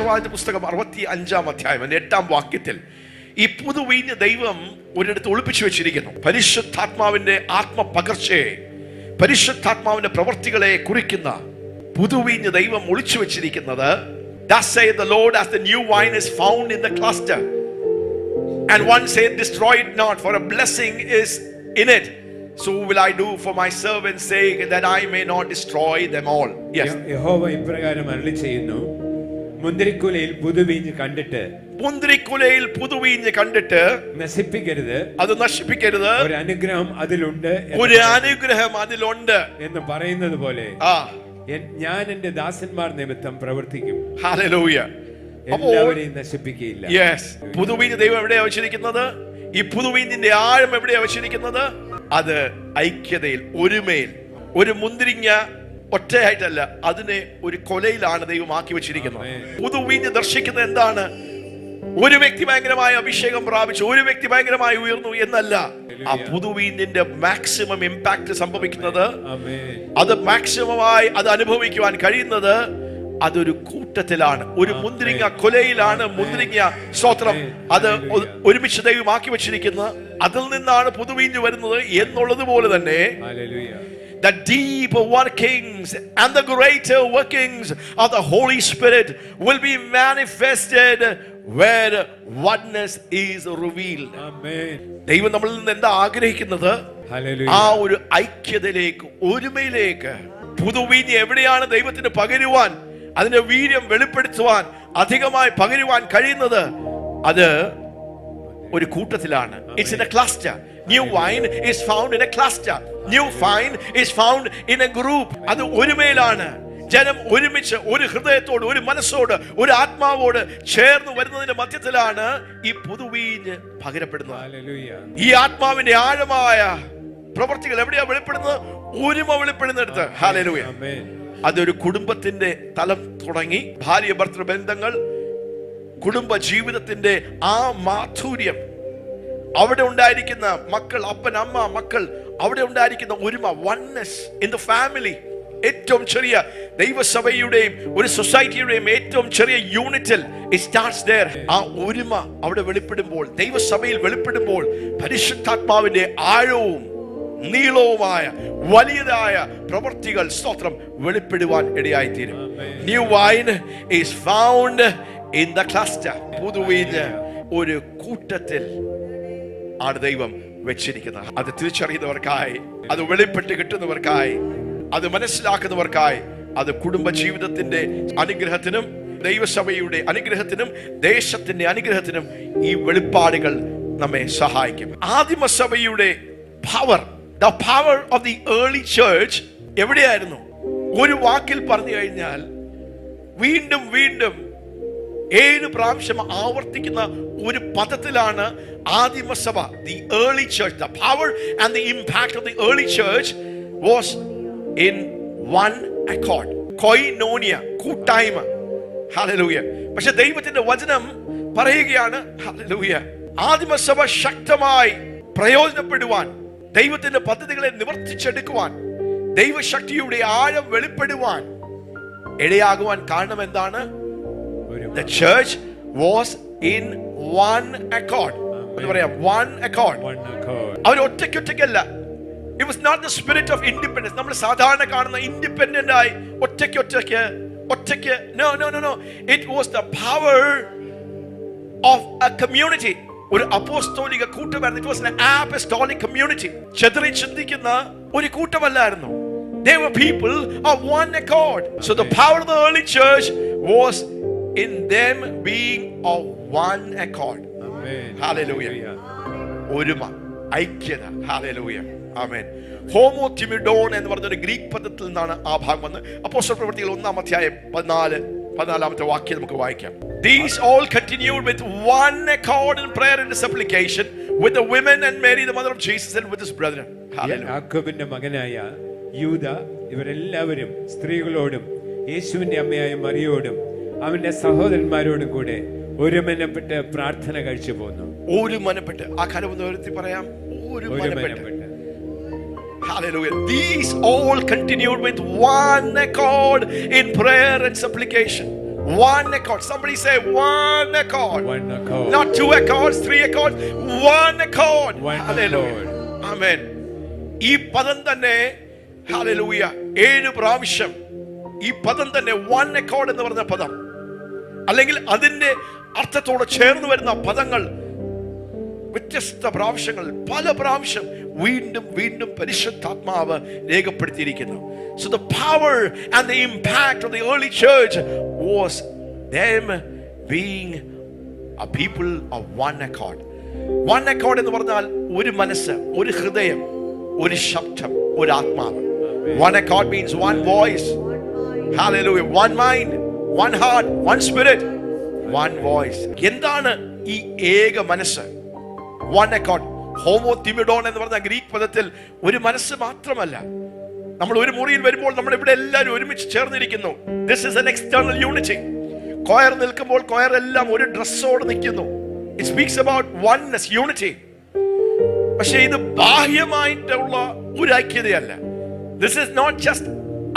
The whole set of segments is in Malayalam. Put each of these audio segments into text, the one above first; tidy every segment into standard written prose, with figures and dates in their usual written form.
പ്രവാചക പുസ്തകം 65-ാം അധ്യായം 8-ാം വാക്യത്തിൽ ഈ പുതുവീഞ്ഞ് ദൈവം ഒരിടത്ത് ഒളിപ്പിച്ചു വെച്ചിരിക്കുന്നു. പരിശുദ്ധാത്മാവിന്റെ ആത്മപകർച്ചയെ, പരിശുദ്ധാത്മാവിന്റെ പ്രവർത്തികളെ കുറിക്കുന്ന പുതുവീഞ്ഞ് ദൈവം ഒളിച്ചു വെച്ചിരിക്കുന്നത്. Thus saith the Lord, as the new wine is found in the cluster, and one saith, destroy it not, for a blessing is in it. So will I do for my servants' sake, that I may not destroy them all. Yes. യഹോവ ഇപ്രകാരം അരുളിച്ചെയ്യുന്നു, മുന്തിരിക്കുലയിൽ പുതുവീഞ്ഞ് കണ്ടിട്ട്, മുന്തിരിക്കുലയിൽ പുതുവീഞ്ഞ് കണ്ടിട്ട് നശിപ്പിക്കരുത്, അത് നശിപ്പിക്കരുത്, ഒരു അനുഗ്രഹം അതിലുണ്ട്, ഒരു അനുഗ്രഹം അതിലുണ്ട് എന്ന് പറയുന്നത് പോലെ ഞാൻ എന്റെ ദാസന്മാർ നിമിത്തം പ്രവർത്തിക്കും. ഹല്ലേലൂയ. എല്ലാവരെയും നശിപ്പിക്കുകയില്ല. യെസ്. പുതുവീഞ്ഞ് ദൈവം എവിടെയാ വെച്ചിരിക്കുന്നത്? ഈ പുതുവീഞ്ഞിന്റെ ആഴം എവിടെയാ വെച്ചിരിക്കുന്നത്? അത് ഐക്യതയിൽ, ഒരുമയിൽ. ഒരു മുന്തിരിങ്ങ ഒറ്റയായിട്ടല്ല, അതിനെ ഒരു കൊലയിലാണ് ദൈവം ആക്കി വെച്ചിരിക്കുന്നത്. പുതുവീഞ്ഞ് ദർശിക്കുന്നത് എന്താണ്? ഒരു വ്യക്തി ഭയങ്കരമായ അഭിഷേകം പ്രാപിച്ചു, ഒരു വ്യക്തി ഭയങ്കരമായി ഉയർന്നു എന്നല്ല. ആ പുതുവീഞ്ഞിന്റെ മാക്സിമം ഇമ്പാക്ട് സംഭവിക്കുന്നത്, അത് മാക്സിമമായി അത് അനുഭവിക്കുവാൻ കഴിയുന്നത് അതൊരു കൂട്ടത്തിലാണ്, ഒരു മുന്തിരിങ്ങ കൊലയിലാണ്. മുന്തിരിങ്ങ സ്തോത്രം അത് ഒരുമിച്ച് ദൈവം ആക്കി വെച്ചിരിക്കുന്നത്. അതിൽ നിന്നാണ് പുതുവീഞ്ഞ് വരുന്നത് എന്നുള്ളത് പോലെ തന്നെ the deep workings and the greater workings of the Holy Spirit will be manifested where oneness is revealed. Amen. ദൈവം നമ്മളിൽ നിന്ന് എന്താ ആഗ്രഹിക്കുന്നത്? ആ ഒരു ഐക്യതയിലേക്ക്, ഒരുമയിലേക്ക്. പുതുവീഞ്ഞ് എവിടെയാണ് ദൈവത്തിന് പകരുവാൻ, അതിന്റെ വീര്യം വെളിപ്പെടുത്തുവാൻ, അധികമായി പകരുവാൻ കഴിയുന്നത്? അത് ഒരു കൂട്ടത്തിലാണ്. It's in a cluster. New wine is found in a cluster. New wine is found in a group. അത് ഒരുമയിലാണ്. ജനം ഒരുമിച്ച് ഒരു ഹൃദയത്തോട്, ഒരു മനസ്സോട്, ഒരു ആത്മാവോട് ചേർന്ന് വരുന്നതിന്റെ മധ്യത്തിലാണ് ഈ പുതുവീഞ്ഞ് പകരപ്പെടുന്നത്. ഈ ആത്മാവിന്റെ ആഴമായ പ്രവർത്തികൾ എവിടെയാ വെളിപ്പെടുന്നത്? ഒരുമ വെളിപ്പെടുന്നിടത്ത്. ഹല്ലേലൂയ. അതൊരു കുടുംബത്തിന്റെ തലം തുടങ്ങി, ഭാര്യ ഭർത്തൃ ബന്ധങ്ങൾ, കുടുംബ ജീവിതത്തിന്റെ ആ മാധുര്യം, അവിടെ ഉണ്ടായിരിക്കുന്ന മക്കൾ, അപ്പൻ അമ്മ മക്കൾ, അവിടെ ഉണ്ടായിരിക്കുന്ന ഒരുമ, വൺനെസ് ഇൻ ദ ഫാമിലി. ഏറ്റവും ചെറിയ ദൈവസഭയുടെയും ഒരു സൊസൈറ്റിയുടെയും ഏറ്റവും ചെറിയ യൂണിറ്റിൽ ഇറ്റ് സ്റ്റാർട്ട്സ് ദേർ. ആ ഒരുമ അവിടെ വെളിപ്പെടുമ്പോൾ, ദൈവസഭയിൽ വെളിപ്പെടുമ്പോൾ, പരിശുദ്ധാത്മാവിന്റെ ആഴവും നീളവുമായ വലിയതായ പ്രവർത്തികൾ സ്തോത്രം വെളിപ്പെടുവാൻ ഇടയായിത്തീരും. New wine is found in the cluster. പുതുവീഞ്ഞ് ഒരു കൂട്ടത്തിൽ ആണ് ദൈവം വെച്ചിരിക്കുന്നത്. അത് തിരിച്ചറിയുന്നവർക്കായി, അത് വെളിപ്പെട്ട് കിട്ടുന്നവർക്കായി, അത് മനസ്സിലാക്കുന്നവർക്കായി, അത് കുടുംബ ജീവിതത്തിന്റെ അനുഗ്രഹത്തിനും ദൈവസഭയുടെ അനുഗ്രഹത്തിനും ദേശത്തിന്റെ അനുഗ്രഹത്തിനും ഈ വെളിപ്പാടുകൾ നമ്മെ സഹായിക്കും. ആദിമസഭയുടെ power, the power of the early church എവിടെയായിരുന്നു? ഒരു വാക്കിൽ പറഞ്ഞു കഴിഞ്ഞാൽ വീണ്ടും വീണ്ടും 7 പ്രാവശ്യം ആവർത്തിക്കുന്ന ഒരു പദത്തിലാണ് ആദിമസഭ. The early church, the power and the impact of the early church was in one accord. Koinonia, കൂട്ടായ്മ. ഹല്ലേലൂയ. പക്ഷെ ദൈവത്തിന്റെ വചനം പറയുകയാണ്, ഹല്ലേലൂയ, ആദിമസഭ ശക്തമായി പ്രയോജനപ്പെടുവാൻ, ദൈവത്തിന്റെ പദ്ധതികളെ നിവർത്തിച്ചെടുക്കുവാൻ, ദൈവശക്തിയുടെ ആഴം വെളിപ്പെടുവാൻ ഇടയാകുവാൻ കാരണം എന്താണ്? The church was in one accord. എന്ന് പറയാം, one accord. അവർ ഒറ്റയ്ക്കല്ല. It was not the spirit of independence. നമ്മൾ സാധാരണ കാണുന്ന ഇൻഡിപെൻഡന്റ് ആയി ഒറ്റയ്ക്ക്. No. It was the power of a community. ഒരു അപ്പോസ്തോലിക കൂട്ടമായിരുന്നു. It was an apostolic community. ചെതറി ചിന്തിക്കുന്ന ഒരു കൂട്ടമല്ലായിരുന്നു. They were people of one accord. So the power of the early church was in them being of one accord. Amen. Hallelujah. ഒരുമ, ഐക്യത. Hallelujah. Amen. ഹോമോതിമിഡോൺ എന്ന് പറഞ്ഞ ഒരു ഗ്രീക്ക് പദത്തിൽ നിന്നാണ് ആ ഭാഗം വന്ന്. അപ്പോസ്തല പ്രവൃത്തികൾ 1-ാം അധ്യായം 14-ാമത്തെ വാക്യം നമുക്ക് വായിക്കാം. These all continued with one accord in prayer and supplication with the women and Mary the mother of Jesus and with his brethren. Hallelujah. യാക്കോബിന്റെ മകനായ യൂദ ഇവരെല്ലാവരും സ്ത്രീകളോടും യേശുവിന്റെ അമ്മയായ മറിയോടും അവന്റെ സഹോദരന്മാരോടും കൂടെ ഒരുമനപ്പെട്ട് പ്രാർത്ഥന കഴിച്ചു പോന്നു. ഒരുമനപ്പെട്ട്, ആ കാര്യം ഒന്ന് ഉയർത്തി പറയാം. ഒരുമനപ്പെട്ട്. Hallelujah. These all continued with one accord in prayer and supplication. One accord. Somebody say one accord. One accord. Not 2 accords, 3 accords. One accord. One Hallelujah. accord. Amen. ഈ പദം തന്നെ ഹല്ലേലൂയ 7 പ്രാവശ്യം ഈ പദം തന്നെ one accord എന്ന് പറഞ്ഞ പദം അല്ലെങ്കിൽ അതിന്റെ അർത്ഥത്തോട് ചേർന്ന് വരുന്ന പദങ്ങൾ വ്യത്യസ്ത പ്രാവശ്യങ്ങൾ പല പ്രാവശ്യം വീണ്ടും വീണ്ടും പരിശുദ്ധാത്മാവ് രേഖപ്പെടുത്തിയിരിക്കുന്നു. So the power and the impact of the early church was them being a people of one accord. One accord എന്ന് പറഞ്ഞാൽ ഒരു മനസ്സ്, ഒരു ഹൃദയം, ഒരു ശബ്ദം, ഒരു ആത്മാവ്. One accord means one voice. Hallelujah. One mind, one heart, one spirit, one voice. എന്താണ് ഈ ഏക മനസ്സ്? One accord. ഹോമോതിമിഡോൺ എന്ന് പറഞ്ഞ ഗ്രീക്ക് പദത്തിൽ ഒരു മനസ്സ് മാത്രമല്ല. നമ്മൾ ഒരു മുറിയിൽ വരുമ്പോൾ നമ്മൾ ഇവിടെ എല്ലാവരും ഒരുമിച്ച് ചേർന്നിരിക്കുന്നു. This is an external unity. Choir നിൽക്കുമ്പോൾ കൊയർ എല്ലാം ഒരു ഡ്രസ്സോട് നിൽക്കുന്നു. It speaks about oneness, unity. പക്ഷേ ഇത് ബാഹ്യമായിട്ടുള്ള ഒരു ഐക്യതയല്ല. This is not just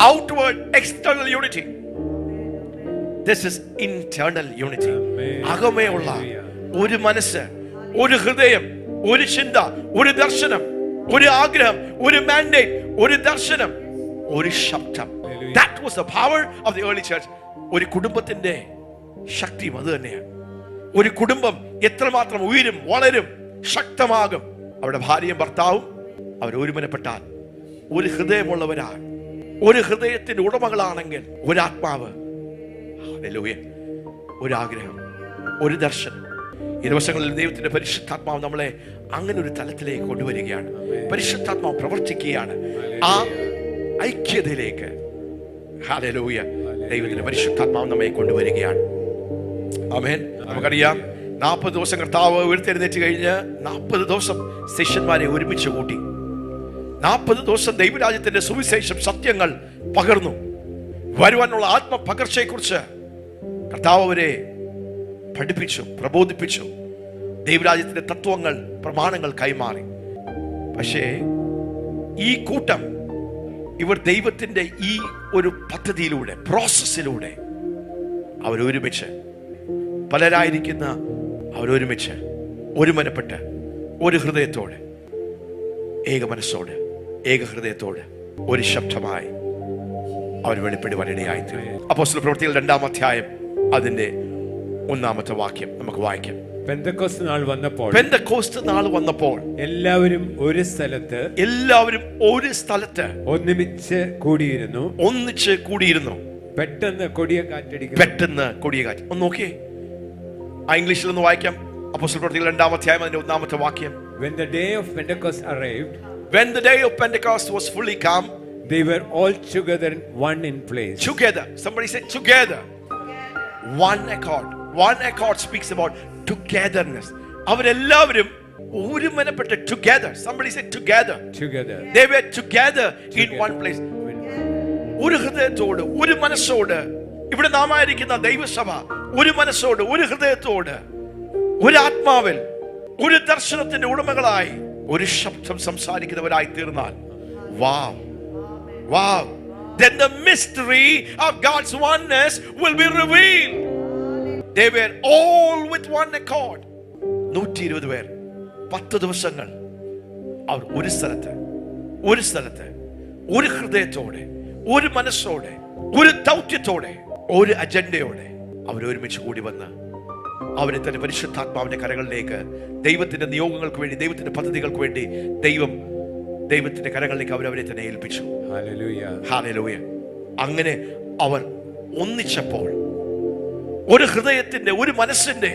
outward external unity. This is internal unity. അകമേയുള്ള ഒരു മനസ്സ്, ഒരു ഹൃദയം, ഒരു ചിന്ത, ഒരു ദർശനം, ഒരു ആഗ്രഹം, ഒരു മാൻഡേറ്റ്, ഒരു ദർശനം, ഒരു ശബ്ദം. That was the power of the early church. ഒരു കുടുംബത്തിന്റെ ശക്തിയും അത് തന്നെയാണ്. ഒരു കുടുംബം എത്രമാത്രം ഉയരും, വളരും, ശക്തമാകും അവിടെ ഭാര്യയും ഭർത്താവും അവർ ഒരുമനപ്പെട്ടാൽ, ഒരു ഹൃദയമുള്ളവരാണ്, ഒരു ഹൃദയത്തിന്റെ ഉടമകളാണെങ്കിൽ, ഒരു ആത്മാവ്, ഹല്ലേലൂയ, ഒരു ആഗ്രഹം, ഒരു ദർശനം. ഈ ദിവസങ്ങളിൽ ദൈവത്തിന്റെ പരിശുദ്ധാത്മാവ് നമ്മളെ അങ്ങനെ ഒരു തലത്തിലേക്ക് കൊണ്ടുവരികയാണ്. പരിശുദ്ധാത്മാവ് പ്രവർത്തിക്കുകയാണ് ആ ഐക്യതയിലേക്ക്. ഹല്ലേലൂയ. ദൈവത്തിന്റെ പരിശുദ്ധാത്മാവ് നമ്മെ കൊണ്ടുവരികയാണ്. ആമേൻ. നമുക്കറിയാം 40 ദിവസം കർത്താവ് ഉയർത്തെഴുന്നേറ്റ് കഴിഞ്ഞ് 40 ദിവസം ശിഷ്യന്മാരെ ഒരുമിച്ച് കൂട്ടി. 40 ദിവസം ദൈവരാജ്യത്തിന്റെ സുവിശേഷം സത്യങ്ങൾ പകർന്നു. വരുവാനുള്ള ആത്മപകർച്ചയെക്കുറിച്ച് കർത്താവ് അവരെ പഠിപ്പിച്ചു, പ്രബോധിപ്പിച്ചു. ദൈവരാജ്യത്തിന്റെ തത്വങ്ങൾ, പ്രമാണങ്ങൾ കൈമാറി. പക്ഷേ ഈ കൂട്ടം ഇവർ ദൈവത്തിന്റെ ഈ ഒരു പദ്ധതിയിലൂടെ, പ്രോസസ്സിലൂടെ അവരൊരുമിച്ച്, പലരായിരിക്കുന്ന അവരൊരുമിച്ച് ഒരുമനപ്പെട്ട് ഒരു ഹൃദയത്തോടെ, ഏക മനസ്സോട്, ഏക ഹൃദയത്തോട്, ഒരു ശബ്ദമായി അവർ വെളിപ്പെടുവാനിടയായി. അപ്പോസ്തല പ്രവൃത്തികൾ 2-ാം അധ്യായം അതിന്റെ 1-ാമത്തെ വാക്യം നമുക്ക് വായിക്കാം. പെന്തക്കോസ്ത് നാൾ വന്നപ്പോൾ എല്ലാവരും ഒരു സ്ഥലത്ത് ഒന്നിച്ച് കൂടിയിരുന്നു. പെട്ടെന്ന് കൊടിയ കാറ്റ്. ഒന്ന് നോക്കിയേ, ആ ഇംഗ്ലീഷിൽ ഒന്ന് വായിക്കാം. അപ്പോസ്തല പ്രവൃത്തികൾ 2-ാം അധ്യായം അതിന്റെ 1-ാമത്തെ വാക്യം. When the day of Pentecost was fully come, they were all together one in place. Together. Somebody say together. One accord. One accord speaks about togetherness. അവരെല്ലാവരും ഒരുമനപ്പെട്ട് together. Somebody say together. They were together in one place. ഒരു ഹൃദയത്തോട്, ഒരു മനസ്സോട്, ഇവിടെ നാമായിരിക്കുന്ന ദൈവസഭ ഒരു മനസ്സോട്, ഒരു ഹൃദയത്തോട്, ഒരു ആത്മാവിൽ, ഒരു ദർശനത്തിന്റെ ഉടമകളായി ഒരു ശബ്ദം സംസാരിക്കുന്നവരായി തീർന്നാൽ, wow, wow, then the mystery of God's oneness will be revealed. They were all with one accord. 120 പേർ 10 ദിവസങ്ങൾ അവർ ഒരു സ്ഥലത്ത്, ഒരു ഹൃദയത്തോടെ, ഒരു മനസ്സോടെ, ഒരു ദൗത്യത്തോടെ, ഒരു അജണ്ടയോടെ അവർ ഒരുമിച്ച് കൂടി വന്ന് അവരെ തന്നെ പരിശുദ്ധാത്മാവിന്റെ കരങ്ങളിലേക്ക്, ദൈവത്തിന്റെ നിയോഗങ്ങൾക്ക് വേണ്ടി, ദൈവത്തിന്റെ പദ്ധതികൾക്ക് വേണ്ടി ദൈവത്തിന്റെ കരങ്ങളിലേക്ക് അവരവരെ തന്നെ ഏൽപ്പിച്ചു. ഹല്ലേലൂയ. അങ്ങനെ അവർ ഒന്നിച്ചപ്പോൾ, ഒരു ഹൃദയത്തിന്റെ, ഒരു മനസ്സിന്റെ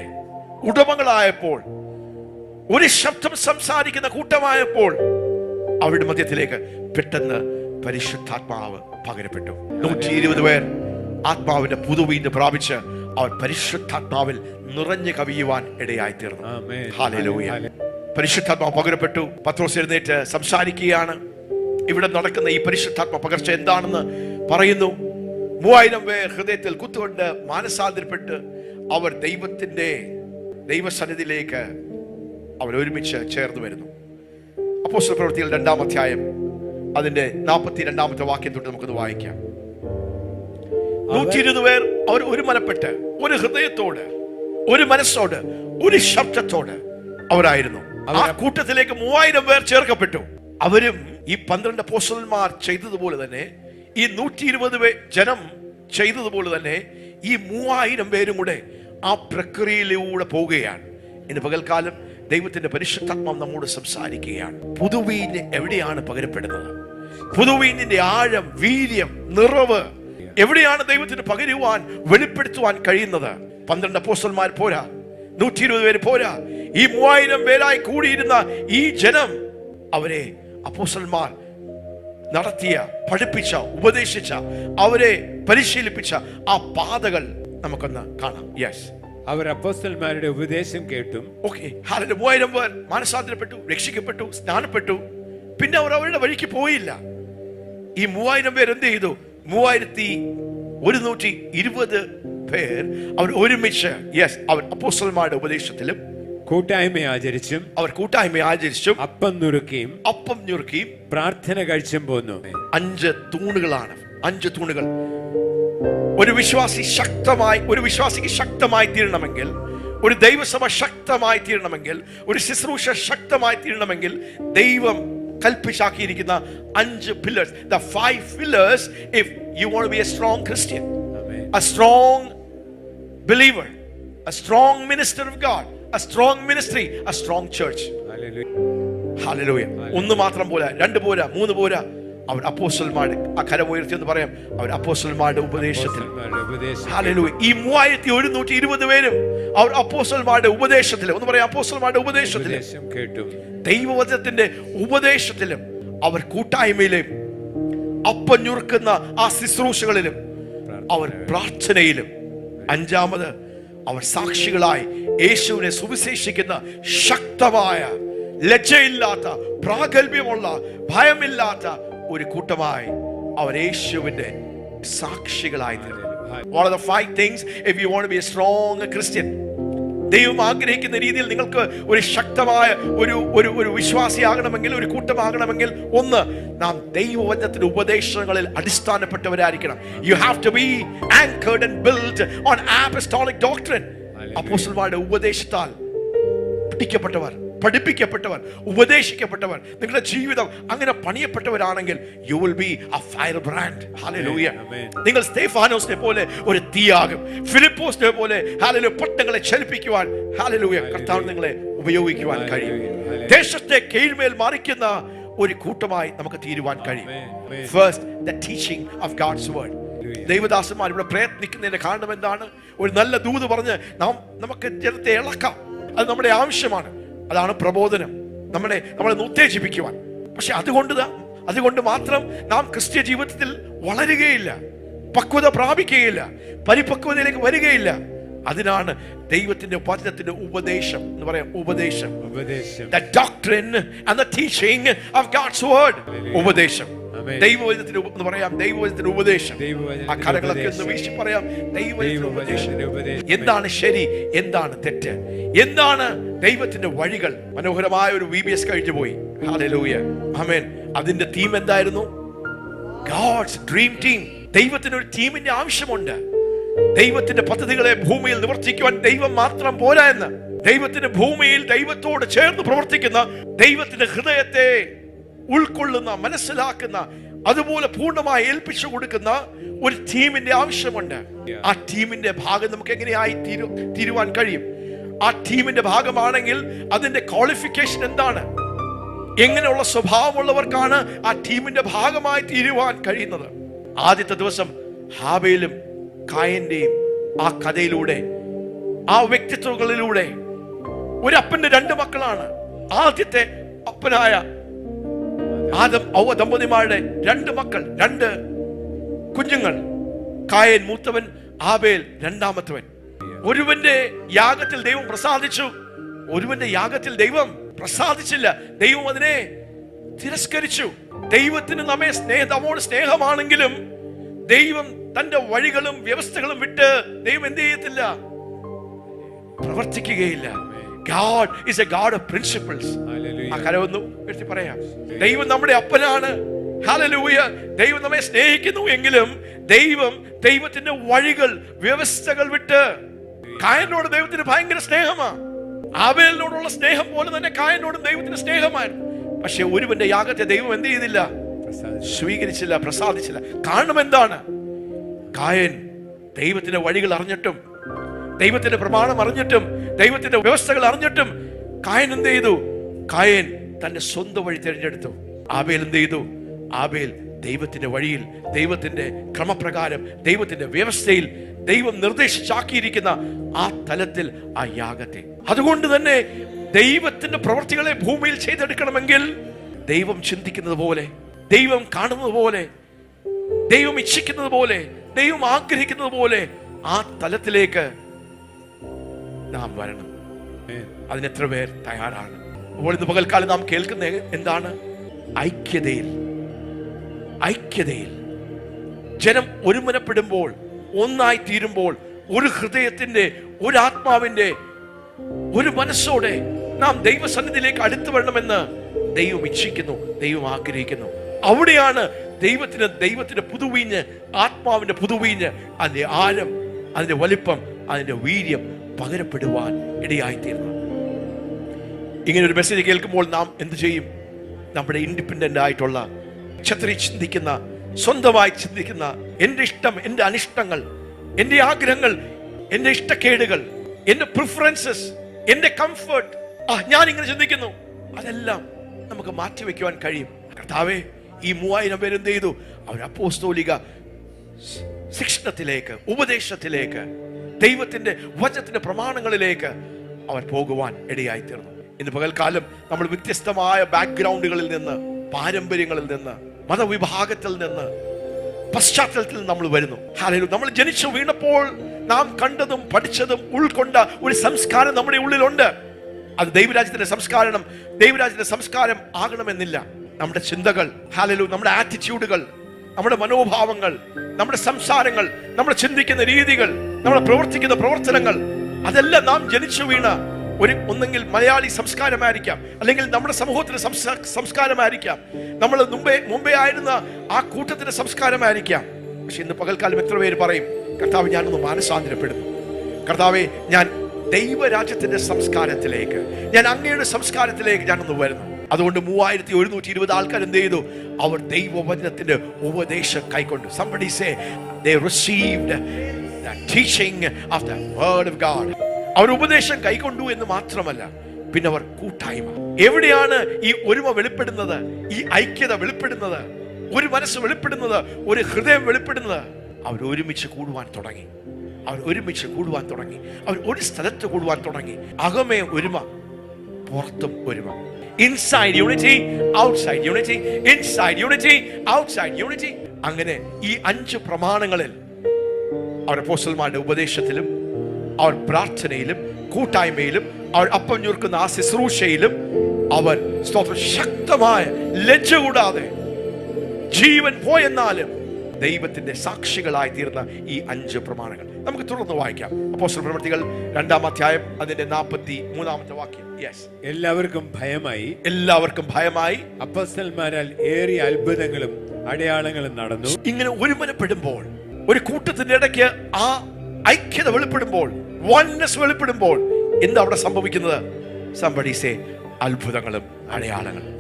ഉടമകളായപ്പോൾ, ഒരു ശബ്ദം സംസാരിക്കുന്ന കൂട്ടമായപ്പോൾ അവരുടെ മധ്യത്തിലേക്ക് പെട്ടെന്ന് പരിശുദ്ധാത്മാവ് പകരപ്പെട്ടു. 120 പേർ ആത്മാവിന്റെ പുതുവീണ്ടും പ്രാപിച്ച് അവർ പരിശുദ്ധാത്മാവിൽ നിറഞ്ഞു കവിയുവാൻ ഇടയായി തീർന്നു. ഹല്ലേലൂയ. പരിശുദ്ധാത്മാവ് പകരപ്പെട്ടു. പത്രോസ് എഴുന്നേറ്റ് സംസാരിക്കുകയാണ്. ഇവിടെ നടക്കുന്ന ഈ പരിശുദ്ധാത്മ പകർച്ച എന്താണെന്ന് പറയുന്നു. 3000 പേർ ഹൃദയത്തിൽ കുത്തുകൊണ്ട് മാനസാന്തരപ്പെട്ട് അവർ ദൈവസന്നിധിയിലേക്ക് അവർ ഒരുമിച്ച് ചേർന്ന് വരുന്നു. അപ്പോസ്തല പ്രവൃത്തികൾ 2-ാം അധ്യായം അതിന്റെ 42-ാമത്തെ വാക്യം തൊട്ട് നമുക്കൊന്ന് വായിക്കാം. 120 പേർ അവർ ഒരു മനപ്പെട്ട്, ഒരു ഹൃദയത്തോട്, ഒരു മനസ്സോട്, ഒരു ശബ്ദത്തോട് അവരായിരുന്നു. ആ കൂട്ടത്തിലേക്ക് 3000 പേർ ചേർക്കപ്പെട്ടു. അവരും ഈ 12 അപ്പോസ്തലന്മാർ ചെയ്തതുപോലെ തന്നെ, ഈ 120 ജനം ചെയ്തതുപോലെ തന്നെ ഈ 3000 പേരും കൂടെ ആ പ്രക്രിയയിലൂടെ പോവുകയാണ്. ഇന്ന് പകൽക്കാലം ദൈവത്തിന്റെ പരിശുദ്ധാത്മാവ് നമ്മോട് സംസാരിക്കുകയാണ്. പുതുവീഞ്ഞ് എവിടെയാണ് പകരപ്പെടുന്നത്? പുതുവീഞ്ഞിന്റെ ആഴം, വീര്യം, നിറവ് എവിടെയാണ് ദൈവത്തിന് പകരുവാൻ, വെളിപ്പെടുത്തുവാൻ കഴിയുന്നത്? 12 അപ്പോസ്തലന്മാർ പോരാ, 120 പേര് പോരാ. ഈ 3000 പേരായി കൂടിയിരുന്ന ഈ ജനം, അവരെ അപ്പോസ്തലന്മാർ നടത്തിയ, പഠിപ്പിച്ച, ഉപദേശിച്ച, അവരെ പരിശീലിപ്പിച്ച ആ പാതകൾ നമുക്കൊന്ന് കാണാം. യെസ്, അവർ അപ്പോസ്തലന്മാരുടെ ഉപദേശം കേട്ടും 3000 പേർ മാനസാന്തരപ്പെട്ടു, രക്ഷിക്കപ്പെട്ടു, സ്നാനപ്പെട്ടു. പിന്നെ അവർ അവരുടെ വഴിക്ക് പോയില്ല. ഈ 3000 പേർ എന്ത് ചെയ്തു? 3120 പേർ അവർ ഒരുമിച്ച്, യെസ്, അവർ അപ്പോസ്തലന്മാരുടെ ഉപദേശത്തിലും കൂട്ടായ്മ ആചരിച്ചും, അപ്പം നുറുക്കിയും പ്രാർത്ഥന കഴിച്ചും പോന്നു. 5 തൂണുകളാണ്, 5 തൂണുകൾ. ഒരു വിശ്വാസിക്ക് ശക്തമായി തീരണമെങ്കിൽ, ഒരു ദൈവസഭ ശക്തമായി തീരണമെങ്കിൽ, ഒരു ശുശ്രൂഷ ശക്തമായി തീരണമെങ്കിൽ, ദൈവം കൽപ്പിച്ചാക്കിയിരിക്കുന്ന 5 pillars, the 5 pillars if you want to be a strong Christian, a strong believer, a strong minister of God, a strong ministry, a strong church. Hallelujah. ഒന്ന് മാത്രം പോരാ, 2 പോരാ, 3 പോരാ. അവർ അപ്പോസ്തലന്മാർ, ആ കരമുയർത്തി എന്ന് പറയാം, അവർ അപ്പോസ്തലന്മാരുടെ ഉപദേശത്തിൽ. ഹല്ലേലൂയ. ഈ 3120 പേരും അവർ അപ്പോസ്തലന്മാരുടെ ഉപദേശത്തിലും, ഒന്ന് പറയാം, അപ്പോസ്തലന്മാരുടെ ഉപദേശത്തിലും, ദൈവവചനത്തിന്റെ ഉപദേശത്തിലും, അവർ കൂട്ടായ്മയിലും, അപ്പം ഞുറുക്കുന്ന ആ ശുശ്രൂഷകളിലും, അവർ പ്രാർത്ഥനയിലും, 5ാമത് അവർ സാക്ഷികളായി യേശുവിനെ സുവിശേഷിക്കുന്ന ശക്തമായ, ലജ്ജയില്ലാത്ത, പ്രാഗൽഭ്യമുള്ള, ഭയമില്ലാത്ത ഒരു കൂട്ടമായി അവർ യേശുവിന്റെ സാക്ഷികളായി തീർന്നു. What are the 5 things if you want to be a strong Christian? ദൈവം ആഗ്രഹിക്കുന്ന രീതിയിൽ നിങ്ങൾക്ക് ഒരു ശക്തമായ ഒരു വിശ്വാസിയാകണമെങ്കിൽ, ഒരു കൂട്ടമാകണമെങ്കിൽ, ഒന്ന്, നാം ദൈവവചനത്തിന്റെ ഉപദേശങ്ങളിൽ അടിസ്ഥാനപ്പെട്ടവരായിരിക്കണം. You have to be anchored and built on apostolic doctrine. അപ്പോസ്തലന്മാരുടെ ഉപദേശത്താൽ പഠിപ്പിക്കപ്പെട്ടവർ, ഉപദേശിക്കപ്പെട്ടവർ, നിങ്ങളുടെ ജീവിതം അങ്ങനെ പണിയപ്പെട്ടവരാണെങ്കിൽ you will be a firebrand. Hallelujah. നിങ്ങൾ സ്തെഫാനോസിനെ പോലെ ഒരു തീയാകും, ഫിലിപ്പോസിനെ പോലെ ഹല്ലേലൂയ പട്ടങ്ങളെ ചലിപ്പിക്കുവാൻ ഹല്ലേലൂയ കർത്താവ് നിങ്ങളെ ഉപയോഗിക്കുവാൻ കഴിയും. ദേശത്തെ കീഴ്മേൽ മറിക്കുന്ന ഒരു കൂട്ടമായി നമുക്ക് തീരുവാൻ കഴിയും. First, the teaching of God's word. ദൈവദാസന്മാർ ഇവിടെ പ്രയത്നിക്കുന്നതിന്റെ കാരണം എന്താണ്? ഒരു നല്ല ദൂത് പറഞ്ഞ് നമുക്ക് ജനത്തെ ഇളക്കാം. അത് നമ്മുടെ ആവശ്യമാണ്. അതാണ് പ്രബോധനം, നമ്മളെ ഉത്തേജിപ്പിക്കുവാൻ. പക്ഷെ അതുകൊണ്ട് മാത്രം നാം ക്രിസ്ത്യ ജീവിതത്തിൽ വളരുകയില്ല, പക്വത പ്രാപിക്കുകയില്ല, പരിപക്വതയിലേക്ക് വരികയില്ല. അതിനാണ് ദൈവത്തിന്റെ വചനത്തിന്റെ ഉപദേശം എന്ന് പറയാം. ഉപദേശം, the doctrine and the teaching of God's word. ഉപദേശം, ദൈവവചനത്തിന് എന്ന് പറയാം, ദൈവവചനത്തിന്റെ ഉപദേശം. ആ കരകളൊക്കെ ഒന്ന് വീശി പറയാം, ദൈവവചനത്തിന്റെ ഉപദേശം. എന്താണ് ശരി, എന്താണ് തെറ്റ്, എന്താണ് ദൈവത്തിന്റെ വഴികൾ. മനോഹരമായ ഒരു VBS കഴിഞ്ഞു പോയി. ഹല്ലേലൂയ, ആമേൻ. അതിന്റെ തീം എന്തായിരുന്നു? God's dream team. ദൈവത്തിന് ഒരു ടീമിന്റെ ആവശ്യമുണ്ട്. ദൈവത്തിന്റെ പദ്ധതികളെ ഭൂമിയിൽ നിവർത്തിക്കുവാൻ ദൈവം മാത്രം പോരാ എന്ന്. ദൈവത്തിന്റെ ഭൂമിയിൽ ദൈവത്തോട് ചേർന്ന് പ്രവർത്തിക്കുന്ന, ദൈവത്തിന്റെ ഹൃദയത്തെ ഉൾക്കൊള്ളുന്ന, മനസ്സിലാക്കുന്ന, അതുപോലെ പൂർണ്ണമായി ഏൽപ്പിച്ചു കൊടുക്കുന്ന ഒരു ടീമിന്റെ ആവശ്യമുണ്ട്. ആ ടീമിന്റെ ഭാഗം നമുക്ക് എങ്ങനെയായി തീരുവാൻ കഴിയും? ആ ടീമിന്റെ ഭാഗമാണെങ്കിൽ അതിന്റെ ക്വാളിഫിക്കേഷൻ എന്താണ്? എങ്ങനെയുള്ള സ്വഭാവമുള്ളവർക്കാണ് ആ ടീമിന്റെ ഭാഗമായി തീരുവാൻ കഴിയുന്നത്? ആദ്യത്തെ ദിവസം ഹാബേലും കായന്റെയും ആ കഥയിലൂടെ, ആ വ്യക്തിത്വങ്ങളിലൂടെ, ഒരു അപ്പന്റെ 2 മക്കളാണ്. ആദ്യത്തെ അപ്പനായ ആദം ഔവ ദമ്പതിമാരുടെ 2 മക്കൾ, 2 കുഞ്ഞുങ്ങൾ. കായൻ മൂത്തവൻ, ആബേൽ രണ്ടാമത്തവൻ. ഒരുവന്റെ യാഗത്തിൽ ദൈവം പ്രസാദിച്ചു, ഒരുവന്റെ യാഗത്തിൽ ദൈവം പ്രസാദിച്ചില്ല. ദൈവം അതിനെ തിരസ്കരിച്ചു. ദൈവത്തിന് നമ്മോട് സ്നേഹമാണെങ്കിലും ദൈവം തന്റെ വഴികളും വ്യവസ്ഥകളും വിട്ട് ദൈവം എന്ത് ചെയ്യത്തില്ല? പ്രവർത്തിക്കുകയില്ല. God is a God of principles. ആ കരവൊന്നു എടുത്തി പറയാം. ദൈവം നമ്മുടെ അപ്പനാണ്. ഹല്ലേലൂയ. ദൈവം നമ്മെ സ്നേഹിക്കുന്നു എങ്കിലും ദൈവത്തിന്റെ വഴികൾ, വ്യവസ്ഥകൾ വിട്ട്. കായനോട് ദൈവത്തിന് ഭയങ്കര സ്നേഹമാ. ആബേലിനോടുള്ള സ്നേഹം പോലെ തന്നെ കായനോടും ദൈവത്തിന് സ്നേഹമായിരുന്നു. പക്ഷെ ഒരുവന്റെ യാഗത്തെ ദൈവം എന്ത് ചെയ്തില്ല? സ്വീകരിച്ചില്ല, പ്രസാദിച്ചില്ല. കാരണം എന്താണ്? കായൻ ദൈവത്തിന്റെ വഴികൾ അറിഞ്ഞിട്ടും, ദൈവത്തിന്റെ പ്രമാണം അറിഞ്ഞിട്ടും, ദൈവത്തിന്റെ വ്യവസ്ഥകൾ അറിഞ്ഞിട്ടും കായൻ എന്ത് ചെയ്തു? കായൻ തന്റെ സ്വന്തം വഴി തിരഞ്ഞെടുത്തു. ആബേൽ എന്ത് ചെയ്തു? ആബേൽ ദൈവത്തിന്റെ വഴിയിൽ, ദൈവത്തിന്റെ ക്രമപ്രകാരം, ദൈവത്തിന്റെ വ്യവസ്ഥയിൽ, ദൈവം നിർദ്ദേശിച്ചാക്കിയിരിക്കുന്ന ആ തലത്തിൽ ആ യാഗത്തെ. അതുകൊണ്ട് തന്നെ ദൈവത്തിന്റെ പ്രവൃത്തികളെ ഭൂമിയിൽ ചെയ്തെടുക്കണമെങ്കിൽ ദൈവം ചിന്തിക്കുന്നത് പോലെ, ദൈവം കാണുന്നത് പോലെ, ദൈവം ഇച്ഛിക്കുന്നത് പോലെ, ദൈവം ആഗ്രഹിക്കുന്നത് പോലെ ആ തലത്തിലേക്ക് നാം വരണം. അതിനെത്ര പേർ തയ്യാറാണ്? അപ്പോൾ ഇന്ന് പകൽക്കാലം നാം കേൾക്കുന്ന എന്താണ്? ഐക്യതയിൽ ജനം ഒരുമനപ്പെടുമ്പോൾ, ഒന്നായി തീരുമ്പോൾ, ഒരു ഹൃദയത്തിന്റെ, ഒരു ആത്മാവിന്റെ, ഒരു മനസ്സോടെ നാം ദൈവസന്നിധിയിലേക്ക് അടുത്തു വരണമെന്ന് ദൈവം ഇച്ഛിക്കുന്നു, ദൈവം ആഗ്രഹിക്കുന്നു. അവിടെയാണ് ദൈവത്തിന്റെ പുതുവീഞ്ഞ്, ആത്മാവിന്റെ പുതുവീഞ്ഞ്, അതിന്റെ ആഴം, അതിന്റെ വലിപ്പം, അതിന്റെ വീര്യം പകരപ്പെടുവാൻ ഇടയായിത്തീർന്നു. ഇങ്ങനെ ഒരു മെസ്സേജ് കേൾക്കുമ്പോൾ നാം എന്ത് ചെയ്യും? നമ്മുടെ ഇൻഡിപെൻഡന്റ് ആയിട്ടുള്ള, ചിന്തിക്കുന്ന, സ്വന്തമായി ചിന്തിക്കുന്ന, എന്റെ ഇഷ്ടം, എന്റെ അനിഷ്ടങ്ങൾ, എന്റെ ആഗ്രഹങ്ങൾ, എന്റെ ഇഷ്ടക്കേടുകൾ, എന്റെ പ്രിഫറൻസസ്, എന്റെ കംഫർട്ട്, ഞാൻ ഇങ്ങനെ ചിന്തിക്കുന്നു, അതെല്ലാം നമുക്ക് മാറ്റിവെക്കുവാൻ കഴിയും. കർത്താവേ, ഈ 3000 പേര് എന്ത് ചെയ്തു? അവർ അപ്പോസ്തോലിക ശിക്ഷണത്തിലേക്ക്, ഉപദേശത്തിലേക്ക്, ദൈവത്തിന്റെ വചനത്തിന്റെ പ്രമാണങ്ങളിലേക്ക് അവർ പോകുവാൻ ഇടയായി തീർന്നു. ഇന്ന് പകൽക്കാലം നമ്മൾ വ്യത്യസ്തമായ ബാക്ക്ഗ്രൗണ്ടുകളിൽ നിന്ന്, പാരമ്പര്യങ്ങളിൽ നിന്ന്, മതവിഭാഗത്തിൽ നിന്ന്, പശ്ചാത്തലത്തിൽ നമ്മൾ വരുന്നു. ഹല്ലേലൂയ. നമ്മൾ ജനിച്ചു വീണപ്പോൾ നാം കണ്ടതും പഠിച്ചതും ഉൾക്കൊണ്ട ഒരു സംസ്കാരം നമ്മുടെ ഉള്ളിലുണ്ട്. അത് ദൈവരാജ്യത്തിന്റെ സംസ്കാരം ആകണമെന്നില്ല. നമ്മുടെ ചിന്തകൾ, ഹല്ലേലൂയ, നമ്മുടെ ആറ്റിറ്റ്യൂഡുകൾ, നമ്മുടെ മനോഭാവങ്ങൾ, നമ്മുടെ സംസാരങ്ങൾ, നമ്മൾ ചിന്തിക്കുന്ന രീതികൾ, നമ്മൾ പ്രവർത്തിക്കുന്ന പ്രവർത്തനങ്ങൾ, അതെല്ലാം നാം ജനിച്ചു വീണ ഒന്നെങ്കിൽ മലയാളി സംസ്കാരമായിരിക്കാം, അല്ലെങ്കിൽ നമ്മുടെ സമൂഹത്തിന്റെ സംസ്കാരമായിരിക്കാം, നമ്മൾ മുമ്പേ ആയിരുന്ന ആ കൂട്ടത്തിന്റെ സംസ്കാരമായിരിക്കാം. പക്ഷെ ഇന്ന് പകൽക്കാലം എത്ര പേര് പറയും, കർത്താവ്, ഞാനൊന്ന് മാനസാന്തരപ്പെടുന്നു, കർത്താവെ, ഞാൻ ദൈവരാജ്യത്തിന്റെ സംസ്കാരത്തിലേക്ക്, ഞാൻ അങ്ങയുടെ സംസ്കാരത്തിലേക്ക് ഞാനൊന്ന് വരുന്നു. അതുകൊണ്ട് 3120 ആൾക്കാർ എന്ത് ചെയ്തു? അവർ ദൈവവചനത്തിന്റെ ഉപദേശം കൈക്കൊണ്ടു. Somebody say they received the teaching of the word of God. അവർ ഉപദേശം കൈക്കൊണ്ടു എന്ന് മാത്രമല്ല, പിന്നെ അവർ കൂട്ടായ്മ. എവിടെയാണ് ഈ ഒരുമ വെളിപ്പെടുന്നത്? ഈ ഐക്യത വെളിപ്പെടുന്നത്, ഒരു മനസ്സ് വെളിപ്പെടുന്നത്, ഒരു ഹൃദയം വെളിപ്പെടുന്നത്? അവർ ഒരുമിച്ച് കൂടുവാൻ തുടങ്ങി. അവർ ഒരു സ്ഥലത്ത് കൂടുവാൻ തുടങ്ങി. അകമേ ഒരുമ, പുറത്തും ഒരുമ. Inside unity, outside unity, inside unity, outside unity. അങ്ങനെ ഈ 5 പ്രമാണങ്ങളിൽ അവർ അപ്പോസ്തലന്മാരുടെ ഉപദേശത്തിലും, അവർ പ്രാർത്ഥനയിലും, കൂട്ടായ്മയിലും, അവർ അപ്പം ഞുറുക്കുന്ന ആ ശുശ്രൂഷയിലും അവർ ശക്തമായ, ലജ്ജ കൂടാതെ, ജീവൻ പോയെന്നാലും ദൈവത്തിന്റെ സാക്ഷികളായി തീർന്ന ഈ 5 പ്രമാണങ്ങൾ നമുക്ക് തുടർന്ന് വായിക്കാം. അപ്പോസ്തല പ്രവൃത്തികൾ 2-ാം അധ്യായം അതിന്റെ 43-ാമത്തെ വാക്യം. എല്ലാവർക്കും ഭയമായി അപ്പോസ്തലന്മാരാൽ ഏറിയ അത്ഭുതങ്ങളും അടയാളങ്ങളും നടന്നു. ഇങ്ങനെ ഒരുമനപ്പെടുമ്പോൾ, ഒരു കൂട്ടത്തിന്റെ ഇടയ്ക്ക് ആ ഐക്യത വെളിപ്പെടുമ്പോൾ, വൺനെസ് വെളിപ്പെടുമ്പോൾ എന്താ അവിടെ സംഭവിക്കുന്നത്? Somebody say അത്ഭുതങ്ങളും അടയാളങ്ങളും.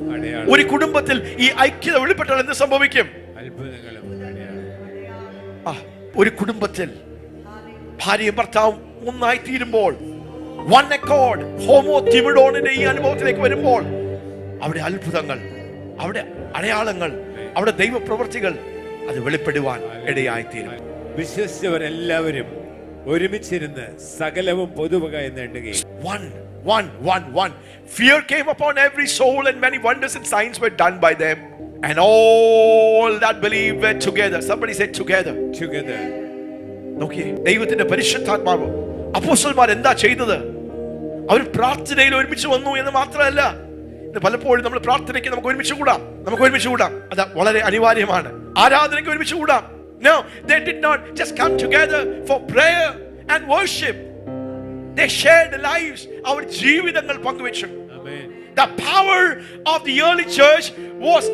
ഒരു കുടുംബത്തിൽ ഈ ഐക്യത വെളിപ്പെട്ടാൽ എന്ത് സംഭവിക്കും? അത്ഭുതങ്ങളും. ഒരു കുടുംബത്തിൽ ഭാര്യയും ഭർത്താവും ഒന്നായി തീരുമ്പോൾ, വൺ അക്കോർഡ്, ഹോമോ തിമിഡോണിന്റെ ഈ അനുഭവത്തിലേക്ക് വരുമ്പോൾ അവിടെ അത്ഭുതങ്ങൾ, അവിടെ അടയാളങ്ങൾ, അവിടെ ദൈവപ്രവൃത്തികൾ അത് വെളിപ്പെടുവാൻ ഇടയായിത്തീരും. വിശ്വസിച്ചവരെല്ലാവരും ഒരുമിച്ചിരുന്ന് സകലവും പൊതുവക എന്ന് എണ്ണുകയും. One. Fear came upon every soul, and many wonders and signs were done by them. And all that believed were together. Somebody said together. നോക്കിയേ, ദൈവത്തിന്റെ പരിശുദ്ധാത്മാവ്, അപ്പോസ്തലന്മാർ എന്താ ചെയ്തത്? അവർ പ്രാർത്ഥനയിൽ ഒരുമിച്ച് വന്നു എന്ന് മാത്രമല്ല, പലപ്പോഴും നമ്മൾ പ്രാർത്ഥനയ്ക്ക് നമുക്ക് ഒരുമിച്ച് കൂടാം, അത് വളരെ അനിവാര്യമാണ്. ആരാധനയ്ക്ക് ഒരുമിച്ച് കൂടാം. No, they did not just come together for prayer and worship. They shared their lives. Our ജീവിതങ്ങൾ പങ്കുവെച്ചു. The power of the early church was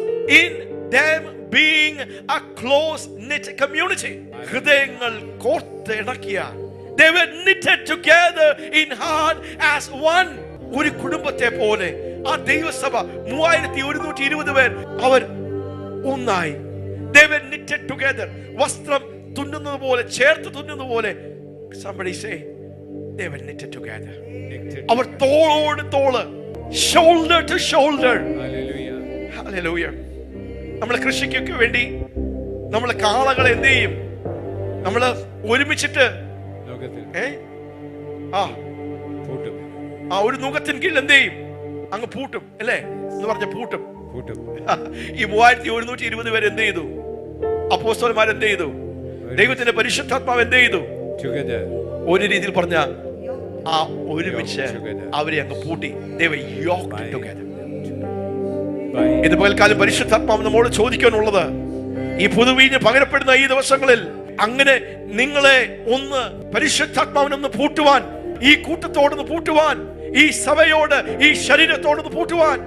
in them being a close knit community. ഹൃദയങ്ങൾ കോർത്ത് ഇണക്കിയ, they were knitted together in heart as one. ഒരു കുടുംബത്തെ പോലെ ആ ദൈവസഭ 3120 പേർ അവർ ഒന്നായി. They were knitted together. വസ്ത്രം തുന്നുന്നത് പോലെ, ചേർത്ത് തുന്നുന്നത് പോലെ. Somebody say they were knitted together. അവർ തോളോട് തോള്, shoulder to shoulder. Hallelujah. Hallelujah. നമ്മളെ കൃഷിക്കൊക്കെ വേണ്ടി നമ്മളെ കാളകളെ എന്ത് ചെയ്യും? നമ്മള് ഒരുമിച്ചിട്ട് ഒരു നുകത്തിന് കീഴിൽ എന്ത് ചെയ്യും? അങ്ങ് പൂട്ടും അല്ലേ എന്ന് പറഞ്ഞ പൂട്ടും. ഈ 3120 പേര് എന്ത് ചെയ്തു? അപ്പോസ്തലന്മാർ എന്ത് ചെയ്തു? ദൈവത്തിന്റെ പരിശുദ്ധാത്മാവ് എന്ത് ചെയ്തു? ഒരു രീതിയിൽ പറഞ്ഞ ആ ഒരുമിച്ച് അവരെ അങ്ങ് പൂട്ടി. They were yoked together. ഇന്ന് പകൽക്കാലം പരിശുദ്ധാത്മാവ് നമ്മോട് ചോദിക്കാനുള്ളത്, ഈ പുതുവീഞ്ഞ് പകരപ്പെടുന്ന ഈ ദിവസങ്ങളിൽ അങ്ങനെ നിങ്ങളെ ഒന്ന് പരിശുദ്ധാത്മാവിനൊന്ന് പൂട്ടുവാൻ, ഈ കൂട്ടത്തോടൊന്ന് പൂട്ടുവാൻ, ഈ സഭയോട്, ഈ ശരീരത്തോടൊന്ന് പൂട്ടുവാൻ.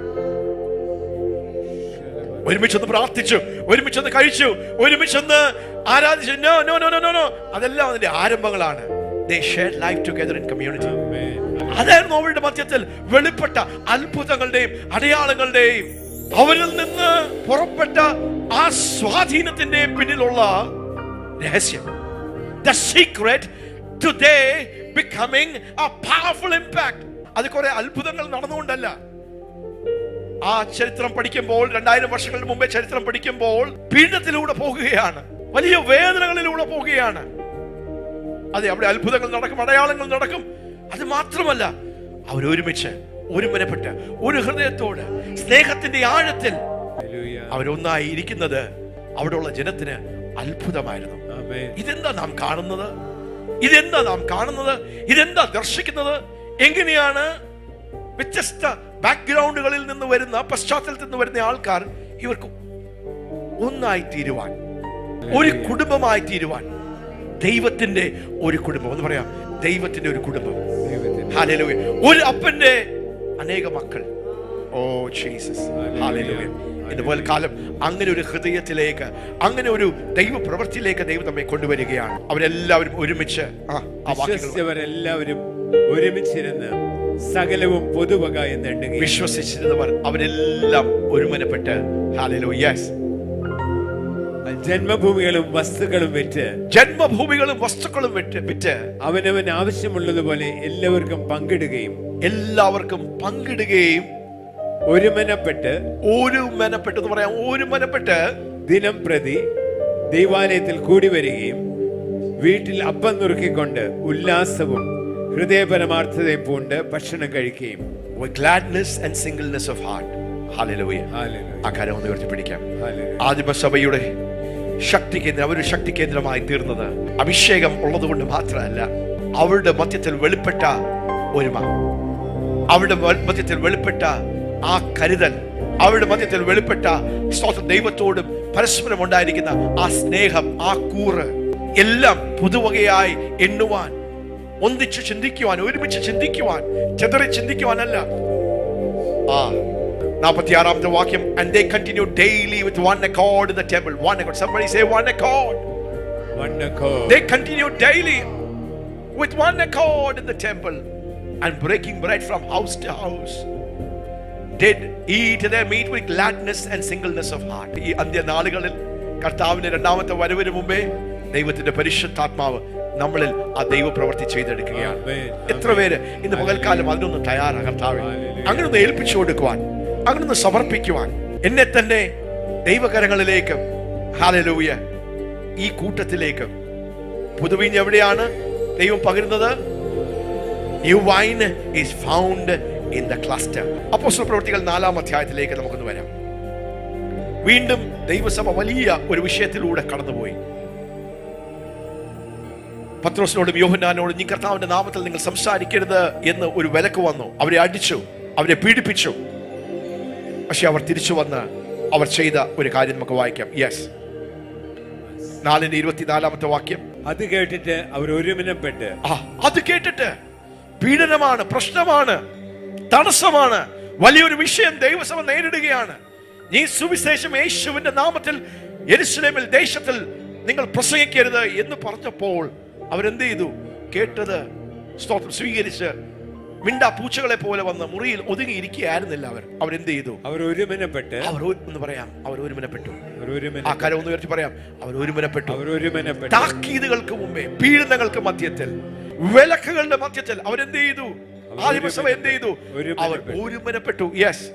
ഒരുമിച്ചൊന്ന് പ്രാർത്ഥിച്ചു, ഒരുമിച്ചൊന്ന് കഴിച്ചു, ഒരുമിച്ചൊന്ന് ആരാധിച്ചു. No no no no no, അതെല്ലാം അതിന്റെ ആരംഭങ്ങളാണ്. They shared life together in community. അതായിരുന്നു അവരുടെ മധ്യത്തിൽ വെളിപ്പെട്ട അത്ഭുതങ്ങളുടെയും അടയാളങ്ങളുടെയും അവരിൽ നിന്ന് പുറപ്പെട്ട ആ സ്വാധീനത്തിന്റെയും പിന്നിലുള്ള രഹസ്യം. The secret today becoming a powerful impact. അത് കുറെ അത്ഭുതങ്ങൾ നടന്നുകൊണ്ടല്ല. ആ ചരിത്രം പഠിക്കുമ്പോൾ, 2000 വർഷങ്ങൾക്ക് മുമ്പേ ചരിത്രം പഠിക്കുമ്പോൾ പീഡനത്തിലൂടെ പോകുകയാണ്, വലിയ വേദനകളിലൂടെ പോകുകയാണ്. അതെ, അവിടെ അത്ഭുതങ്ങൾ നടക്കും, അടയാളങ്ങൾ നടക്കും. അത് മാത്രമല്ല, അവരൊരുമിച്ച് ഒരുമനപ്പെട്ട് ഒരു ഹൃദയത്തോട് സ്നേഹത്തിന്റെ ആഴത്തിൽ അവരൊന്നായി ഇരിക്കുന്നത് അവിടെയുള്ള ജനത്തിന് അത്ഭുതമായിരുന്നു. ഇതെന്താ നാം കാണുന്നത്? ഇതെന്താ നാം കാണുന്നത്? ഇതെന്താ ദർശിക്കുന്നത്? എങ്ങനെയാണ് വ്യത്യസ്ത ബാക്ക്ഗ്രൗണ്ടുകളിൽ നിന്ന് വരുന്ന, പശ്ചാത്തലത്തിൽ നിന്ന് വരുന്ന ആൾക്കാർ ഇവർക്ക് ഒന്നായി തീരുവാൻ, ഒരു കുടുംബമായി തീരുവാൻ? ദൈവത്തിന്റെ ഒരു കുടുംബം എന്ന് പറയാം. ദൈവത്തിന്റെ ഒരു കുടുംബം. ഹല്ലേലൂയ. ഒരു അപ്പന്റെ അനേക മക്കൾ. Oh Jesus. ഹല്ലേലൂയ. ഇതുപോലെ കാലം അങ്ങനെ ഒരു ഹൃദയത്തിലേക്ക്, അങ്ങനെ ഒരു ദൈവ പ്രവൃത്തിയിലേക്ക് ദൈവം നമ്മെ കൊണ്ടുവരികയാണ്. അവരെല്ലാവരും ഒരുമിച്ച് എല്ലാവരും ഒരുമിച്ചിരുന്ന് സകലവും പൊതുവക എന്നുണ്ടെങ്കിൽ വിശ്വസിച്ചിരുന്നവർ അവരെല്ലാം ഒരുമനപ്പെട്ട് ഹല്ലേലൂയ. യെസ്. ജന്മഭൂമികളും വസ്തുക്കളും വിറ്റ് അവനവൻ ആവശ്യമുള്ളതുപോലെ എല്ലാവർക്കും പങ്കിടുകയും ഒരുമനപ്പെട്ട് എന്ന് പറയാം, ഒരുമനപ്പെട്ട് ദിനം പ്രതി ദൈവാലയത്തിൽ കൂടി വരികയും വീട്ടിൽ അപ്പം നുറുക്കിക്കൊണ്ട് ഉല്ലാസവും ഹൃദയപരമാർത്ഥതയും പൂണ്ട് ഭക്ഷണം കഴിക്കുകയും. With gladness and singleness of heart. Hallelujah. ആ കാര്യം ഒന്ന് ഉയർത്തിപ്പിടിക്കാം. ആദിമസഭയുടെ ശക്തി കേന്ദ്രം, അവരുടെ ശക്തി കേന്ദ്രമായി തീർന്നത് അഭിഷേകം ഉള്ളതുകൊണ്ട് മാത്രമല്ല, അവരുടെ മധ്യത്തിൽ വെളിപ്പെട്ട ഒരുമ, അവരുടെ മധ്യത്തിൽ വെളിപ്പെട്ട ആ കരുതൽ, അവരുടെ മധ്യത്തിൽ വെളിപ്പെട്ട ദൈവത്തോടും പരസ്പരം ഉണ്ടായിരിക്കുന്ന ആ സ്നേഹം, ആ കൂറ് എല്ലാം പുതുവകയായി എണ്ണുവാൻ, ഒന്നിച്ച് ചിന്തിക്കുവാൻ, ഒരുമിച്ച് ചിന്തിക്കുവാൻ, ചെതറി ചിന്തിക്കുവാനല്ല. 46ാമത്തെ വാക്യം, and they continued daily with one accord in the temple. One accord. Somebody say one accord. They continued daily with one accord in the temple and breaking bread from house to house. Did eat their meat with gladness and singleness of heart. ഈ അന്ത്യനാളുകളിൽ കർത്താവിന്റെ രണ്ടാമത്തെ വരവിന് മുമ്പേ ദൈവത്തിന്റെ പരിശുദ്ധാത്മാവ് നമ്മളിൽ ആ ദൈവ പ്രവൃത്തി ചെയ്തെടുക്കുകയാണ്. എത്ര പേര് ഇന്ന് പകൽക്കാലം അതിനൊന്ന് തയ്യാറാ? കർത്താവേ, അങ്ങനൊന്ന് ഏൽപ്പിച്ചു കൊടുക്കുവാൻ, അങ്ങനൊന്ന് സമർപ്പിക്കുവാൻ, എന്നെ തന്നെ ദൈവകരങ്ങളിലേക്ക്, ഹല്ലേലൂയ, ഈ കൂട്ടത്തിലേക്ക്. പുതുവീഞ്ഞ് എവിടെയാണ് ദൈവം പകരുന്നത്? New wine is found in the cluster. അപ്പോസ്തല പ്രവൃത്തികൾ 4-ാം അധ്യായത്തിലേക്ക് നമുക്കൊന്ന് വരാം. വീണ്ടും ദൈവസഭ വലിയ ഒരു വിഷയത്തിലൂടെ കടന്നുപോയി. പത്രോസിനോടും യോഹന്നാനോടും നീ കർത്താവിന്റെ നാമത്തിൽ നിങ്ങൾ സംസാരിക്കരുത് എന്ന് ഒരു വിലക്ക് വന്നു. അവരെ അടിച്ചു, അവരെ പീഡിപ്പിച്ചു. പക്ഷെ അവർ തിരിച്ചു വന്ന് അവർ ചെയ്ത ഒരു കാര്യം നമുക്ക് വായിക്കാം. യെസ്, 4:24 വാക്യം. അത് കേട്ടിട്ട് അവർ ഒരുമനപ്പെട്ട്, അത് കേട്ടിട്ട് പീഡനമാണ്, പ്രശ്നമാണ്, തടസ്സമാണ്, വലിയൊരു വിഷയം ദൈവസഭ നേരിടുകയാണ്. നീ സുവിശേഷം യേശുവിന്റെ നാമത്തിൽ യെരൂശലേമിൽ ദേശത്തിൽ നിങ്ങൾ പ്രസംഗിക്കരുത് എന്ന് പറഞ്ഞപ്പോൾ അവരെന്ത് ചെയ്തു? കേട്ടത് സ്തോത്രം സ്വീകരിച്ച് മിണ്ടാ പൂച്ചകളെ പോലെ വന്ന് മുറിയിൽ ഒതുങ്ങിയിരിക്കുകയായിരുന്നില്ല. അവരെന്ത് ചെയ്തു? അവർ ഒരുമനപ്പെട്ട്, ഒന്ന് പറയാം, അവർ ഒരുമനപ്പെട്ടു. ആ കാര്യം ഒന്ന് ഉയർത്തി പറയാം, അവർ ഒരുമനപ്പെട്ടു. താക്കീതുകൾക്ക് മുമ്പേ, പീഡനങ്ങൾക്ക് മധ്യത്തിൽ, വിലക്കുകളുടെ മധ്യത്തിൽ അവരെന്ത് ചെയ്തു? ആദിമസഭ എന്ത് ചെയ്തു? അവർ ഒരുമനപ്പെട്ടു. യെസ്,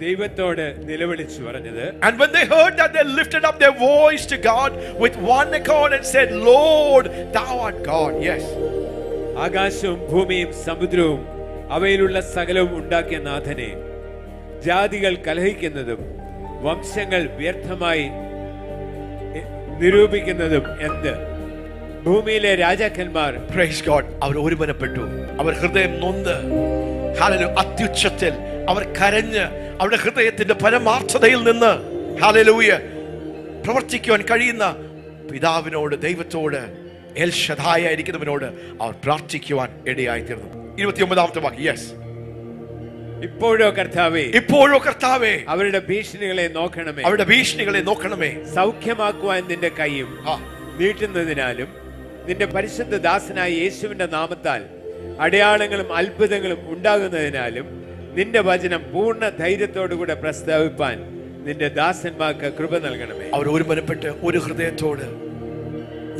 ദൈവത്തോട് നിലവിളിച്ചു പറഞ്ഞത്. And when they heard that, they lifted up their voice to God with one accord and said, Lord, thou art God. Yes. ആകാശവും ഭൂമിയും സമുദ്രവും അവയിലുള്ള സകലവും ഉണ്ടാക്കിയ നാഥനെ, ജാതികൾ കലഹിക്കുന്നതും വംശങ്ങൾ വ്യർത്ഥമായി നിരൂപിക്കുന്നതും എന്ത്? ഭൂമിയിലെ രാജാക്കന്മാർ, പ്രൈസ് ഗോഡ്, അവർ ഒരുമനപ്പെട്ടു. അവർ ഹൃദയം നൊന്ത്, ഹല്ലേലൂയ, അത്യുച്ചത്തിൽ അവർ കരഞ്ഞ് അവരുടെ ഹൃദയത്തിന്റെ പരമാർത്ഥതയിൽ നിന്ന് ഹല്ലേലൂയ പ്രവർത്തിക്കുവാൻ കഴിയുന്ന പിതാവിനോട്, ദൈവത്തോട്, എൽ ശദായ ആയിരിക്കുന്നവനോട് അവർ പ്രാർത്ഥിക്കുവാൻ ഇടയായി തീർന്നു. 29ാമത്തെ വാക്യം. യെസ്, ഇപ്പോഴോ കർത്താവേ, ഇപ്പോഴോ കർത്താവേ, അവരുടെ ഭീഷണികളെ നോക്കണമേ, അവരുടെ ഭീഷണികളെ നോക്കണമേ. സൗഖ്യമാക്കുവാൻ നിന്റെ കൈയും നീട്ടുന്നതിനാലും നിന്റെ പരിശുദ്ധ ദാസനായ യേശുവിന്റെ നാമത്താൽ അടയാളങ്ങളും അത്ഭുതങ്ങളും ഉണ്ടാകുന്നതിനാലും നിന്റെ വചനം പൂർണ്ണ ധൈര്യത്തോടുകൂടെ പ്രസ്താവിപ്പാൻ നിന്റെ ദാസന്മാർക്ക് കൃപ നൽകണമേ. അവർ ഒരുമനപ്പെട്ട് ഒരു ഹൃദയത്തോട്,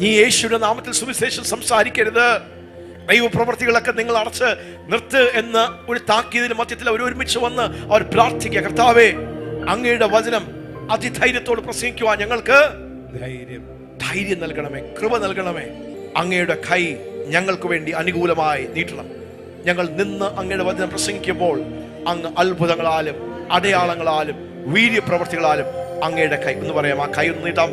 നീ യേശുവിന്റെ നാമത്തിൽ സുവിശേഷം സംസാരിക്കരുത്, ദൈവപ്രവർത്തികളൊക്കെ നിങ്ങൾ അടച്ച് നിർത്ത് എന്ന ഒരു താക്കീതിന് മധ്യത്തിൽ അവർ ഒരുമിച്ച് വന്ന് അവർ പ്രാർത്ഥിക്കുക, കർത്താവേ, അങ്ങയുടെ വചനം അതിധൈര്യത്തോട് പ്രസംഗിക്കുവാൻ ഞങ്ങൾക്ക് ധൈര്യം നൽകണമേ, കൃപ നൽകണമേ. അങ്ങയുടെ കൈ ഞങ്ങൾക്ക് വേണ്ടി അനുകൂലമായി നീട്ടണം. ഞങ്ങൾ നിന്ന് അങ്ങയുടെ വചനം പ്രസംഗിക്കുമ്പോൾ അങ്ങ് അത്ഭുതങ്ങളാലും അടയാളങ്ങളാലും വീര്യപ്രവർത്തികളാലും അങ്ങയുടെ കൈ, എന്ന് പറയാം, ആ കൈ ഒന്ന് നീട്ടാം.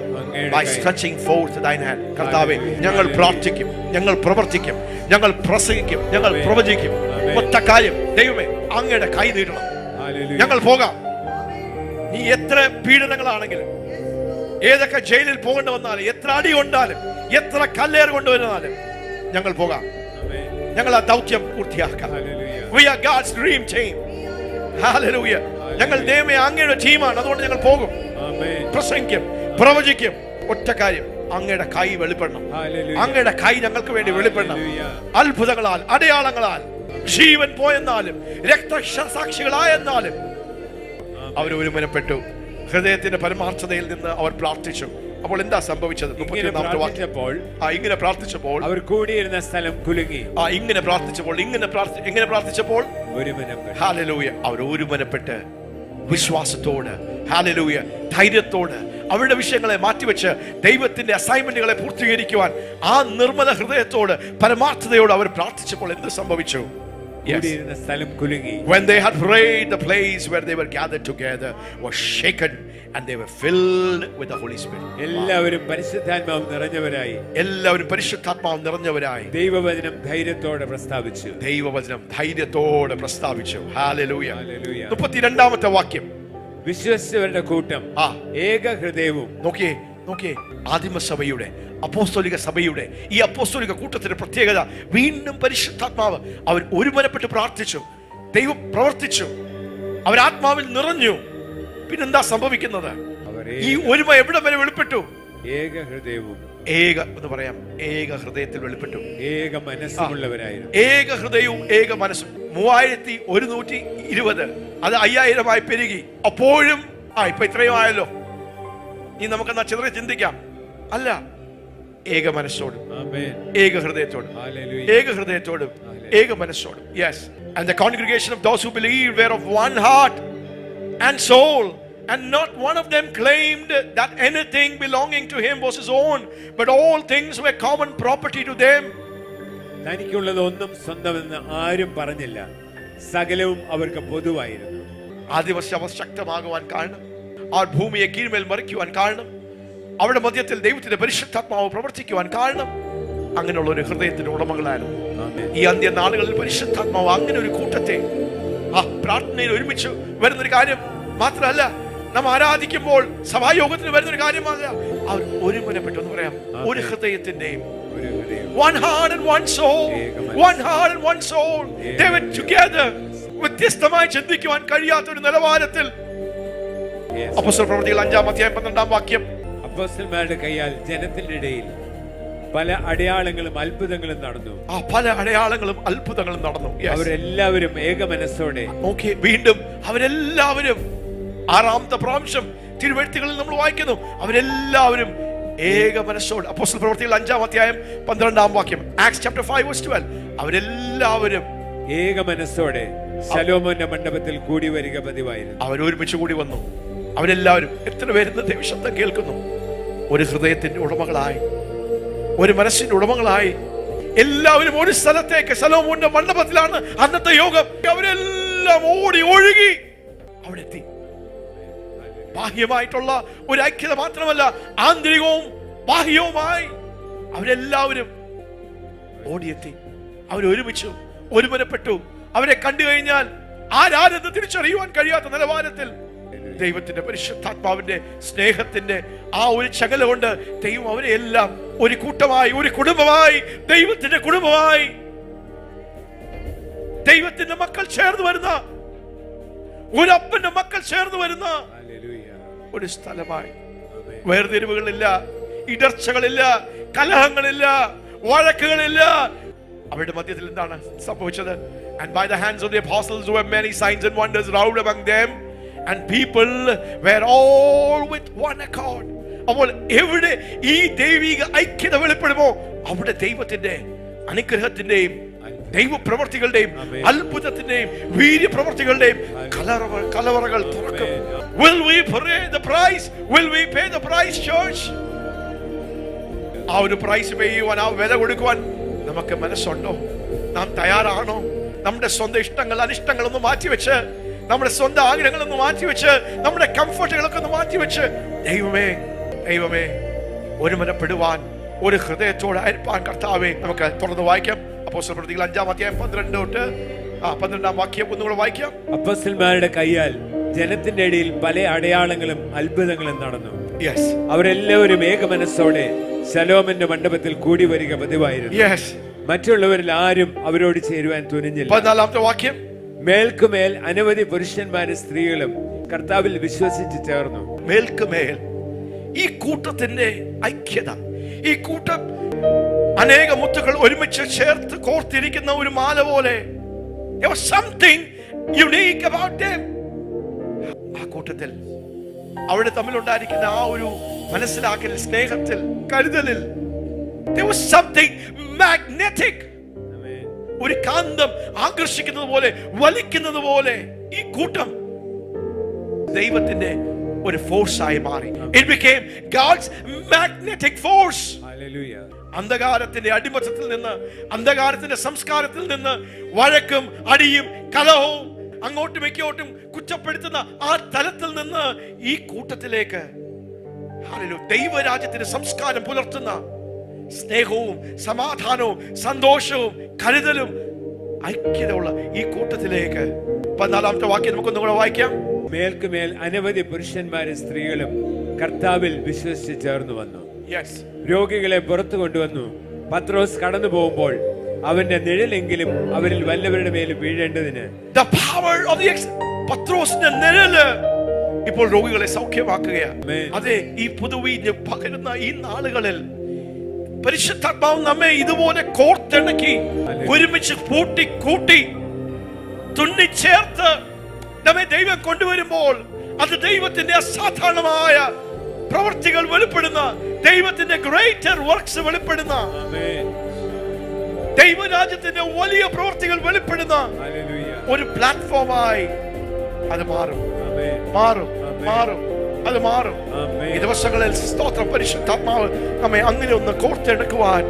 By stretching forth thine hand. കർത്താവേ, ഞങ്ങൾ പ്രാർത്ഥിക്കും, ഞങ്ങൾ പ്രവർത്തിക്കും, ഞങ്ങൾ പ്രസംഗിക്കും, ഞങ്ങൾ പ്രവചിക്കും. ഒറ്റ കാര്യം, ദൈവമേ, അങ്ങയുടെ കൈ നീട്ടണം, ഞങ്ങൾ പോകാം. നീ എത്ര പീഡനങ്ങളാണെങ്കിലും, ഏതൊക്കെ ജയിലിൽ പോകേണ്ടി വന്നാലും, എത്ര അടി കൊണ്ടാലും, എത്ര കല്ലേറ് കൊണ്ടുവരുന്നാലും ഞങ്ങൾ പോകാം. ഞങ്ങൾ ആ ദൗത്യം പൂർത്തിയാക്കാം. We are God's dream team. Hallelujah. ഞങ്ങൾ ദൈവമേ അങ്ങയുടെ ടീമാണ്, അതുകൊണ്ട് ഞങ്ങൾ പോകും, പ്രസംഗിക്കും, പ്രവചിക്കും. ഒറ്റ കാര്യം, അങ്ങയുടെ കൈ വെളിപ്പെടണം. അങ്ങയുടെ കൈ ഞങ്ങൾക്ക് വേണ്ടി വെളിപ്പെടണം. അത്ഭുതങ്ങളാൽ, അടയാളങ്ങളാൽ, ജീവൻ പോയെന്നാലും രക്തസാക്ഷികളായെന്നാലും അവർ ഒരുമനപ്പെട്ടു. ഹൃദയത്തിന്റെ പരമാർത്ഥതയിൽ നിന്ന് അവർ പ്രാർത്ഥിച്ചു. അപ്പോൾ എന്താ സംഭവിച്ചത്? ഇങ്ങനെ പ്രാർത്ഥിച്ചപ്പോൾ അവർ കൂടിയിരുന്ന സ്ഥലം കുലുങ്ങി. ഇങ്ങനെ പ്രാർത്ഥിച്ചപ്പോൾ എങ്ങനെ പ്രാർത്ഥിച്ചപ്പോൾ ഹല്ലേലൂയ, അവർ ഒരുമനപ്പെട്ട് വിശ്വാസത്തോട്, ഹല്ലേലൂയ, ധൈര്യത്തോട് അവരുടെ വിഷയങ്ങളെ മാറ്റിവെച്ച് ദൈവത്തിന്റെ അസൈൻമെന്റുകളെ പൂർത്തീകരിക്കുവാൻ ആ നിർമ്മല ഹൃദയത്തോട്, പരമാർത്ഥതയോട് അവർ പ്രാർത്ഥിച്ചപ്പോൾ എന്ത് സംഭവിച്ചു? When they had prayed, the place where they were gathered together was shaken and they were filled with the Holy Spirit. എല്ലാവരും പരിശുദ്ധാത്മാവ് നിറഞ്ഞവരായി ദൈവവചനം ധൈര്യത്തോടെ പ്രസ്താവിച്ചു. ഹല്ലേലൂയ. 32ാമത്തെ വാക്യം. വിശ്വസിച്ചവരുടെ കൂട്ടം ഏക ഹൃദയവും. നോക്കിയേ, ആദിമസഭയുടെ, അപ്പോസ്തലിക സഭയുടെ ഈ അപ്പോസ്തലിക കൂട്ടത്തിന്റെ പ്രത്യേകത, വീണ്ടും പരിശുദ്ധാത്മാവ് അവർ ഒരുമനപ്പെട്ട് പ്രാർത്ഥിച്ചു, ദൈവം പ്രവർത്തിച്ചു, അവർ ആത്മാവിൽ നിറഞ്ഞു. പിന്നെന്താ സംഭവിക്കുന്നത്? ഈ ഒരുമ എവിടെ വരെ വെളിപ്പെട്ടു? ഏക ഹൃദയവും, ഏക എന്ന് പറയാം, ഏക ഹൃദയത്തിൽ വെളിപ്പെട്ടു. ഏക മനസ്സുള്ളവരായിരുന്നു. ഏക ഹൃദയവും ഏക മനസ്സും. 3120, അത് 5000 പെരുകി. അപ്പോഴും ഇപ്പൊ ഇത്രയും ആയല്ലോ, ഇനി നമുക്കെന്നാ ചിതറി ചിന്തിക്കാം. അല്ല, ഏക മനസ്സോടും ഏക ഹൃദയത്തോടും ഏക മനസ്സോടും. Yes. And the congregation of those who believed were of one heart and soul, and not one of them claimed that anything belonging to him was his own, but all things were common property to them. തനിക്കുള്ളത് ഒന്നും സ്വന്തമെന്ന് ആരും പറഞ്ഞില്ല, സകലവും അവർക്ക് പൊതുവായിരുന്നു. ആദിവസഭ ശക്തമാകുവാൻ കാരണം, ആ ഭൂമിയെ കീഴ്മേൽ മറിക്കുവാൻ കാരണം, അവരുടെ മധ്യത്തിൽ ദൈവത്തിന്റെ പരിശുദ്ധാത്മാവ് പ്രവർത്തിക്കുവാൻ കാരണം അങ്ങനെയുള്ള ഒരു ഹൃദയത്തിന്റെ ഉടമകളായിരുന്നു. ഈ അന്ത്യനാളുകളിൽ പരിശുദ്ധാത്മാവ് അങ്ങനെ ഒരു കൂട്ടത്തെ പ്രാർത്ഥനയിൽ ഒരുമിച്ച് വരുന്നൊരു കാര്യം മാത്രമല്ല, നാം ആരാധിക്കുമ്പോൾ സഭായോഗത്തിന് വരുന്നൊരു കാര്യമല്ല, അവർ ഒരുമനപ്പെട്ടു എന്ന് പറയാം. ഒരു ഹൃദയത്തിന്റെയും, one heart and one soul, one heart and one soul, they were together. വ്യത്യസ്തമായി ചിന്തിക്കുവാൻ കഴിയാത്ത ഒരു നിലവാരത്തിൽ. അപ്പോസ്തല പ്രവൃത്തികൾ 5-ാം അധ്യായം 12-ാം വാക്യം. അപ്പോസ്തലന്മാരുടെ കൈയാൽ ജനത്തിന്റെ ഇടയിൽ പല അടയാളങ്ങളും അത്ഭുതങ്ങളും നടന്നു. പല അടയാളങ്ങളും അത്ഭുതങ്ങളും നടന്നു. അവരെല്ലാവരും ഏക മനസ്സോടെ. വീണ്ടും അവരെല്ലാവരും, ആറാമത്തെ പ്രാവശ്യം തിരുവെഴുത്തുകളിൽ നമ്മൾ വായിക്കുന്നു, അവരെല്ലാവരും ഏക മനസ്സോടെ. അപ്പോസ്തല പ്രവൃത്തികൾ 5-ാം അധ്യായം 12-ാം വാക്യം, ആക്ട്സ് ചാപ്റ്റർ 5:12, അവരെല്ലാവരും ഏക മനസ്സോടെ ശലോമോന്റെ മണ്ഡപത്തിൽ കൂടി വരിക പതിവായിരുന്നു. അവരൊരുമിച്ച് കൂടി വന്നു. അവരെല്ലാവരും, എത്ര പേരുന്ന ദൈവശബ്ദം കേൾക്കുന്നു, ഒരു ഹൃദയത്തിന്റെ ഉടമകളായി, ഒരു മനസ്സിന്റെ ഉടമകളായി എല്ലാവരും ഒരു സ്ഥലത്തേക്ക്, ശലോമോന്റെ മണ്ഡപത്തിലാണ് അന്നത്തെ യോഗം. അവരെല്ലാം ഓടി ഒഴുകി അവിടെ എത്തി. ബാഹ്യമായിട്ടുള്ള ഒരു ഐക്യത മാത്രമല്ല, ആന്തരികവും ബാഹ്യവുമായി അവരെല്ലാവരും ഓടിയെത്തി. അവരൊരുമിച്ചു, ഒരുമനപ്പെട്ടു. അവരെ കണ്ടു കഴിഞ്ഞാൽ ആരാരെന്ന് തിരിച്ചറിയുവാൻ കഴിയാത്ത നിലവാരത്തിൽ ദൈവത്തിന്റെ പരിശുദ്ധാത്മാവിന്റെ സ്നേഹത്തിന്റെ ആ ഒരു ചങ്ങല കൊണ്ട് ദൈവം അവരെ എല്ലാം ഒരു കൂട്ടമായി, ഒരു കുടുംബമായി, ദൈവത്തിന്റെ കുടുംബമായി, ദൈവത്തിന്റെ മക്കൾ ചേർന്ന് വരുന്ന, ഒരു അപ്പന്റെ മക്കൾ ചേർന്ന് വരുന്ന ഒരു സ്ഥലമായി. വേർതിരിവുകളില്ല, ഇടർച്ചകളില്ല, കലഹങ്ങളില്ല, വഴക്കുകളില്ല. അവരുടെ മധ്യത്തിൽ എന്താണ് സംഭവിച്ചത്? And by the hands of the apostles were many signs and wonders wrought among them, and people were all with one accord. അപ്പോൾ എവിടെ ഈ ദൈവിക ഐക്യത വെളിപ്പെടുമോ അവിടെ ദൈവത്തിന്റെ അനുഗ്രഹത്തിന്റെയും ദൈവപ്രവർത്തികളുടെയും അത്ഭുതത്തിന്റെയും വീര്യപ്രവർത്തികളുടെയും കലവറകൾ തുറക്കും. Will we pay the price? Will we pay the price, church? ആ ഒരു പ്രൈസ് പേ ചെയ്യുവാൻ, ആ വില കൊടുക്കുവാൻ നമുക്ക് മനസ്സുണ്ടോ? നാം തയ്യാറാണോ? നമ്മുടെ സ്വന്തം ഇഷ്ടങ്ങൾ അനിഷ്ടങ്ങളൊന്നും മാറ്റിവെച്ച്, നമ്മുടെ സ്വന്തം ആഗ്രഹങ്ങളൊന്നും മാറ്റിവെച്ച്, നമ്മുടെ കംഫർട്ടുകളൊക്കെ ഒന്ന് മാറ്റിവെച്ച്, ദൈവമേ ദൈവമേ ഒരുമനപ്പെടുവാൻ, ഒരു ഹൃദയത്തോടെ അയൽപ്പാൻ കർത്താവേ നമുക്ക് തുടർന്ന് വായിക്കാം. അപ്പോസ്തല പ്രവൃത്തികൾ 5-ാം അധ്യായം 12-ാം വാക്യം ഒന്നുകൂടെ വായിക്കാം. അപ്പോസ്തലന്മാരുടെ കൈയാൽ ജനത്തിന്റെ ഇടയിൽ പല അടയാളങ്ങളും അത്ഭുതങ്ങളും നടന്നു. അവരെല്ലാവരും ഏക മനസ്സോടെ ശലോമോന്റെ മണ്ഡപത്തിൽ കൂടി വരിക പതിവായിരുന്നു. മറ്റുള്ളവരിൽ ആരും അവരോട് ചേരുവാൻ തുനിഞ്ഞില്ല. 14-ാമത്തെ വാക്യം, മേൽക്കുമേൽ അനവധി പുരുഷന്മാരും സ്ത്രീകളും കർത്താവിൽ വിശ്വസിച്ച് ചേർന്നു. മേൽക്കുമേൽ ഈ കൂട്ടത്തിന്റെ ഐക്യത, ഈ കൂട്ടം അനേക മുത്തുകൾ ഒരുമിച്ച് ചേർത്ത് കോർത്തിരിക്കുന്ന ഒരു മാല പോലെ. There was something unique about them. ആ കൂട്ടത്തിൽ അവിടെ തമ്മിലുണ്ടായിരിക്കുന്ന ആ ഒരു മനസ്സിലാക്കൽ, സ്നേഹത്തിൽ, കരുതലിൽ, there was something magnetic. ഒരു കാന്തം ആകർഷിക്കുന്നത് പോലെ, വലിക്കുന്നത് പോലെ ഈ കൂട്ടം ദൈവത്തിന്റെ ഒരു ഫോഴ്സായി മാറി. It became God's magnetic force. Hallelujah. അന്ധകാരത്തിന്റെ അടിമത്തത്തിൽ നിന്ന്, അന്ധകാരത്തിന്റെ സംസ്കാരത്തിൽ നിന്ന്, വഴക്കും അടിയും കലഹവും അങ്ങോട്ടും ഇങ്ങോട്ടും കുറ്റപ്പെടുത്തുന്ന ആ തലത്തിൽ നിന്ന് ഈ കൂട്ടത്തിലേക്ക് ദൈവരാജ്യത്തിന്റെ സംസ്കാരം പുലർത്തുന്ന സ്നേഹവും സമാധാനവും സന്തോഷവും കരുതലും ഐക്യതയുള്ള ഈ കൂട്ടത്തിലേക്ക് 14-ാമത്തെ വാക്യം നമുക്കൊന്നും കൂടെ വായിക്കാം. മേൽക്കുമേൽ അനവധി പുരുഷന്മാരും സ്ത്രീകളും കർത്താവിൽ വിശ്വസിച്ച് ചേർന്ന് വന്നു. രോഗികളെ പുറത്തു കൊണ്ടുവന്നു. പത്രോസ് കടന്നു പോകുമ്പോൾ അവന്റെ നിഴലെങ്കിലും അവരിൽ വല്ലവരുടെ മേലും വീഴേണ്ടതിന് പത്രോസിന്റെ നിഴല് ഇപ്പോൾ രോഗികളെ സൗഖ്യമാക്കുകയാണ്. അതെ, ഈ പുതുവീഞ്ഞ് പകരുന്ന ഈ നാളുകളിൽ പരിശുദ്ധാത്മാവ് നമ്മെ ഇതുപോലെ കോർത്തിണക്കി, ഒരുമിച്ച് കൂട്ടി തുന്നിച്ചേർത്ത് നമ്മെ ദൈവം കൊണ്ടുവരുമ്പോൾ അത് ദൈവത്തിന്റെ അസാധാരണമായ പ്രവൃത്തികൾ വെളിപ്പെടുന്ന, ദൈവത്തിന്റെ ഗ്രേറ്റർ വർക്ക്സ് വെളിപ്പെടുന്ന, ദൈവരാജ്യത്തിന്റെ വലിയ പ്രവൃത്തികൾ വെളിപ്പെടുന്ന ഒരു പ്ലാറ്റ്ഫോമായി അത് മാറും. ഈ ദിവസങ്ങളിൽ സ്തോത്രം, പരിശുദ്ധാത്മാവ് നമ്മെ അങ്ങനെ ഒന്ന് കോർത്തെടുക്കുവാൻ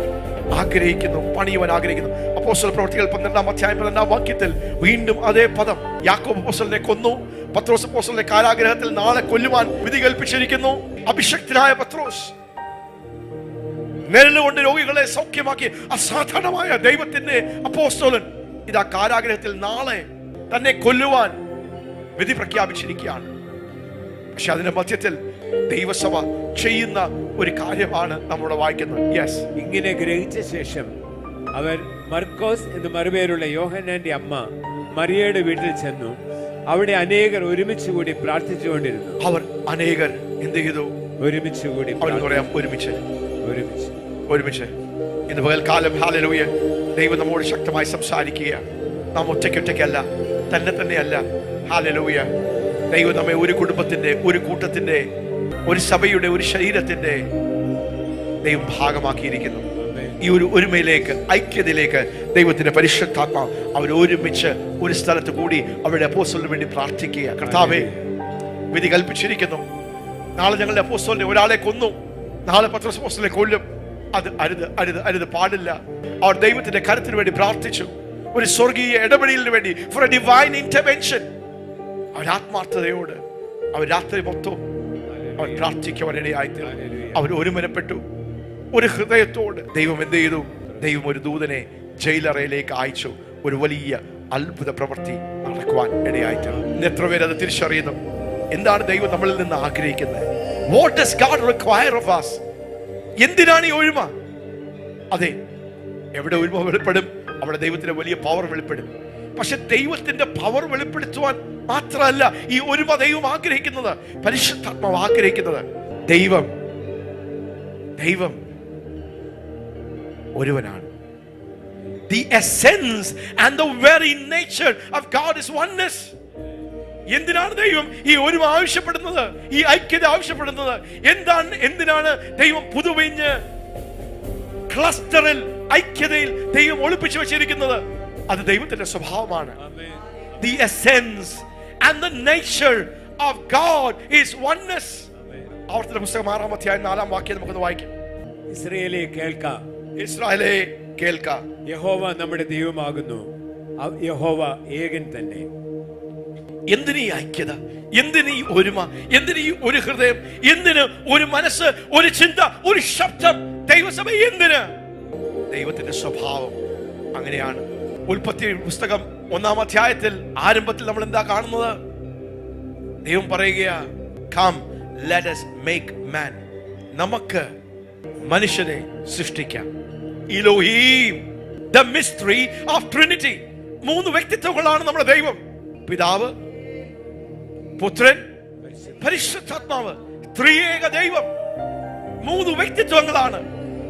ആഗ്രഹിക്കുന്നു, പണിയുവാൻ ആഗ്രഹിക്കുന്നു. അപ്പോസ്തല പ്രവൃത്തികൾ 12-ാം അധ്യായം 12-ാം വാക്യത്തിൽ വീണ്ടും അതേ പദം. യാക്കോബ് അപ്പോസ്തലനെ കൊന്നു. പത്രോസ് അപ്പോസ്തലനെ കാരാഗൃഹത്തിൽ നാളെ കൊല്ലുവാൻ വിധി കൽപ്പിച്ചിരിക്കുന്നു. അഭിഷക്തനായ പത്രോസ് നിഴലുകൊണ്ട് രോഗികളെ സൗഖ്യമാക്കി അസാധാരണമായ ദൈവത്തിന്റെ അപ്പോസ്തലൻ ഇതാ കാരാഗൃഹത്തിൽ നാളെ തന്നെ കൊല്ലുവാൻ വിധി പ്രഖ്യാപിച്ചിരിക്കുകയാണ്. പക്ഷെ അതിന്റെ മധ്യത്തിൽ ദൈവസഭ ചെയ്യുന്ന ഒരു കാര്യമാണ് നമ്മളിവിടെ വായിക്കുന്നത്. ഇങ്ങനെ ഗ്രഹിച്ച ശേഷം അവർ മർക്കോസ് എന്ന് മറുപേരുള്ള യോഹന്നാന്റെ അമ്മ മറിയയുടെ വീട്ടിൽ ചെന്നു. അവിടെ അനേകർ ഒരുമിച്ച് കൂടി പ്രാർത്ഥിച്ചുകൊണ്ടിരുന്നു. അവർ അനേകർ എന്ത് ചെയ്തു? ഒരുമിച്ച് കൂടി അവർക്ക് പറയാം, ഒരുമിച്ച് ഒരുമിച്ച് ഒരുമിച്ച് ഇന്ന് പകൽക്കാലം ഹല്ലേലൂയ ദൈവം നമ്മോട് ശക്തമായി സംസാരിക്കുക. നാം ഒറ്റയ്ക്കല്ല, തന്നെയല്ല. ഹല്ലേലൂയ ദൈവം നമ്മെ ഒരു കുടുംബത്തിന്റെ, ഒരു കൂട്ടത്തിന്റെ, ഒരു സഭയുടെ, ഒരു ശരീരത്തിന്റെ ദൈവം ഭാഗമാക്കിയിരിക്കുന്നു. ഈ ഒരു ഒരുമയിലേക്ക്, ഐക്യതയിലേക്ക് ദൈവത്തിന്റെ പരിശുദ്ധാത്മാ അവർ ഒരുമിച്ച് ഒരു സ്ഥലത്ത് കൂടി അവരുടെ അപ്പോസ്തലന് വേണ്ടി പ്രാർത്ഥിക്കുക. കർത്താവേ, വിധി കൽപ്പിച്ചിരിക്കുന്നു, നാളെ ഞങ്ങളുടെ അപ്പോസ്തലനെ ഒരാളെ കൊന്നു, നാളെ പത്രോസ് അപ്പോസ്തലനെ കൊല്ലും. അത് അരുത്, അരുത്, അരുത്, പാടില്ല. അവർ ദൈവത്തിന്റെ കരുത്തിന് വേണ്ടി പ്രാർത്ഥിച്ചു, ഒരു സ്വർഗീയ ഇടപെടലിന് വേണ്ടി, ഫോർ എ ഡിവൈൻ ഇന്റർവെൻഷൻ. അവർ ആത്മാർത്ഥതയോട് അവർ രാത്രി മൊത്തം അവർ പ്രാർത്ഥിക്കുവാനിടയായി. അവർ ഒരുമനപ്പെട്ടു, ഒരു ഹൃദയത്തോട്. ദൈവം എന്ത് ചെയ്തു? ദൈവം ഒരു ദൂതനെ ജയിലറയിലേക്ക് അയച്ചു, ഒരു വലിയ അത്ഭുത പ്രവൃത്തി നടക്കുവാൻ ഇടയായിട്ട്. ഇന്ന് എത്ര പേര് അത് തിരിച്ചറിയുന്നു? എന്താണ് ദൈവം നമ്മളിൽ നിന്ന് ആഗ്രഹിക്കുന്നത്? What does God require of us? എന്തിനാണ് ഈ ഒരുമ? അതെ, എവിടെ ഒരുമ വെളിപ്പെടും, അവിടെ ദൈവത്തിന്റെ വലിയ പവർ വെളിപ്പെടും. പക്ഷെ ദൈവത്തിന്റെ പവർ വെളിപ്പെടുത്തുവാൻ മാത്രമല്ല ഈ ഒരുമ ദൈവം ആഗ്രഹിക്കുന്നത്, പരിശുദ്ധാത്മാവ് ആഗ്രഹിക്കുന്നത്. ദൈവം ഒരുവനാണ്. The essence and the very nature of God is oneness. എന്തിനാണ് ദൈവം ഈ ഒരുമ ആവശ്യപ്പെടുന്നത്, ഈ ഐക്യത ആവശ്യപ്പെടുന്നത്? എന്തിനാണ് ദൈവം പുതുവീഞ്ഞ് ക്ലസ്റ്ററിൽ, ഐക്യതയിൽ ദൈവം ഒളിപ്പിച്ചു വെച്ചിരിക്കുന്നത്? അത് ദൈവത്തിന്റെ സ്വഭാവമാണ്. The essence and the nature of God is oneness. ആവർത്തന പുസ്തകം 6-ാം അധ്യായം 4-ാം വാക്യം നമുക്കൊന്ന് വായിക്കാം. ഇസ്രായേലേ കേൾക്കാം, ഇസ്രായേലേ കേൾക്ക, യഹോവ നമ്മുടെ ദൈവമാകുന്നു, യഹോവ ഏകൻ തന്നെ. എന്തിനീ ഐക്യത? എന്തിനീ ഒരുമ? എന്തിനീ ഒരു ഹൃദയം? എന്തിന് ഒരു മനസ്സ്, ഒരു ചിന്ത, ഒരു ശബ്ദം? ദൈവസഭ എന്തിന്? ദൈവത്തിന്റെ സ്വഭാവം അങ്ങനെയാണ്. ഉൽപ്പത്തി പുസ്തകം 1-ാം അധ്യായത്തിൽ ആരംഭത്തിൽ നമ്മൾ എന്താ കാണുന്നത്? ദൈവം പറയുകയാ, come let us make man. നമുക്ക് മനുഷ്യനെ സൃഷ്ടിക്കാം. ഇലോഹീം, the mystery of Trinity. 3 വ്യക്തിത്വങ്ങളാണ് നമ്മുടെ ദൈവം. പിതാവ്, പുത്രൻ, പരിശുദ്ധാത്മാവ്. ത്രിയേക ദൈവം. 3 വ്യക്തിത്വങ്ങളാണ്.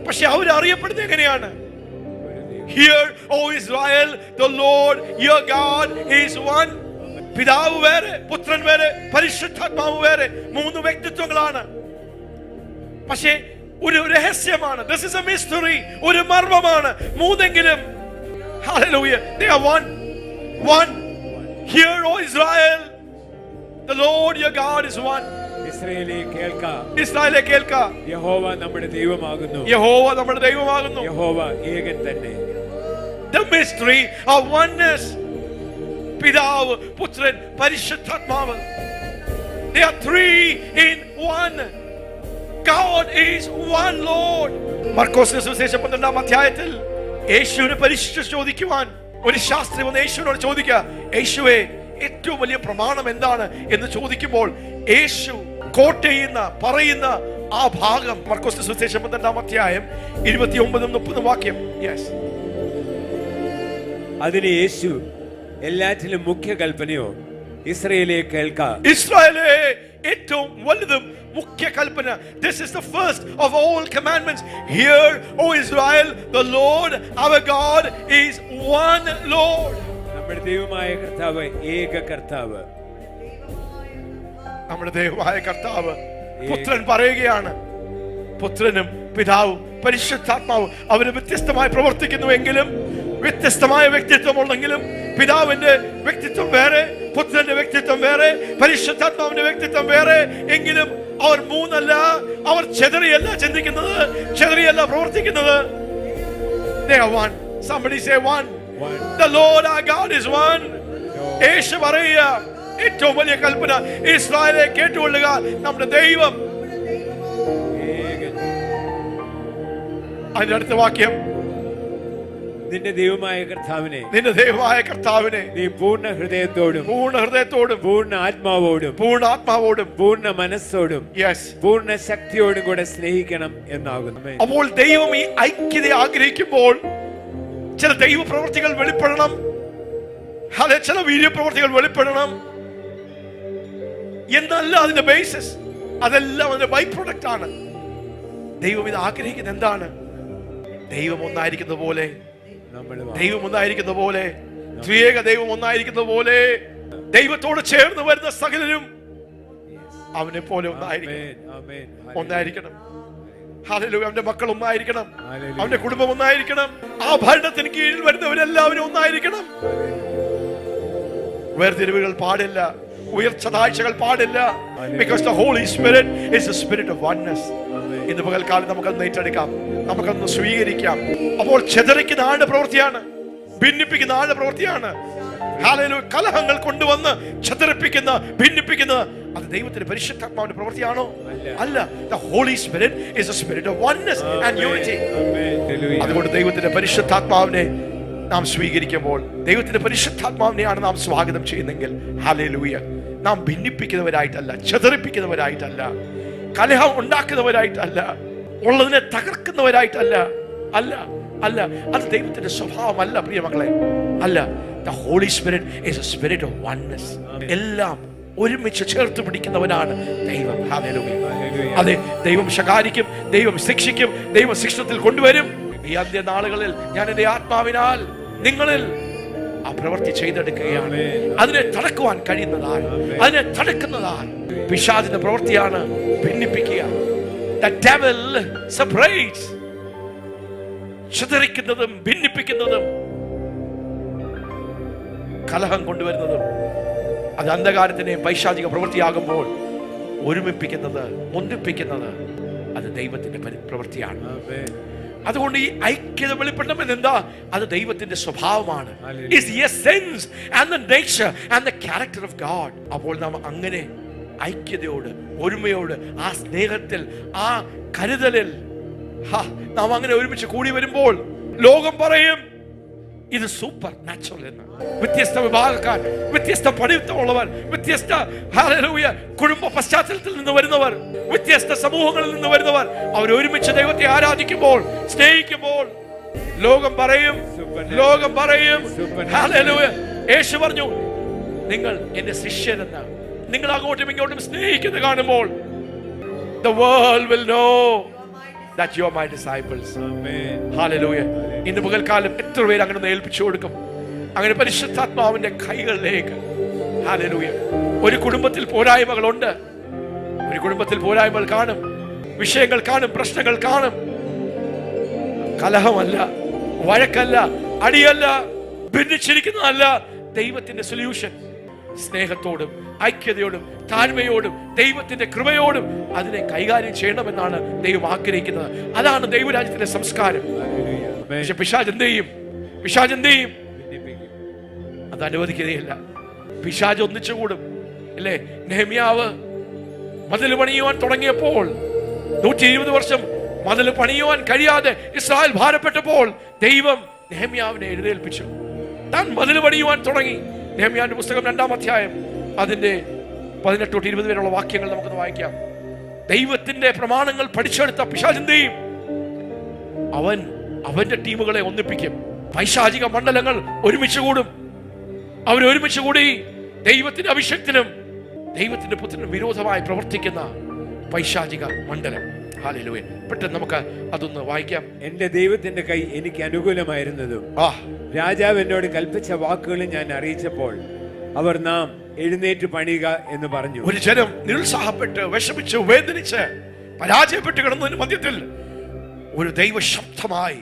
പക്ഷെ അവരറിയപ്പെടുന്നത് എങ്ങനെയാണ്? Hear, O Israel, the Lord your God is one. പിതാവ് വേറെ, പുത്രൻ വേറെ, പരിശുദ്ധാത്മാവ് വേറെ. 3 വ്യക്തിത്വങ്ങളാണ്. പക്ഷേ ഒരു രഹസ്യമാണ്. This is a mystery. ഒരു മർമ്മമാണ്. 3എങ്കിലും hallelujah, they are one. Hear, O Israel, the Lord your God is one. ഇസ്രായേലേ കേൾക്ക, യഹോവ നമ്മുടെ ദൈവമാകുന്നു, യഹോവ ഏകൻ തന്നെ. The mystery of oneness. പിതാവ്, പുത്രൻ, പരിശുദ്ധാത്മാവ്. They are 3 in 1. God is one Lord. മർക്കോസിന്റെ സുവിശേഷം 12-ാം അധ്യായത്തിൽ യേശുവിനെ പരീക്ഷിച്ച് ചോദിക്കുവാൻ ഒരു ശാസ്ത്രി വന്ന് യേശുവിനോട് ചോദിക്കുക, യേശുവേ, ഏറ്റവും വലിയ പ്രമാണം എന്താണ് എന്ന് ചോദിക്കുമ്പോൾ യേശു കോട്ട് ചെയ്യുന്ന, പറയുന്ന ആ ഭാഗം മർക്കോസിന്റെ സുവിശേഷം 12-ാം അധ്യായം 29-30 വാക്യം. യെസ്. അതിന് യേശു, എല്ലാറ്റിലും മുഖ്യ കൽപ്പനയോ ഇസ്രായേലേ കേൾക്ക. ഇസ്രായേലേ, ഏറ്റവും വലുതും മുഖ്യ കൽപ്പന. This is the first of all commandments. Hear, O Israel, the Lord our God is one Lord. നമ്മുടെ ദൈവമായ കർത്താവ് ഏക കർത്താവ്. നമ്മുടെ ദൈവമായ കർത്താവ്. പുത്രൻ പറയുകയാണ്, പുത്രനും പിതാവും പരിശുദ്ധാത്മാവും അവര് വ്യത്യസ്തമായി പ്രവർത്തിക്കുന്നുവെങ്കിലും, വ്യത്യസ്തമായ വ്യക്തിത്വമുണ്ടെങ്കിലും, പിതാവിന്റെ വ്യക്തിത്വം വേറെ, പുത്രന്റെ വ്യക്തിത്വം വേറെ, പരിശുദ്ധാത്മാവിന്റെ വ്യക്തിത്വം വേറെ എങ്കിലും അവർ 3 അല്ല. അവർ ചെതറിയല്ല ചിന്തിക്കുന്നത്, ചെതറിയല്ല പ്രവർത്തിക്കുന്നത്. They are one. Somebody say one. The Lord our God is one. യേശു പറയുക, ഏറ്റവും വലിയ കൽപ്പന, ഇസ്രായേലേ കേട്ടുകൊള്ളുക, നമ്മുടെ ദൈവം. അതിന്റെ അടുത്ത വാക്യം, നിന്റെ ദൈവമായ കർത്താവിനെ നീ പൂർണ്ണ ഹൃദയത്തോടും പൂർണ്ണ ആത്മാവോടും പൂർണ്ണ മനസ്സോടും പൂർണ്ണ ശക്തിയോടും കൂടെ സ്നേഹിക്കണം എന്നാകുന്നു. അപ്പോൾ ദൈവം ഈ ഐക്യത ആഗ്രഹിക്കുമ്പോൾ ചില ദൈവ പ്രവർത്തികൾ വെളിപ്പെടണം, അതെ, ചില വീര്യപ്രവർത്തികൾ വെളിപ്പെടണം എന്നല്ല അതിന്റെ ബേസിസ്. അതെല്ലാം അതിന്റെ ബൈ പ്രൊഡക്റ്റ് ആണ്. ദൈവം ഇത് ആഗ്രഹിക്കുന്നത് എന്താണ്? ദൈവം ഒന്നായിരിക്കുന്ന പോലെ, ദൈവം ഒന്നായിരിക്കുന്ന പോലെ, ത്രിയേക ദൈവം ഒന്നായിരിക്കുന്ന പോലെ, ദൈവത്തോട് ചേർന്ന് വരുന്ന സകലരും അവനെ പോലെ ഒന്നായിരിക്കണം. ഹല്ലേലൂയ. അവന്റെ മക്കൾ ഒന്നായിരിക്കണം, അവന്റെ കുടുംബം ഒന്നായിരിക്കണം, ആ ഭരണത്തിന് കീഴിൽ വരുന്നവരെല്ലാവരും ഒന്നായിരിക്കണം. വേർതിരിവുകൾ പാടില്ല, ഉയർച്ച താഴ്ചകൾ പാടില്ല. Because the Holy Spirit is the spirit of oneness. ഇന്ന് പകൽക്കാലം നമുക്കൊന്ന് ഏറ്റെടുക്കാം, നമുക്കൊന്ന് സ്വീകരിക്കാം. അപ്പോൾ ചെതറിക്കുന്ന ആളുടെ പ്രവൃത്തിയാണ്, ഭിന്നിപ്പിക്കുന്ന ആളുടെ പ്രവൃത്തിയാണ്. ഹല്ലേലൂയ. കലഹങ്ങൾ കൊണ്ടുവന്ന് ചെതറിപ്പിക്കുന്ന, ഭിന്നിപ്പിക്കുന്ന, അത് ദൈവത്തിന്റെ പരിശുദ്ധാത്മാവിന്റെ പ്രവൃത്തിയാണോ? അല്ല. The Holy Spirit is a spirit of oneness and unity. അതുകൊണ്ട് ദൈവത്തിന്റെ പരിശുദ്ധാത്മാവിനെ നാം സ്വീകരിക്കുമ്പോൾ, ദൈവത്തിന്റെ പരിശുദ്ധാത്മാവിനെയാണ് നാം സ്വാഗതം ചെയ്യുന്നെങ്കിൽ, ഹല്ലേലൂയ, നാം ഭിന്നിപ്പിക്കുന്നവരായിട്ടല്ല, ചെതറിപ്പിക്കുന്നവരായിട്ടല്ല, കലഹം ഉണ്ടാക്കുന്നവരായിട്ടല്ല, ഉള്ളതിനെ തകർക്കുന്നവരായിട്ടല്ല. അല്ല, അല്ല, അത് ദൈവത്തിന്റെ സ്വഭാവമല്ല പ്രിയമക്കളെ. അല്ല. The Holy Spirit is a spirit of oneness. എല്ലാം ഒരുമിച്ച് ചേർത്ത് പിടിക്കുന്നവനാണ് ദൈവം. ഹല്ലേലൂയ. അതെ, ദൈവം ശകാരിക്കും, ദൈവം ശിക്ഷിക്കും, ദൈവം ശിക്ഷണത്തിൽ കൊണ്ടുവരും. ഈ അന്ത്യനാളുകളിൽ ഞാൻ എൻ്റെ ആത്മാവിനാൽ നിങ്ങളിൽ ആ പ്രവൃത്തി ചെയ്തെടുക്കുകയാണ്. അതിനെ തടക്കുവാൻ കഴിയുന്നതാണ്, അതിനെ തടുക്കുന്നതാണ് പിശാചിന്റെ പ്രവൃത്തിയാണ് ഭിന്നിപ്പിക്കുക. The devil separates. ചിതറിക്കുന്നതും ഭിന്നിപ്പിക്കുന്നതും കലഹം കൊണ്ടുവരുന്നതും അത് അന്ധകാരത്തിനെ പൈശാചിക പ്രവൃത്തിയാകുമ്പോൾ ഒരുമിപ്പിക്കുന്നത്, ഒന്നിപ്പിക്കുന്നത് അത് ദൈവത്തിന്റെ പ്രവൃത്തിയാണ്. അതുകൊണ്ട് ഈ ഐക്യത വെളിപ്പെടണമെന്ന് എന്താ? അത് ദൈവത്തിന്റെ സ്വഭാവമാണ്. Is the essence and the nature and the character of God. അപ്പോൾ നാം അങ്ങനെ ഐക്യതയോട്, ഒരുമയോട്, ആ സ്നേഹത്തിൽ, ആ കരുതലിൽ നാം അങ്ങനെ ഒരുമിച്ച് കൂടി വരുമ്പോൾ ലോകം പറയും ഇത് സൂപ്പർ നാച്ചുറൽ എന്ന്. വ്യത്യസ്ത വിഭാഗക്കാർ, വ്യത്യസ്ത പഠിത്തമുള്ളവർ, വ്യത്യസ്ത ഹല്ലേലൂയ കുടുംബ പശ്ചാത്തലത്തിൽ നിന്ന് വരുന്നവർ, വ്യത്യസ്ത സമൂഹങ്ങളിൽ നിന്ന് വരുന്നവർ, അവർ ഒരുമിച്ച് ദൈവത്തെ ആരാധിക്കുമ്പോൾ, സ്നേഹിക്കുമ്പോൾ ലോകം പറയും, ലോകം പറയും ഹല്ലേലൂയ. യേശു പറഞ്ഞു, നിങ്ങൾ എന്റെ ശിഷ്യരെന്ന്. നിങ്ങൾ അങ്ങോട്ടും ഇങ്ങോട്ടും സ്നേഹിക്കുന്നത് കാണുമ്പോൾ the world will know that you are my disciples. Hallelujah. ഇന്ന് പകൽക്കാലം എത്ര പേര് അങ്ങനെ ഏൽപ്പിച്ചു കൊടുക്കും? അങ്ങനെ പരിശുദ്ധാത്മാവിന്റെ കൈകളിലേക്ക്. ഹല്ലേലൂയ. ഒരു കുടുംബത്തിൽ പോരായ്മകളുണ്ട്, ഒരു കുടുംബത്തിൽ പോരായ്മകൾ കാണും, വിഷയങ്ങൾ കാണും, പ്രശ്നങ്ങൾ കാണും. കലഹമല്ല, വഴക്കല്ല, അടിയല്ല, ഭിന്നിച്ചിരിക്കുന്നതല്ല ദൈവത്തിന്റെ സൊല്യൂഷൻ. സ്നേഹത്തോടും ഐക്യതയോടും താഴ്മയോടും ദൈവത്തിന്റെ കൃപയോടും അതിനെ കൈകാര്യം ചെയ്യണമെന്നാണ് ദൈവം ആഗ്രഹിക്കുന്നത്. അതാണ് ദൈവരാജ്യത്തിന്റെ സംസ്കാരം. പക്ഷെ പിശാച് എന്ത് ചെയ്യും? പിശാച് എന്ത് ചെയ്യും? അത് അനുവദിക്കുകയില്ല. പിശാച് ഒന്നിച്ചുകൂടും. അല്ലേ? നെഹെമ്യാവ് മതിൽ പണിയുവാൻ തുടങ്ങിയപ്പോൾ 120 വർഷം മതിൽ പണിയുവാൻ കഴിയാതെ ഇസ്രായേൽ ഭാരപ്പെട്ടപ്പോൾ ദൈവം നെഹെമ്യാവിനെ എഴുന്നേൽപ്പിച്ചു. താൻ മതിൽ പണിയുവാൻ തുടങ്ങി. നെഹെമ്യാവിന്റെ പുസ്തകം 2-ാം അധ്യായം അതിന്റെ 18-20 വരെയുള്ള വാക്യങ്ങൾ നമുക്കൊന്ന് വായിക്കാം. ദൈവത്തിന്റെ പ്രമാണങ്ങൾ പഠിച്ചെടുത്ത പിശാച് എന്ത് ചെയ്യും? അവന്റെ ടീമുകളെ ഒന്നിപ്പിക്കും. പൈശാചിക മണ്ഡലങ്ങൾ ഒരുമിച്ച് കൂടും. അവർ ഒരുമിച്ച് കൂടി ദൈവത്തിന്റെ അഭിഷേകത്തിനും ദൈവത്തിന്റെ പുത്രനും വിരോധമായി പ്രവർത്തിക്കുന്ന പൈശാചിക മണ്ഡലം. ഹല്ലേലൂയ. പെട്ടെന്ന് നമുക്ക് അതൊന്ന് വായിക്കാം. എന്റെ ദൈവത്തിന്റെ കൈ എനിക്ക് അനുകൂലമായിരുന്നതും രാജാവ് എന്നോട് കൽപ്പിച്ച വാക്കുകളും ഞാൻ അറിയിച്ചപ്പോൾ അവർ നാം എഴുന്നേറ്റ് പണിയുക എന്ന് പറഞ്ഞു. ഒരു ജനം നിരുത്സാഹപ്പെട്ട്, വിഷമിച്ച്, വേദനിച്ച്, പരാജയപ്പെട്ട് കിടന്നതിന് മധ്യത്തിൽ ഒരു ദൈവ ശബ്ദമായി,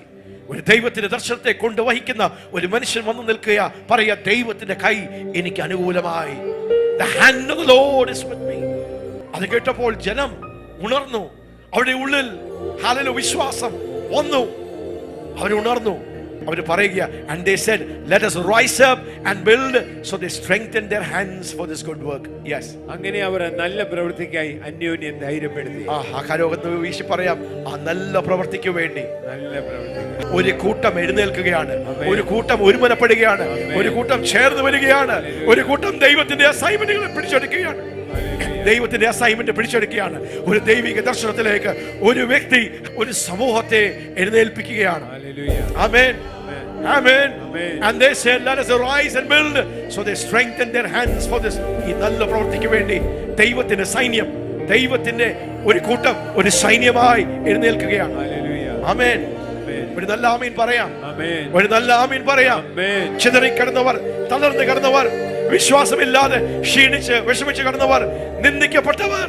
ഒരു ദൈവത്തിന്റെ ദർശനത്തെ കൊണ്ടുവഹിക്കുന്ന ഒരു മനുഷ്യൻ വന്നു നിൽക്കുക. പറയാ, ദൈവത്തിന്റെ കൈ എനിക്ക് അനുകൂലമായി. The hand of the Lord is with me. അത് കേട്ടപ്പോൾ ജനം ഉണർന്നു. അവരുടെ ഉള്ളിൽ ഹല്ലേലൂയ വിശ്വാസം വന്നു. അവർ ഉണർന്നു. അവർ പറയുക, and they said, let us rise up and build. So they strengthened their hands for this good work. Yes. അങ്ങനെ അവർ നല്ല പ്രവൃത്തിക്കായി അന്യോന്യം ധൈര്യപ്പെടുത്തി. ഹരോഗത്ത് വീശി പറയാം, ആ നല്ല പ്രവൃത്തിക്ക് വേണ്ടി നല്ല പ്രവൃത്തി ഒരു കൂട്ടം എഴുന്നേൽക്കുകയാണ്, ഒരു കൂട്ടം ഒരുമനപ്പെടുകയാണ്, ഒരു കൂട്ടം ചേർന്ന് വരികയാണ്, ഒരു കൂട്ടം ദൈവത്തിന്റെ അസൈൻമെന്റുകളെ പിടിച്ചെടുക്കുകയാണ്. ദൈവത്തിന്റെ അസൈൻമെന്റ് പിടിച്ചെടുക്കുകയാണ്. ഒരു ദൈവിക ദർശനത്തിലേക്ക് ഒരു വ്യക്തി, ഒരു സമൂഹത്തെ എഴുന്നേൽപ്പിക്കുകയാണ്. ആമേൻ. Amen. And they said, let us arise and build. So they strengthened their hands for this. ഈ നല്ല പ്രവൃത്തിക്ക് വേണ്ടി ദൈവത്തിന്റെ സൈന്യം, ദൈവത്തിന്റെ ഒരു കൂട്ടം, ഒരു സൈന്യമായി എഴുന്നേൽക്കുകയാണ്. ആമേൻ. ഒരു നല്ല ആമീൻ പറയാം. ഒരു നല്ല ആമീൻ പറയാം. ചിതറിക്കിടന്നവർ, തളർന്നു കിടന്നവർ, വിശ്വാസമില്ലാതെ ക്ഷീണിച്ച് വിഷമിച്ച് കിടന്നവർ, നിന്ദിക്കപ്പെട്ടവർ,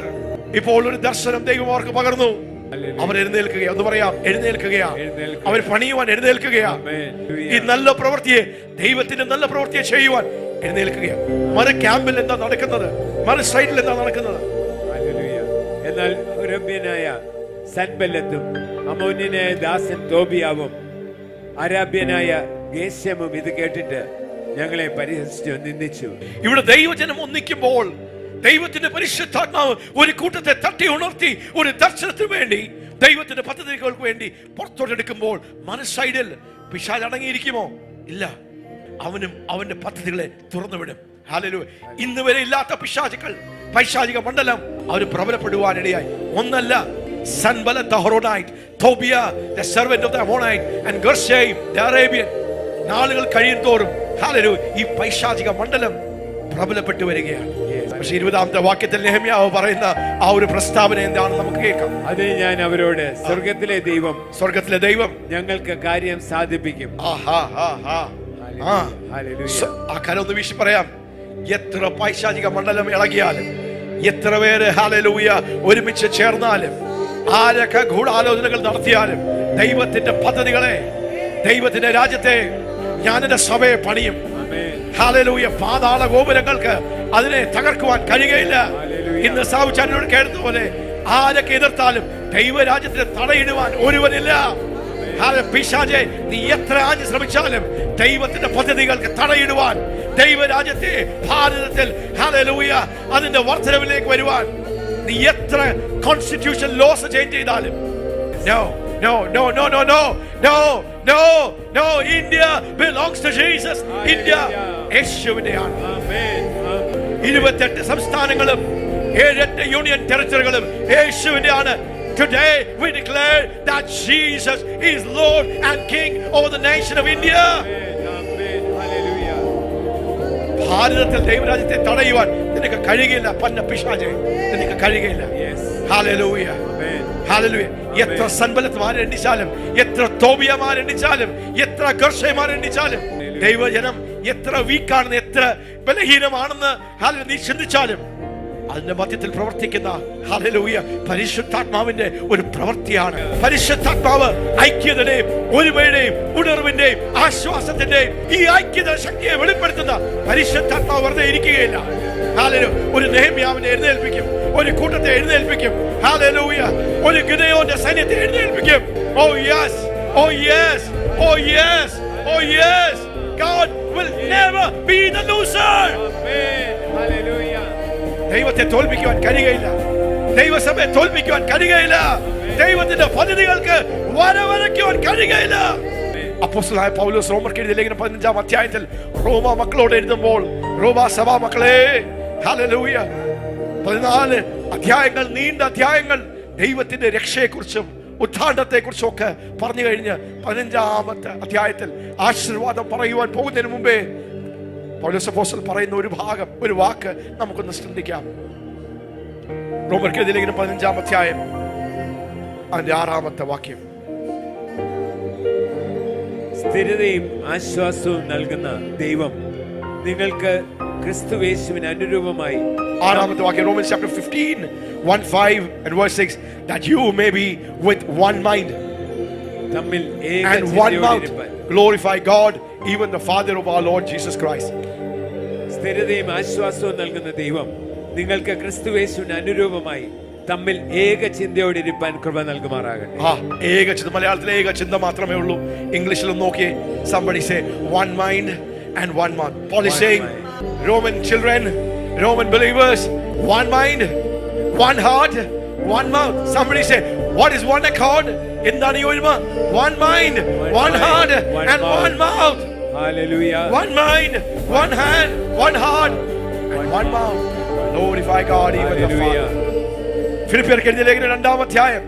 ഇപ്പോൾ ഒരു ദർശനം ദൈവം അവർക്ക് പകർന്നു. അവർ എഴുന്നേൽക്കുകയാ. ഒന്ന് പറയാം, എഴുന്നേൽക്കുകയാ. അവർ പണിയുവാൻ എഴുന്നേൽക്കുകയാ. ഈ നല്ല പ്രവൃത്തിയെ, ദൈവത്തിന്റെ നല്ല പ്രവൃത്തിയെ ചെയ്യുവാൻ എഴുന്നേൽക്കുകയാ. മറു ക്യാമ്പിൽ എന്താ നടക്കുന്നത്? മറു സൈഡിൽ എന്താ നടക്കുന്നത്? എന്നാൽ അരാബ്യനായ സൻബല്ലത്തും അമ്മോന്യനായ ദാസൻ തോബിയാവും അരാബ്യനായ ഗേശമും ഇത് കേട്ടിട്ട് ഞങ്ങളെ പരിഹസിച്ചു, നിന്ദിച്ചു. ഇവിടെ ദൈവജനം ഒന്നിക്കുമ്പോൾ ദൈവത്തിന്റെ പരിശുദ്ധാത്മാവ് ഒരു കൂട്ടത്തെ തട്ടി ഉണർത്തി ഒരു ദർശനത്തിന് വേണ്ടി, ദൈവത്തിന്റെ പദ്ധതികൾക്ക് വേണ്ടി പുറത്തോട്ടെടുക്കുമ്പോൾ മനസ്സൈഡിൽ പിശാച് അടങ്ങിയിരിക്കുമോ? ഇല്ല. അവനും അവന്റെ പദ്ധതികളെ തുറന്നുവിടും. ഹല്ലേലൂയ. ഇന്ന് വരെ ഇല്ലാത്ത പിശാചുക്കൾ, പൈശാചിക മണ്ഡലം അവർ പ്രബലപ്പെടുവാനിടയായി. ഒന്നല്ല, സൻബല്ലത്ത് the Horonite, Tobiah the servant of the Ammonite, and Gershom the Arabian. നാളുകൾ കഴിയുന്തോറും ഹല്ലേലൂയ ഈ പൈശാചിക മണ്ഡലം പ്രബലപ്പെട്ടു വരികയാണ്. പക്ഷേ 20-ാമത്തെ വാക്യത്തിൽ നെഹമ്യാവ് പറയുന്ന ആ ഒരു പ്രസ്താവന എന്താണെന്ന് നമുക്ക് കേൾക്കാം. അത് ഞാൻ അവരോട്, സ്വർഗത്തിലെ ദൈവം ഞങ്ങൾക്ക് കാര്യം സാധിപ്പിക്കും. ആ കാര്യം ഒന്ന് വീശി പറയാം. എത്ര പൈശാചിക മണ്ഡലം ഇളകിയാലും, എത്ര പേര് ഹല്ലേലൂയ ഒരുമിച്ച് ചേർന്നാലും, ആരൊക്കെ ഗൂഢാലോചനകൾ നടത്തിയാലും, ദൈവത്തിന്റെ പദ്ധതികളെ, ദൈവത്തിന്റെ രാജ്യത്തെ, ഞാൻ എന്റെ സഭയെ പണിയും. ഹല്ലേലൂയ. പാതാള ഗോപുരങ്ങൾക്ക് അതിനെ തകർക്കുവാൻ കഴിയുകയില്ല. ഇന്ന് സാവുചാനോട് കേൾക്കുന്ന പോലെ ആരൊക്കെ എതിർത്താലും ദൈവരാജ്യത്തിന് തടയിടുവാൻ ഒരുവനില്ല. പിശാചേ, നീ എത്ര ആഞ്ഞ് ശ്രമിച്ചാലും ദൈവത്തിന്റെ പദ്ധതികൾക്ക് തടയിടുവാൻ, ദൈവരാജ്യത്തെ ഭാരതത്തിൽ ഹല്ലേലൂയ അതിന്റെ വർധനവിലേക്ക് വരുവാൻ നീ എത്ര കോൺസ്റ്റിറ്റ്യൂഷൻ ലോസ് ചേഞ്ച് ചെയ്താലും, no, no, no, no, no, no, no, no, no. India belongs to Jesus. India യേശുവിന്റെയാണ്. 28 സംസ്ഥാനങ്ങളും 7 union ടെറിട്ടറികളും യേശുവിന്റെയാണ്. Today we declare that Jesus is Lord and King over the nation of India. ഭാരതത്തിൽ ദൈവരാജ്യത്തെ തടയുവാൻ നിനക്ക് കഴിയുകയില്ല. പന്ന പിശാചേ, നിനക്ക് കഴിയുകയില്ല. Hallelujah, hallelujah. എത്ര സൻബല്ലത്മാരെ എണ്ണിച്ചാലും, എത്ര തോബിയമാരെ എണ്ണിച്ചാലും, എത്ര ഗർശയമാരെ എണ്ണിച്ചാലും, ദൈവജനം എത്ര വീക്കാണെന്ന്, എത്ര ബലഹീനമാണെന്ന് നീ ചിന്തിച്ചാലും, അതിന്റെ മധ്യത്തിൽ പ്രവർത്തിക്കുന്ന ഹല്ലേലൂയ പരിശുദ്ധാത്മാവിന്റെ ഒരു പ്രവൃത്തിയാണ്. പരിശുദ്ധാത്മാവ് ഐക്യതയുടെയും ഒരുമയുടെയും ഉണർവിന്റെയും ആശ്വാസത്തിന്റെയും ഈ ഐക്യത ശക്തിയെ വെളിപ്പെടുത്തുന്ന പരിശുദ്ധാത്മാവ് വെറുതെ ഇരിക്കുകയില്ല. ഹല്ലേലൂയ. ഒരു നെഹമ്യാവിനെ എഴുന്നേൽപ്പിക്കും, ഒരു കൂട്ടത്തെ എഴുന്നേൽപ്പിക്കും. ഹല്ലേലൂയ. ഒരു ഗിദെയോന്റെ സൈന്യത്തെ എഴുന്നേൽപ്പിക്കും. Oh yes, oh yes, oh yes, oh yes. God will never be the loser. Amen. Hallelujah. ദൈവത്തെ തോൽപ്പിക്കുവാൻ കഴിയുകയില്ല. ദൈവസഭയെ തോൽപ്പിക്കുവാൻ കഴിയുകയില്ല. ദൈവത്തിന്റെ പദ്ധതികൾക്ക് വരവരയ്ക്കുവാൻ കഴിയുകയില്ല. അപ്പോസ്തലനായ പൗലോസ് റോമർക്ക് എഴുതിയ ലേഖനം 15-ാം അധ്യായത്തിൽ റോമ മക്കളോട് എഴുതുമ്പോൾ, റോമ സഭാ മക്കളെ, ഹല്ലേലൂയ, 14 അധ്യായങ്ങൾ, നീണ്ട അധ്യായങ്ങൾ ദൈവത്തിന്റെ രക്ഷയെക്കുറിച്ചും ഉദ്ധാരണത്തെക്കുറിച്ചും ഒക്കെ പറഞ്ഞു കഴിഞ്ഞ് 15-ാമത്തെ അധ്യായത്തിൽ ആശീർവാദം പറയുവാൻ പോകുന്നതിന് മുമ്പേ പൗലോസ് അപ്പോസ്തലൻ പറയുന്ന ഒരു ഭാഗം, ഒരു വാക്ക് നമുക്കൊന്ന് ശ്രദ്ധിക്കാം. റോമർക്ക് എഴുതിയ ലേഖനം 15-ാം അധ്യായം അതിന്റെ 6-ാമത്തെ വാക്യം. സ്ഥിരതയും ആശ്വാസവും നൽകുന്ന ദൈവം നിങ്ങൾക്ക് ക്രിസ്തുയേശുവിന് അനുരൂപമായി, 6-ാമത്തെ വാക്യം, Romans chapter 15, 1:5 and verse 6, that you may be with one mind തമ്മിൽ and one mouth glorify God, even the Father of our Lord Jesus Christ. സ്ഥിരതയും ആശ്വാസവും നൽകുന്ന ദൈവം നിങ്ങൾക്ക് ക്രിസ്തുയേശുവിന് അനുരൂപമായി തമ്മിൽ ഏക ചിന്തയോടിരിപ്പാൻ കൃപ നൽകുമാറാകട്ടെ. ഏക ചിന്ത, മലയാളത്തിൽ ഏക ചിന്ത മാത്രമേ ഉള്ളൂ. ഇംഗ്ലീഷിൽ നോക്കിയേ. Somebody say one mind and one mouth. Paul is saying, Roman children, Roman believers, one mind, one heart, one mouth. Somebody say, what is one accord? എന്താണ് ഈ ഒരുമ? One mind, one heart and one mouth. Hallelujah. One mind, one hand, one heart and one mouth. Glorify God, even the Father. ഫിലിപ്പിയർക്ക് എഴുതിയ ലേഖനം 2-ാം അധ്യായം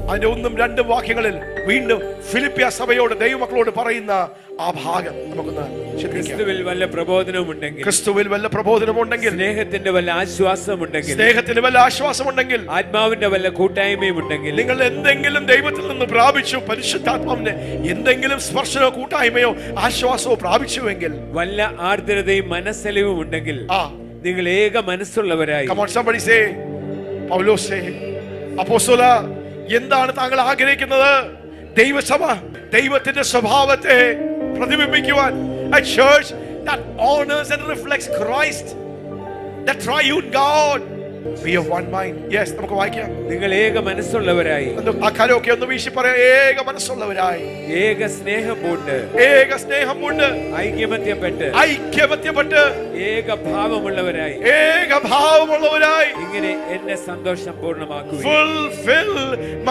അതിന്റെ 1-ഉം 2-ഉം വാക്യങ്ങളിൽ വീണ്ടും ഫിലിപ്പിയ സഭയോട്, ദൈവമക്കളോട് പറയുന്ന ആ ഭാഗം നമുക്കൊന്ന് ചിന്തിക്കാം. ക്രിസ്തുവിൽ വല്ല പ്രബോധനമുണ്ടെങ്കിൽ, ക്രിസ്തുവിൽ വല്ല പ്രബോധനമുണ്ടെങ്കിൽ, സ്നേഹത്തിന്റെ വല്ല ആശ്വാസമുണ്ടെങ്കിൽ, സ്നേഹത്തിന് വല്ല ആശ്വാസമുണ്ടെങ്കിൽ, ആത്മാവിന്റെ വല്ല കൂട്ടായ്മയും ഉണ്ടെങ്കിൽ, നിങ്ങൾ എന്തെങ്കിലും ദൈവത്തിൽ നിന്ന് പ്രാപിച്ചു, പരിശുദ്ധാത്മാവിന്റെ എന്തെങ്കിലും സ്പർശനോ കൂട്ടായ്മയോ ആശ്വാസമോ പ്രാപിച്ചുവെങ്കിൽ, വല്ല ആർദ്രതയും മനസ്സലിവും ഉണ്ടെങ്കിൽ, നിങ്ങൾ ഏക മനസ്സുള്ളവരായി. Come on, somebody say, പൗലോസേ, അപ്പോസ്തല, എന്താണ് താങ്കൾ ആഗ്രഹിക്കുന്നത്? ദൈവസഭ ദൈവത്തിന്റെ സ്വഭാവത്തെ പ്രതിബിംബിക്കുവാൻ. A church that honors and reflects Christ, the triune God. Be of one mind. Yes, നമുക്ക് വായിക്കാം. നിങ്ങൾ ഏക മനസ്സുള്ളവരായി. ആ കാലമൊക്കെ ഒന്ന് വീശി പറയാം. ഏക മനസ്സുള്ളവരായി, ഏക സ്നേഹം പൂണ്ട്, ഏക സ്നേഹം കൊണ്ട്, ഐക്യമത്യപ്പെട്ട്, ഏക ഭാവമുള്ളവരായി, ഏക ഭാവമുള്ളവരായി, ഇങ്ങനെ എന്നെ സന്തോഷം പൂർണ്ണമാക്കുക. Fulfill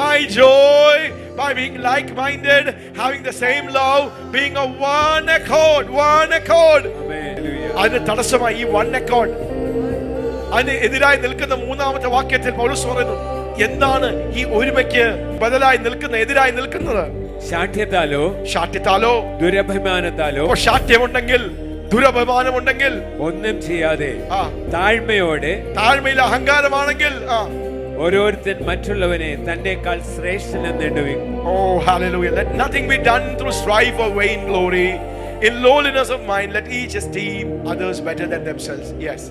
my joy by being like-minded, having the same love, being of one accord. അതിന് തടസ്സമായി ഈ one accord. അതിന് എതിരായി നിൽക്കുന്ന മൂന്നാമത്തെ വാക്യത്തിൽ പൗലോസ് പറയുന്നു, എന്താണ് ഈ ഒരുമയ്ക്ക് ബദലായി നിൽക്കുന്ന, എതിരായി നിൽക്കുന്നത്? ശാഠ്യത്താലോ ദുരഭിമാനത്താലോ. ശാഠ്യമുണ്ടെങ്കിൽ, ദുരഭിമാനമുണ്ടെങ്കിൽ, ഒന്നും ചെയ്യാതെ താഴ്മയിൽ അഹങ്കാരമാണെങ്കിൽ, ഓരോരുത്തൻ മറ്റുള്ളവനെ തന്നെക്കാൾ ശ്രേഷ്ഠനെന്ന് എണ്ണുവിൻ. Oh, hallelujah. Let nothing be done through strife or vain glory. In lowliness of mind, let each esteem others better than themselves. Yes.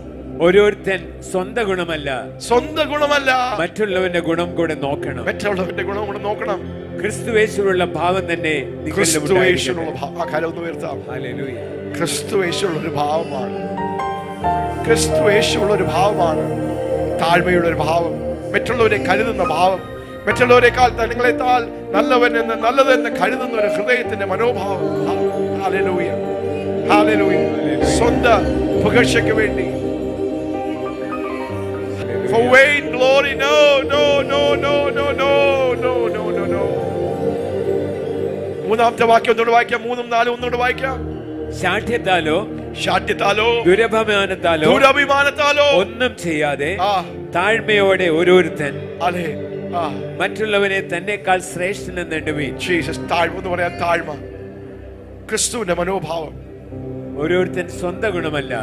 ഓരോരുത്തൻ സ്വന്തം ഗുണമല്ല മറ്റുള്ളവന്റെ ഗുണം കൂടെ നോക്കണം. മറ്റുള്ളവന്റെ ഗുണം കൂടെ നോക്കണം. ക്രിസ്തുയേശുവിലുള്ള ഭാവം തന്നെ ക്രിസ്തുയേശുവിലുള്ള ഒരു ഭാവമാണ്. ക്രിസ്തുയേശുവിലുള്ള ഒരു ഭാവമാണ് താഴ്മയുള്ള ഒരു ഭാവം, മറ്റുള്ളവരെ കരുതുന്ന ഭാവം, മറ്റുള്ളവരെക്കാൾ നിങ്ങളെക്കാൾ നല്ലവനെന്ന് നല്ലതെന്ന് കരുതുന്ന ഒരു ഹൃദയത്തിന്റെ മനോഭാവം. Hallelujah, hallelujah. സ്വന്തം പുകഴ്ചയ്ക്ക് വേണ്ടി, for vain glory, no. മൂന്നാമത്തെ വാക്യം ഒന്നുകൂടെ വായിക്കാം. 3ഉം 4ഉം ഒന്നുകൂടെ വായിക്കാം. ശാഠ്യത്താലോ ദുരഭിമാനത്താലോ ഒന്നും ചെയ്യാതെ താഴ്മയോടെ ഓരോരുത്തൻ മറ്റുള്ളവനെ തന്നെക്കാൾ ശ്രേഷ്ഠനെന്ന് എണ്ണുവിൻ. ജീസസ്, താഴ്മ എന്ന് പറയാൻ താഴ്മ, ക്രിസ്തുവിന്റെ മനോഭാവം. ഓരോരുത്തൻ സ്വന്തം ഗുണമല്ല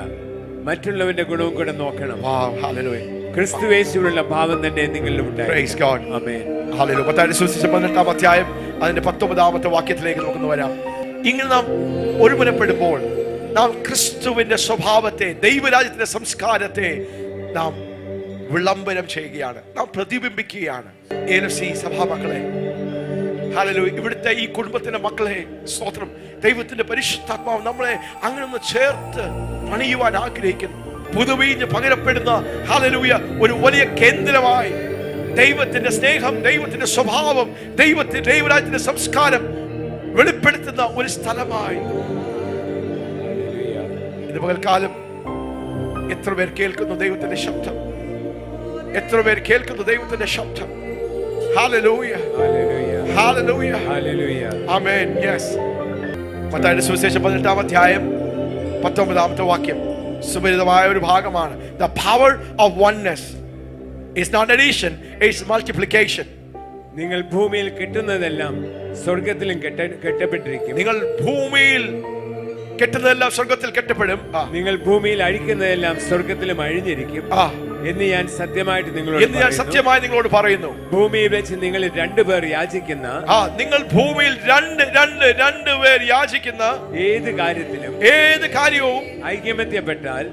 മറ്റുള്ളവന്റെ ഗുണവും കൂടെ നോക്കണം. ഹല്ലേലൂയ. ക്രിസ്തുയേശുവിലുള്ള ഭാവം തന്നെ നിങ്ങളിൽ ഉണ്ടായി. Praise God. ആമേൻ. ഹല്ലേലൂയ. മത്തായിയുടെ സുവിശേഷം 18-ാം അധ്യായം അതിന്റെ 19-ാമത്തെ വാക്യത്തിലേക്ക് നമുക്ക് വരാം. ഇങ്ങനെ നാം ഒരുമനപ്പെടുമ്പോൾ നാം ക്രിസ്തുവിന്റെ സ്വഭാവത്തെ, ദൈവരാജ്യത്തിന്റെ സംസ്കാരത്തെ നാം വിളംബരം ചെയ്യുകയാണ്, നാം പ്രതിബിംബിക്കുകയാണ്. ALFC സഭാമക്കളെ, ഹല്ലേലൂയ, ഇവിടുത്തെ ഈ കുടുംബത്തിന്റെ മക്കളെ, സ്തോത്രം, ദൈവത്തിന്റെ പരിശുദ്ധാത്മാവ് നമ്മളെ അങ്ങനെ ഒന്ന് ചേർത്ത് പണിയുവാൻ ആഗ്രഹിക്കുന്നു. പുതുവീഞ്ഞ് പകരപ്പെടുന്ന, ഹല്ലേലൂയ, ഒരു വലിയ കേന്ദ്രമായി ദൈവത്തിന്റെ സ്നേഹം, ദൈവത്തിന്റെ സ്വഭാവം, ദൈവരാജ്യത്തിന്റെ സംസ്കാരം വെളിപ്പെടുത്തുന്ന ഒരു സ്ഥലമായി ഇന്ന് പകൽക്കാലം എത്ര പേർ കേൾക്കുന്നു ദൈവത്തിന്റെ ശബ്ദം? എത്ര പേർ കേൾക്കുന്നു ദൈവത്തിന്റെ ശബ്ദം? ഹല്ലേലൂയ, ഹല്ലേലൂയ, ഹല്ലേലൂയ, ആമേൻ. യെസ്. മത്തായിയുടെ സുവിശേഷം 18-ാം അധ്യായം 19-ാമത്തെ വാക്യം സുപരിചിതമായ ഒരു ഭാഗമാണ്. The power of oneness is not addition, it's multiplication. നിങ്ങൾ ഭൂമിയിൽ കെട്ടുന്നതെല്ലാം സ്വർഗ്ഗത്തിലും കെട്ടപ്പെട്ടിരിക്കും. നിങ്ങൾ ഭൂമിയിൽ കെട്ടുന്നതെല്ലാം സ്വർഗ്ഗത്തിൽ കെട്ടപ്പെടും. നിങ്ങൾ ഭൂമിയിൽ അഴിക്കുന്നതെല്ലാം സ്വർഗ്ഗത്തിലും അഴിഞ്ഞിരിക്കും എന്ന് ഞാൻ സത്യമായി നിങ്ങളോട് പറയുന്നു. ഭൂമിയിൽ വെച്ച് നിങ്ങൾ 2 പേർ യാചിക്കുന്ന, നിങ്ങൾ ഭൂമിയിൽ രണ്ട് പേർ യാചിക്കുന്ന ഏത് കാര്യവും ഐക്യമത്യപ്പെട്ടാൽ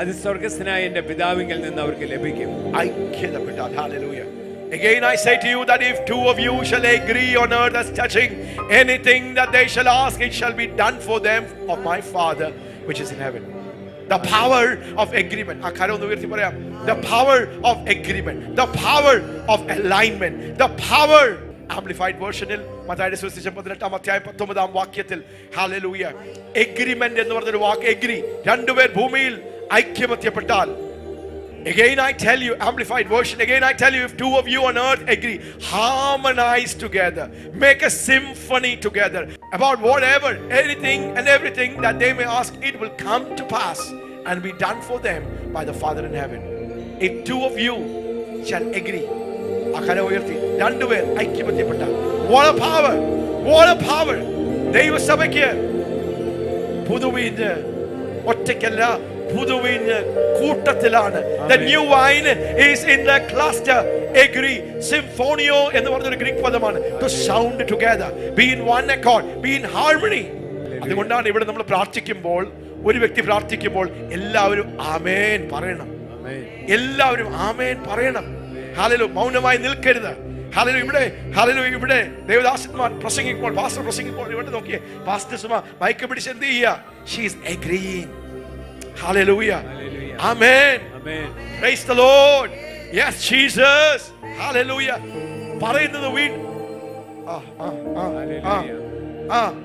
അത് സ്വർഗ്ഗസ്ഥനായ എന്റെ പിതാവിങ്കിൽ നിന്ന് അവർക്ക് ലഭിക്കും. ഐക്യതപ്പെട്ടാൽ. Hallelujah. Again I say to you that if 2 of you shall agree on earth as touching anything that they shall ask, it shall be done for them of my Father which is in heaven. The power of agreement. ആ കാര്യം ഒന്ന് ഉയർത്തി പറയാം. The power of agreement, the power of alignment, the power. Amplified versionൽ മത്തായിയുടെ സുവിശേഷം 18-ാം അധ്യായം 19-ാം വാക്യത്തിൽ, ഹല്ലേലൂയ, എഗ്രിമെന്റ് എന്ന് പറഞ്ഞൊരു വാക്ക്, എഗ്രി, 2 പേർ ഭൂമിയിൽ ഐക്യമത്യപ്പെട്ടാൽ. Again I tell you, Amplified version, again I tell you, if 2 of you on earth agree, harmonize together, make a symphony together about whatever, anything and everything that they may ask, it will come to pass and be done for them by the Father in heaven. If 2 of you shall agree, akara uyarthi, 2 പേർ ഐക്യമത്യപ്പെട്ടാൽ, what a power, what a power. ദൈവസഭയ്ക്ക് പുതുവീഞ്ഞ് ഒറ്റയ്ക്കല്ല, പുതുവീഞ്ഞ് കൂട്ടത്തിലാണ്. The new wine is in the cluster. Agree. Symphonio എന്ന് പറഞ്ഞൊരു ഗ്രീക്ക് പദമാണ്. To sound together, be in one accord, be in harmony. അതുകൊണ്ടാണ് ഇവിടെ നമ്മൾ പ്രാർത്ഥിക്കുമ്പോൾ, ഒരു വ്യക്തി പ്രാർത്ഥിക്കുമ്പോൾ എല്ലാവരും ആമേൻ പറയണം. എല്ലാവരും ആമേൻ പറയണം. ഹല്ലേലൂയ. മൗനമായി നിൽക്കരുത്. ഹല്ലേലൂയ. ഇവിടെ ദേവദാസന്മാർ പ്രസംഗിക്കുമ്പോൾ, പാസ്റ്റർ പ്രസംഗിക്കുമ്പോൾ ഇവിടെ നോക്കിയേ, പാസ്റ്റർ സുമ മൈക്ക് പിടിച്ച് എന്ത് ചെയ്യുക? She is agreeing. Hallelujah. Amen. Praise the Lord. Yes, Jesus. Hallelujah. പറയുന്നത്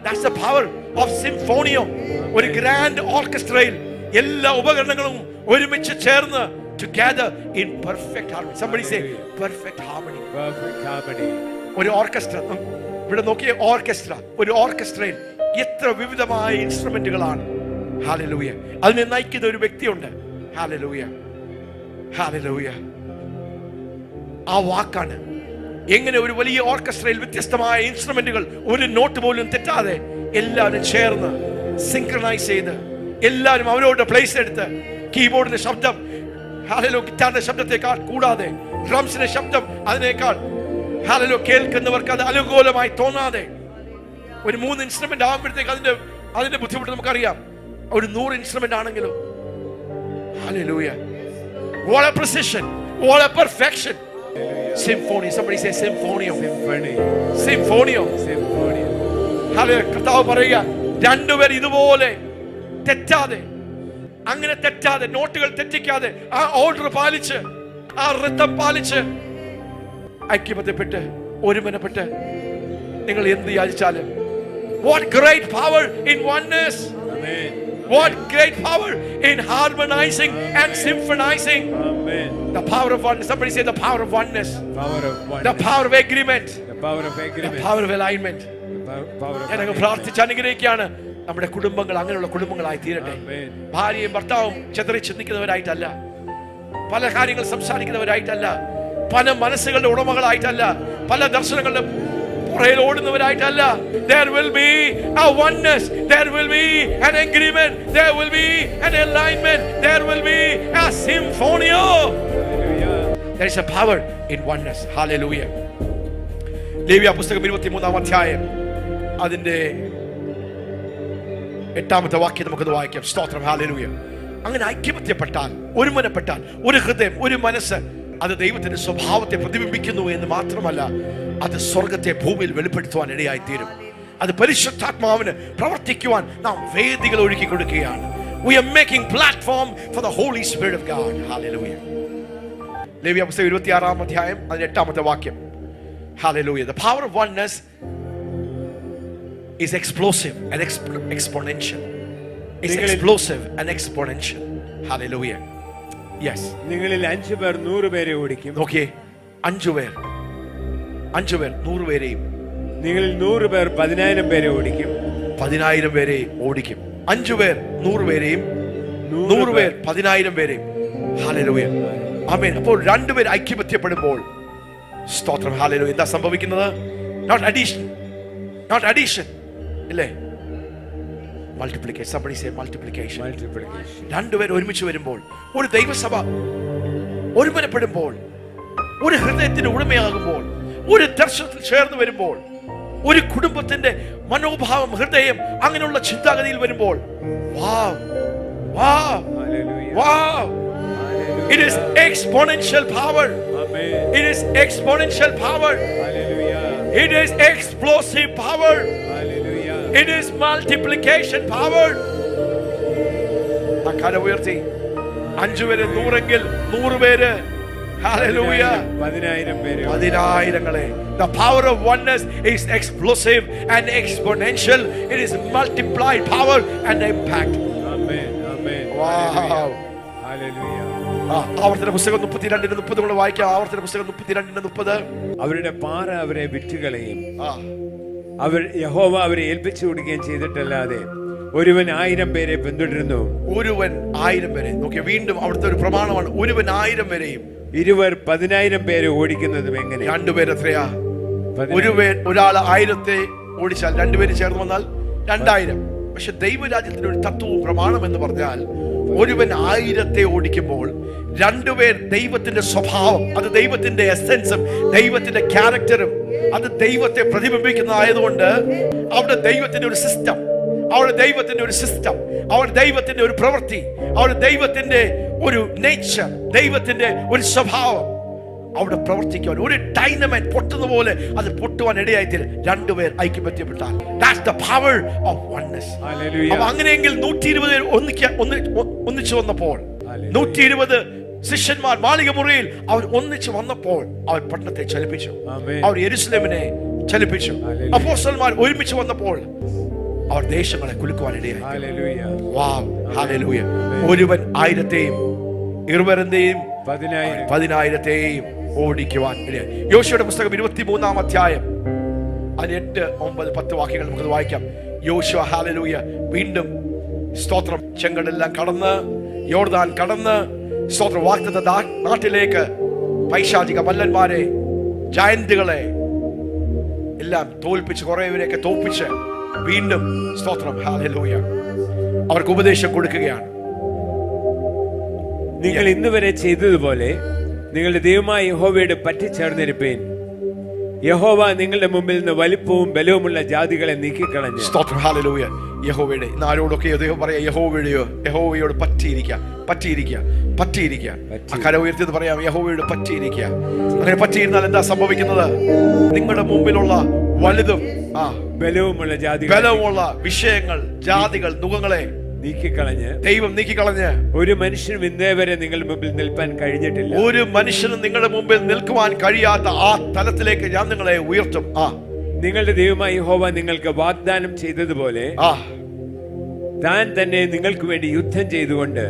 that's the power of symphonio. ഒരു ഗ്രാൻഡ് ഓർക്കസ്ട്രയിൽ എല്ലാ ഉപകരണങ്ങളും ഒരുമിച്ച് ചേർന്ന് together in perfect harmony. Somebody say perfect harmony. Perfect harmony. ഒരു ഓർക്കസ്ട്ര, ഇവിടെ നോക്കിയേ, ഓർക്കസ്ട്ര. ഒരു ഓർക്കസ്ട്രയിൽ എത്ര വിവിധമായ ഇൻസ്ട്രുമെന്റുകളാണ്. ഹല്ലേലൂയ. അതിനെ നയിക്കുന്ന ഒരു വ്യക്തിയുണ്ട്. ഹല്ലേലൂയ. ഹല്ലേലൂയ. ആ വാക്കാണ് എങ്ങനെ ഒരു വലിയ ഓർക്കസ്ട്രയിൽ വ്യത്യസ്തമായ ഇൻസ്ട്രുമെന്റുകൾ ഒരു നോട്ട് പോലും തെറ്റാതെ എല്ലാവരും ചേർന്ന് സിങ്ക്രണൈസ് ചെയ്ത് എല്ലാവരും അവരവരുടെ പ്ലേസ് എടുത്ത്, കീബോർഡിന്റെ ശബ്ദം ഹല്ലേലൂയ ഗിറ്റാറിന്റെ ശബ്ദത്തെക്കാൾ കൂടാതെ ഡ്രംസിന്റെ ശബ്ദം അതിനേക്കാൾ ഹല്ലേലൂയ കേൾക്കുന്നവർക്ക് അത് അനുകൂലമായി തോന്നാതെ ഒരു 3 ഇൻസ്ട്രുമെന്റ് ആകുമ്പോഴത്തേക്ക് അതിന്റെ ബുദ്ധിമുട്ട് നമുക്കറിയാം. ഒരു 100 ഇൻസ്ട്രുമെന്റ് ആണെങ്കിലും hallelujah. What a precision, what a perfection. Symphony. Somebody say symphonio. Symphonio. Hallelujah. കർത്താവ് പറയുക, രണ്ടുപേർ ഇതുപോലെ തെറ്റാതെ, അങ്ങനെ തെറ്റാതെ, നോട്ടുകൾ തെറ്റിക്കാതെ, ആ ഓർഡർ പാലിച്ച്, ആ റിതം പാലിച്ച് ഐക്യബദ്ധപ്പെട്ട് ഒരുമനപ്പെട്ട് നിങ്ങൾ എന്ത് യാചിച്ചാലും, what great power in oneness. Amen. What great power in harmonizing and symphonizing. Amen. The power of oneness. Somebody say the power of oneness. Power of oneness. The power of agreement. The power of agreement. The power of alignment. ഞാൻ പ്രാർത്ഥിച്ച് അനുഗ്രഹിക്കുകയാണ്, നമ്മുടെ കുടുംബങ്ങൾ അങ്ങനെയുള്ള കുടുംബങ്ങളായി തീരട്ടെ. ഭാര്യയും ഭർത്താവും ചെതറി ചിന്തിക്കുന്നവരായിട്ടല്ല, പല കാര്യങ്ങൾ സംസാരിക്കുന്നവരായിട്ടല്ല, പല മനസ്സുകളുടെ ഉടമകളായിട്ടല്ല, പല ദർശനങ്ങളുടെ പുറകിൽ ഓടുന്നവരായിട്ടല്ല. There will be a oneness, there will be an agreement, there will be an alignment, there will be a symphonio. There is a power in oneness. Hallelujah. ലേവ്യ പുസ്തകം 23-ാം അധ്യായം അതിന്റെ 8-ാമത്തെ വാക്യം നമുക്കത് വായിക്കാം. സ്തോത്രം. ഹല്ലേലൂയ. അങ്ങനെ ഐക്യമത്യപ്പെട്ടാൽ, ഒരുമനപ്പെട്ടാൽ, ഒരു ഹൃദയം, ഒരു മനസ്സ്, അത് ദൈവത്തിന്റെ സ്വഭാവത്തെ പ്രതിബിംബിക്കുന്നു എന്ന് മാത്രമല്ല, അത് സ്വർഗത്തെ ഭൂമിയിൽ വെളിപ്പെടുത്തുവാൻ ഇടയായി തീരും. അത് പരിശുദ്ധാത്മാവിന് പ്രവർത്തിക്കുവാൻ നാം വേദികൾ ഒരുക്കി കൊടുക്കുകയാണ്. We are making platform for the Holy Spirit of God. Hallelujah. ലേവ്യ പുസ്തകം 26-ാം അധ്യായം അതിന്റെ 8-ാമത്തെ വാക്യം. Hallelujah. The power of oneness is explosive and exponential. It's explosive and exponential. Hallelujah. Yes. നിങ്ങളിൽ 5 പേർ 100 പേരെ ഓടിക്കും. Okay. 5 പേർ 100 പേരെയും, നിങ്ങളിൽ 100 പേർ 10,000 പേരെ ഓടിക്കും. 10,000 പേരെ ഓടിക്കും. 5 പേർ 100 പേരെയും, 100 പേർ 10,000 പേരെയും. ഹല്ലേലൂയ. ആമേൻ. അപ്പോൾ 2 പേർ ഐക്യബദ്ധപ്പെടുമ്പോൾ, സ്തോത്രം. ഹല്ലേലൂയ. എന്താ സംഭവിക്കുന്നത്? Not addition. ഇല്ലേ? Multiplication. Somebody say multiplication. 2 പേർ ഒരുമിച്ച് വരുമ്പോൾ, ഒരു ദൈവസഭ ഒരുമനപ്പെടുമ്പോൾ, ഒരു ഹൃദയത്തിന്റെ ഉടമയാകുമ്പോൾ, ഒരു ദർശനത്തിൽ ചേർന്ന് വരുമ്പോൾ, ഒരു കുടുംബത്തിന്റെ മനോഭാവം, ഹൃദയം അങ്ങനെയുള്ള ചിന്താഗതിയിൽ വരുമ്പോൾ, it is exponential power. It is exponential power. It is explosive power. It is multiplication power. കര ഉയർത്തി 5 പേര് 100 100 പേര്. Hallelujah. 10,000 പേര്. 10,000ങ്ങളെ. The power of oneness is explosive and exponential. It is multiplied power and impact. Amen. Amen. Wow. Hallelujah. ആവർത്തന പുസ്തകം 32:30 നമ്മൾ വായിക്കാം. ആവർത്തന പുസ്തകം 32:30. അവരുടെ പാറ അവരെ വിറ്റുകളയും, യഹോവ അവരെ ഏൽപ്പിച്ചു കൊടുക്കുകയും ചെയ്തിട്ടല്ലാതെ ഒരുവൻ 1000 പേരെ പിന്തുടരുന്നു. ഒരുവൻ 1000 പേരെ. നോക്കിയ വീണ്ടും അവിടുത്തെ ഒരു പ്രമാണമാണ്. ഒരുവൻ 1000 പേരെയും, ഇരുവർ 10,000 പേരെ ഓടിക്കുന്നതും എങ്ങനെ? 2 പേര് എത്രയാ? ഒരാൾ 1000 ഓടിച്ചാൽ 2 പേര് ചേർന്ന് വന്നാൽ 2000. പക്ഷെ ദൈവരാജ്യത്തിന്റെ ഒരു തത്വവും പ്രമാണം എന്ന് പറഞ്ഞാൽ, ഒരുവൻ 1000 ഓടിക്കുമ്പോൾ 2 പേർ ദൈവത്തിന്റെ സ്വഭാവം, അത് ദൈവത്തിന്റെ എസൻസും ദൈവത്തിന്റെ ക്യാരക്ടറും അത് ദൈവത്തെ പ്രതിബിംബിക്കുന്നതായതുകൊണ്ട് അവിടെ ദൈവത്തിന്റെ ഒരു സിസ്റ്റം, അവിടെ ദൈവത്തിന്റെ ഒരു സിസ്റ്റം, അവിടെ ദൈവത്തിന്റെ ഒരു പ്രവൃത്തി, അവിടെ ദൈവത്തിന്റെ ഒരു നേച്ചർ, ദൈവത്തിന്റെ ഒരു സ്വഭാവം അവിടെ പ്രവർത്തിക്കുവാൻ, ഒരു ഡൈനമൈറ്റ് പൊട്ടുന്ന പോലെ അത് പൊട്ടുവാൻ ഇടയായിത്തീരും 2 പേർ ഐക്യപ്പെട്ടാൽ. That's the power of oneness. അപ്പൊ അങ്ങനെയെങ്കിൽ 120 ഒന്നിച്ചു വന്നപ്പോൾ, 120 ശിഷ്യന്മാർ മാളിക മുറിയിൽ അവർ ഒന്നിച്ചു വന്നപ്പോൾ അവർ പട്ടണത്തെ ചലിപ്പിച്ചു, അവർ യെരൂശലേമിനെ ചലിപ്പിച്ചു. അപ്പോസ്തലന്മാർ ഒരുമിച്ച് വന്നപ്പോൾ അവർ ദേശങ്ങളെ കുലുക്കുവാൻ ഇടയായി. ഒരുവൻ 1000-യും 20-യും 10,000-യും ഓടിക്കുവാൻ ഇടയായി. യോശുവയുടെ പുസ്തകം 23-ാം അധ്യായം 8, 9, 10 വാക്യങ്ങൾ നമുക്ക് വായിക്കാം. യോശുവ ഹല്ലേലൂയ വീണ്ടും സ്തോത്രം ചെങ്കടലെല്ലാം കടന്ന്, യോർദാൻ കടന്ന്, സ്തോത്രം വാഗ്ദത്ത നാട്ടിലേക്ക് പൈശാചിക മല്ലന്മാരെ, ജയന്റുകളെ എല്ലാം തോൽപ്പിച്ച്, കുറേവരെയൊക്കെ തോൽപ്പിച്ച് വീണ്ടും സ്തോത്രം ഹല്ലേലൂയ അവർക്ക് ഉപദേശം കൊടുക്കുകയാണ്. നിങ്ങൾ ഇന്ന് വരെ ചെയ്തതുപോലെ നിങ്ങളുടെ ദൈവമായ യഹോവയോട് പറ്റിച്ചേർന്നിരിപ്പീൻ. യഹോവ നിങ്ങളുടെ മുമ്പിൽ നിന്ന് വലിപ്പവും ബലവുമുള്ള ജാതികളെ നീക്കിക്കളഞ്ഞു. സ്തോത്രം ഹല്ലേലൂയ. യഹോവയുടെ ഇന്ന് ആരോടൊക്കെയോ ദൈവം പറയാ, യഹോവയോട് പറ്റിയിരിക്കുക. ആ കര ഉയർത്തിയത് പറയാം, യഹോവയോട് പറ്റിയിരിക്കുക. അങ്ങനെ പറ്റിയിരുന്നാൽ എന്താ സംഭവിക്കുന്നത്? നിങ്ങളുടെ മുമ്പിലുള്ള വലുതും ബലവുമുള്ള വിഷയങ്ങൾ, ജാതികൾ, നുഖങ്ങളെ ദൈവം നീക്കിക്കളഞ്ഞ് ഒരു മനുഷ്യനും ഇന്നേ വരെ നിങ്ങളുടെ മുമ്പിൽ നിൽപ്പാൻ കഴിഞ്ഞിട്ടില്ല. ഒരു മനുഷ്യനും നിങ്ങളുടെ മുമ്പിൽ നിൽക്കുവാൻ കഴിയാത്ത ആ തലത്തിലേക്ക് ഞാൻ നിങ്ങളെ ഉയർത്തും. നിങ്ങളുടെ ദൈവമായ യഹോവ നിങ്ങൾക്ക് വാഗ്ദാനം ചെയ്തതുപോലെ താൻ തന്നെ നിങ്ങൾക്ക് വേണ്ടി യുദ്ധം ചെയ്തുകൊണ്ട്,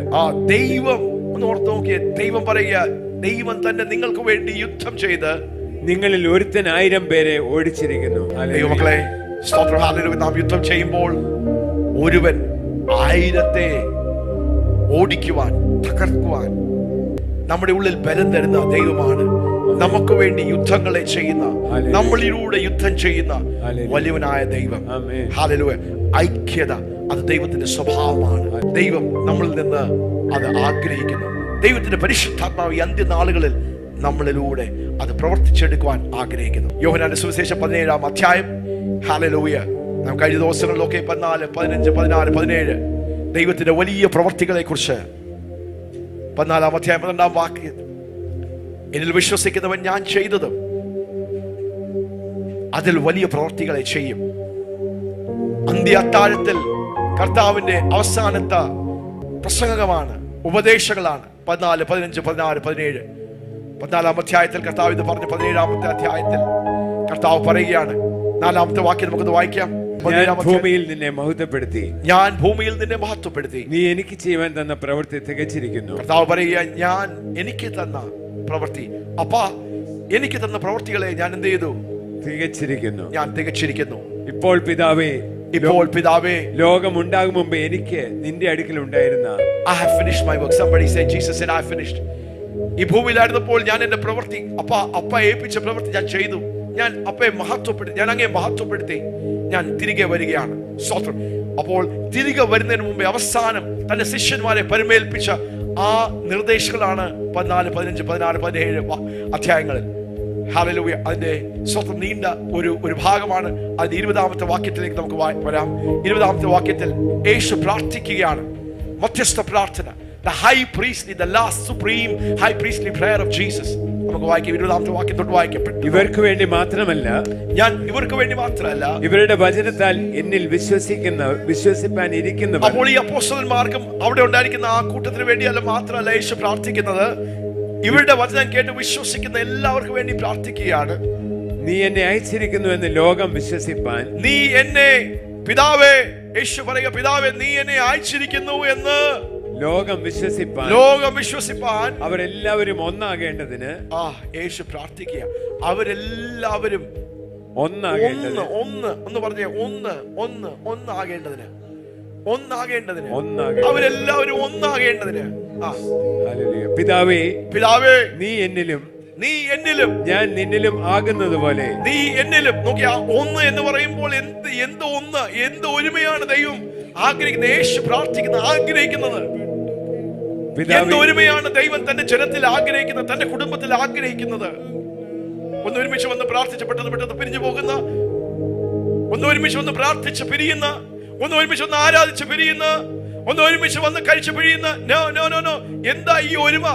ദൈവം ഒന്ന് ഓർത്ത് നോക്കിയേ, ദൈവം പറയുക, ദൈവം തന്നെ നിങ്ങൾക്ക് വേണ്ടി യുദ്ധം ചെയ്ത് നിങ്ങളിൽ ഒരുത്തൻ 1000 പേരെ ഓടിച്ചിരിക്കുന്നു. ദൈവമക്കളെ സ്തോത്രം ഹല്ലേലൂയ. നാം യുദ്ധം ചെയ്യുമ്പോൾ ഒരുവൻ 1000 ഓടിക്കുവാൻ, തകർക്കുവാൻ നമ്മുടെ ഉള്ളിൽ ബലം തരുന്ന ദൈവമാണ്. നമുക്ക് വേണ്ടി യുദ്ധങ്ങളെ ചെയ്യുന്ന, നമ്മളിലൂടെ യുദ്ധം ചെയ്യുന്ന വലിയവനായ ദൈവം. ഹല്ലേലൂയ. ഐക്യത അത് ദൈവത്തിന്റെ സ്വഭാവമാണ്. ദൈവം നമ്മളിൽ നിന്ന് അത് ആഗ്രഹിക്കുന്നു. ദൈവത്തിന്റെ പരിശുദ്ധാത്മാവ് ഈ അന്ത്യനാളുകളിൽ നമ്മളിലൂടെ അത് പ്രവർത്തിച്ചെടുക്കുവാൻ ആഗ്രഹിക്കുന്നു. യോഹന്നാന്റെ സുവിശേഷം 17-ാം അധ്യായം ഹല്ലേലൂയ. നാം കഴിഞ്ഞ ദിവസങ്ങളിലൊക്കെ 14, 15, 16, 17 ദൈവത്തിന്റെ വലിയ പ്രവർത്തികളെ കുറിച്ച് 14-ാം അധ്യായം 12-ാം വാക്യം, എന്നിൽ വിശ്വസിക്കുന്നവൻ ഞാൻ ചെയ്തതും അതിൽ വലിയ പ്രവർത്തികളെ ചെയ്യും. അന്ത്യ അത്താഴത്തിൽ കർത്താവിന്റെ അവസാനത്തെ പ്രസംഗമാണ്, ഉപദേശങ്ങളാണ്. 14, 15, 16, 17 14-ാം അധ്യായത്തിൽ കർത്താവ് ഇത് പറഞ്ഞു. 17-ാമത്തെ അധ്യായത്തിൽ കർത്താവ് പറയുകയാണ്, 4-ാമത്തെ വാക്യം നമുക്കൊന്ന് വായിക്കാം. ഞാൻ ഭൂമിയിൽ നിന്നെ മഹത്വപ്പെടുത്തി, നീ എനിക്ക് ചെയ്യുവാൻ തന്ന പ്രവൃത്തി തികച്ചിരിക്കുന്നു. കർത്താവ് പറയുക, ഞാൻ എനിക്ക് തന്ന പ്രവൃത്തി, അപ്പാ എനിക്ക് തന്ന പ്രവൃത്തികളെ ഞാൻ എന്ത് ചെയ്തു? ഞാൻ തികച്ചിരിക്കുന്നു. ഇപ്പോൾ പിതാവേ, ലോകം ഉണ്ടാകും മുമ്പ് എനിക്ക് നിന്റെ അടുക്കൽ ഉണ്ടായിരുന്ന I have finished my work. Somebody said, Jesus said, I have finished. ഈ ഭൂമിയിലായിരുന്നപ്പോൾ ഞാൻ എന്റെ പ്രവൃത്തി, അപ്പ ഏൽപ്പിച്ച പ്രവൃത്തി ഞാൻ ചെയ്തു. ഞാൻ അപ്പയെ മഹത്വപ്പെടുത്തി, ഞാൻ അങ്ങയെ മഹത്വപ്പെടുത്തി, ഞാൻ തിരികെ വരികയാണ്. സ്തോത്രം. അപ്പോൾ തിരികെ വരുന്നതിന് മുമ്പേ അവസാനം തന്റെ ശിഷ്യന്മാരെ പരിമേൽപ്പിച്ച ആ നിർദ്ദേശങ്ങളാണ് 14, 15, 16, 17 അധ്യായങ്ങളിൽ. ഹല്ലേലൂയ. അതിന്റെ സ്വന്തം നീണ്ട ഒരു ഭാഗമാണ്. അതിന്റെ 20-ാമത്തെ വാക്യത്തിലേക്ക് നമുക്ക് വരാം. 20-ാമത്തെ വാക്യത്തിൽ യേശു പ്രാർത്ഥിക്കുകയാണ്, മധ്യസ്ഥ പ്രാർത്ഥന. The high priestly, the last supreme high priestly prayer of Jesus. നമുക്ക് വായിക്കാം. 20-ാമത്തെ വാക്യം തൊട്ട് വായിക്കാം. ഇവർക്ക് വേണ്ടി മാത്രമല്ല, ഇവരുടെ വചനത്താൽ എന്നിൽ വിശ്വസിപ്പാൻ ഇരിക്കുന്നവർ. അപ്പോൾ ഈ അപ്പോസ്തലന്മാർക്കും അവിടെ ഉണ്ടായിരിക്കുന്ന ആ കൂട്ടത്തിന് വേണ്ടിയല്ല മാത്രമല്ല യേശു പ്രാർത്ഥിക്കുന്നത്, ഇവരുടെ വചനം കേട്ട് വിശ്വസിക്കുന്ന എല്ലാവർക്കും വേണ്ടി പ്രാർത്ഥിക്കുകയാണ്. നീ എന്നെ അയച്ചിരിക്കുന്നു എന്ന് ലോകം വിശ്വസിപ്പാൻ. നീ എന്നെ, പിതാവേ, യേശു പറയുക, പിതാവേ നീ എന്നെ അയച്ചിരിക്കുന്നു എന്ന് ലോകം വിശ്വസിപ്പാൻ അവരെല്ലാവരും ഒന്നാകേണ്ടതിന്. യേശു പ്രാർത്ഥിക്കുക, അവരെല്ലാവരും ഒന്നാകേണ്ടതിന്. ഒന്ന് പറഞ്ഞേ, ഒന്നാകേണ്ടതിന്, അവരെല്ലാവരും ഒന്നാകേണ്ടതിന്. പിതാവേ, നീ എന്നിലും ഞാൻ നിന്നിലും ആകുന്നത് പോലെ. നീ എന്നിലും. നോക്കിയാ, ഒന്ന് എന്ന് പറയുമ്പോൾ എന്ത് ഒരുമയാണ് ദൈവം ആഗ്രഹിക്കുന്ന, യേശു പ്രാർത്ഥിക്കുന്ന, ആഗ്രഹിക്കുന്നത് എന്തൊരുമയാണ് ദൈവം തന്റെ ജനത്തിൽ ആഗ്രഹിക്കുന്നത്, തന്റെ കുടുംബത്തിൽ ആഗ്രഹിക്കുന്നത്. ഒന്ന് ഒരുമിച്ച് വന്ന് പ്രാർത്ഥിച്ച് പെട്ടെന്ന് പിരിഞ്ഞു പോകുന്ന, ഒന്ന് ഒരുമിച്ച് വന്ന് പ്രാർത്ഥിച്ച് പിരിയുന്ന, ഒന്ന് ഒരുമിച്ച് വന്ന് ആരാധിച്ച് പിരിയുന്ന, ഒന്ന് ഒരുമിച്ച് വന്ന് കഴിച്ച് പിരിയുന്ന. No no no no. എന്താ ഈ ഒരുമ?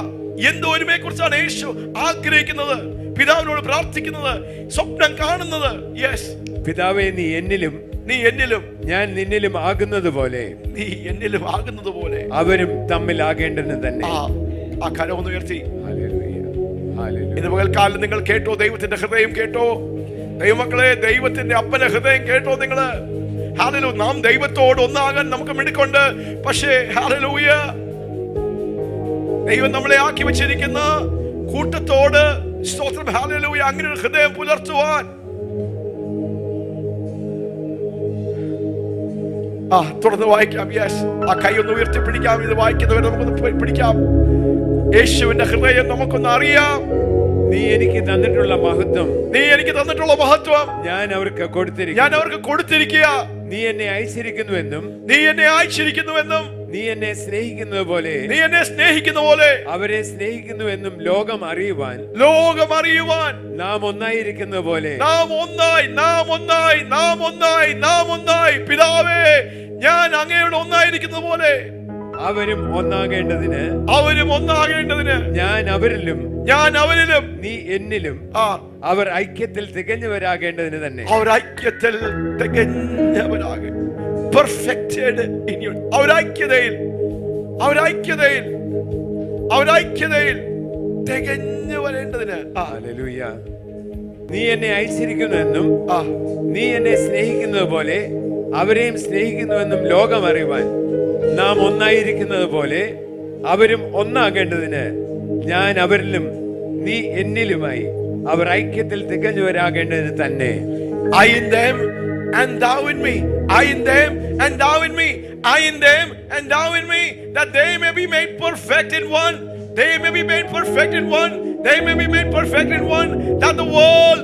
എന്ത് ഒരുമയെ കുറിച്ചാണ് യേശു ആഗ്രഹിക്കുന്നത്, പിതാവിനോട് പ്രാർത്ഥിക്കുന്നത്, സ്വപ്നം കാണുന്നത്? യെസ്, പിതാവേ നീ എന്നിലും ഞാൻ നിന്നിലും ആകുന്നത് പോലെ, നീ എന്നിലും ആകുന്നത് പോലെ അവരും തമ്മിൽ ആകേണ്ടത് തന്നെ. ആ കരം ഒന്ന് ഉയർത്തി. Hallelujah, hallelujah. ഇന്ന് പകൽക്കാലം നിങ്ങൾ കേട്ടോ, ദൈവത്തിന്റെ ഹൃദയം കേട്ടോ, ദൈവമക്കളെ, ദൈവത്തിന്റെ അപ്പന്റെ ഹൃദയം കേട്ടോ നിങ്ങള്. ഹല്ലേലൂയ. നാം ദൈവത്തോട് ഒന്നാകാൻ നമുക്ക് മിടുക്കുണ്ട്. പക്ഷേ ഹല്ലേലൂയ, ദൈവം നമ്മളെ ആക്കി വെച്ചിരിക്കുന്ന കൂട്ടത്തോട് സ്തോത്രം. ഹല്ലേലൂയ. അങ്ങനെ ഒരു ഹൃദയം പുലർത്തുവാൻ തുടർന്ന് വായിക്കാം. യെസ്, ആ കൈ ഒന്ന് ഉയർത്തി പിടിക്കാം. ഇത് വായിക്കുന്നവരെ നമുക്കൊന്ന് പിടിക്കാം. യേശുവിന്റെ ഹൃദയം നമുക്കൊന്ന് അറിയാം. നീ എനിക്ക് തന്നിട്ടുള്ള മഹത്വം ഞാൻ അവർക്ക് കൊടുത്തിരിക്കുക. നീ എന്നെ അയച്ചിരിക്കുന്നുവെന്നും നീ എന്നെ സ്നേഹിക്കുന്നത് പോലെ അവരെ സ്നേഹിക്കുന്നുവെന്നും ലോകം അറിയുവാൻ നാം ഒന്നായിരിക്കുന്ന പോലെ നാം ഒന്നായി പിതാവേ, ഞാൻ അങ്ങയോട് ഒന്നായിരിക്കുന്ന പോലെ അവരും ഒന്നാകേണ്ടതിന് ഞാൻ അവരിലും നീ എന്നിലും അവർ ഐക്യത്തിൽ തികഞ്ഞവരാകേണ്ടതിന് തന്നെ. Perfected in U. ഐക്യതയിൽ തികഞ്ഞു വരേണ്ടതിന്. ഹല്ലേലൂയ. നീ എന്നെ അയച്ചിരിക്കുന്നുവെന്നും നീ എന്നെ സ്നേഹിക്കുന്നത് പോലെ അവരെയും സ്നേഹിക്കുന്നുവെന്നും ലോകം അറിയുവാൻ നാം ഒന്നായിരിക്കുന്നത് പോലെ അവരും ഒന്നാകേണ്ടതിന് ഞാൻ അവരിലും നീ എന്നിലുമായി അവർ ഐക്യത്തിൽ തികഞ്ഞവരാകേണ്ടതിന് തന്നെ. I in them and thou in me, I in them and thou in me, I in them and thou in me, that they may be made perfect in one. They may be made perfect in one. They may be made perfect in one. That the world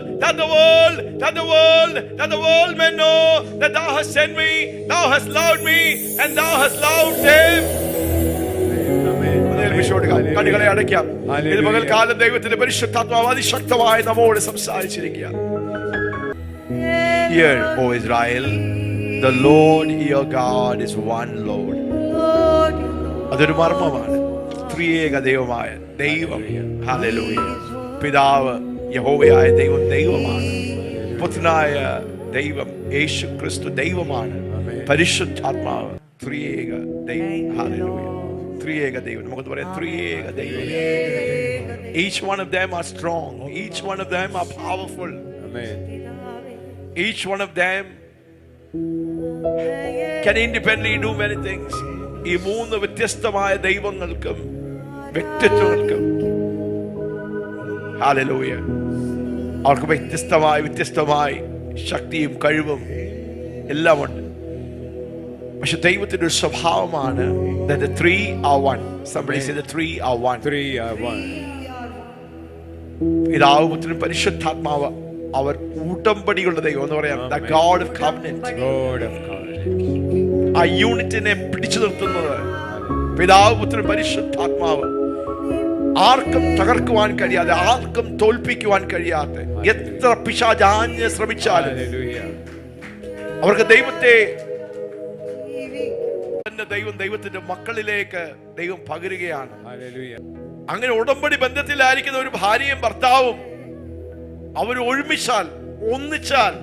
may know that thou hast sent me, thou hast loved me, and thou hast loved them. കണ്ണുകളെ അടയ്ക്കാം. ഇത് പകൽക്കാലം ദൈവത്തിന്റെ പരിശുദ്ധാത്മാവ് അതിശക്തമായി നമ്മോട് സംസാരിച്ചിരിക്കുക. Hear, O Israel, the Lord your God is one Lord. അതൊരു മർമ്മമാണ്. ത്രിയേക ദൈവമായ ദൈവം, ഹല്ലേലൂയ, പിതാവ് യഹോവയായ ദൈവം ദൈവമാണ്. പുത്രനായ ദൈവം യേശു ക്രിസ്തു ദൈവമാണ്. പരിശുദ്ധാത്മാവ് ത്രിയേക ദൈവം. ഹല്ലേലൂയ. ത്രിയേക ദൈവം. നമുക്കൊന്ന് പറയാം, ത്രിയേക ദൈവം. Each one of them are strong. Each one of them are powerful. Amen. Each one of them can independently do many things. ഈ മൂന്ന് വ്യത്യസ്തമായ ദൈവങ്ങൾക്കും വ്യക്തിത്വങ്ങൾക്കും ഹല്ലേലൂയ, അവർക്ക് വ്യത്യസ്തമായി ശക്തിയും കഴിവും എല്ലാം ഉണ്ട്. പക്ഷെ ദൈവത്തിന്റെ ഒരു സ്വഭാവമാണ് that the three are one. Somebody say the three are one. പിതാവ് പുത്രനും പരിശുദ്ധാത്മാവ് അവർ ഉടമ്പടിയുള്ള ദൈവം എന്ന് പറയാം. The God of covenant. ആ യൂണിറ്റിനെ പിടിച്ചു നിർത്തുന്നത് പിതാവ് പുത്രൻ പരിശുദ്ധാത്മാവ്. ആർക്കും തകർക്കുവാൻ കഴിയാതെ, ആർക്കും തോൽപ്പിക്കുവാൻ കഴിയാതെ, എത്ര പിശാചാഞ്ഞ് ശ്രമിച്ചാലും അവർക്ക് ദൈവത്തിന്റെ മക്കളിലേക്ക് ദൈവം പകരുകയാണ്. അങ്ങനെ ഉടമ്പടി ബന്ധത്തിലായിരിക്കുന്ന ഒരു ഭാര്യയും ഭർത്താവും അവർ ഒന്നിച്ചാൽ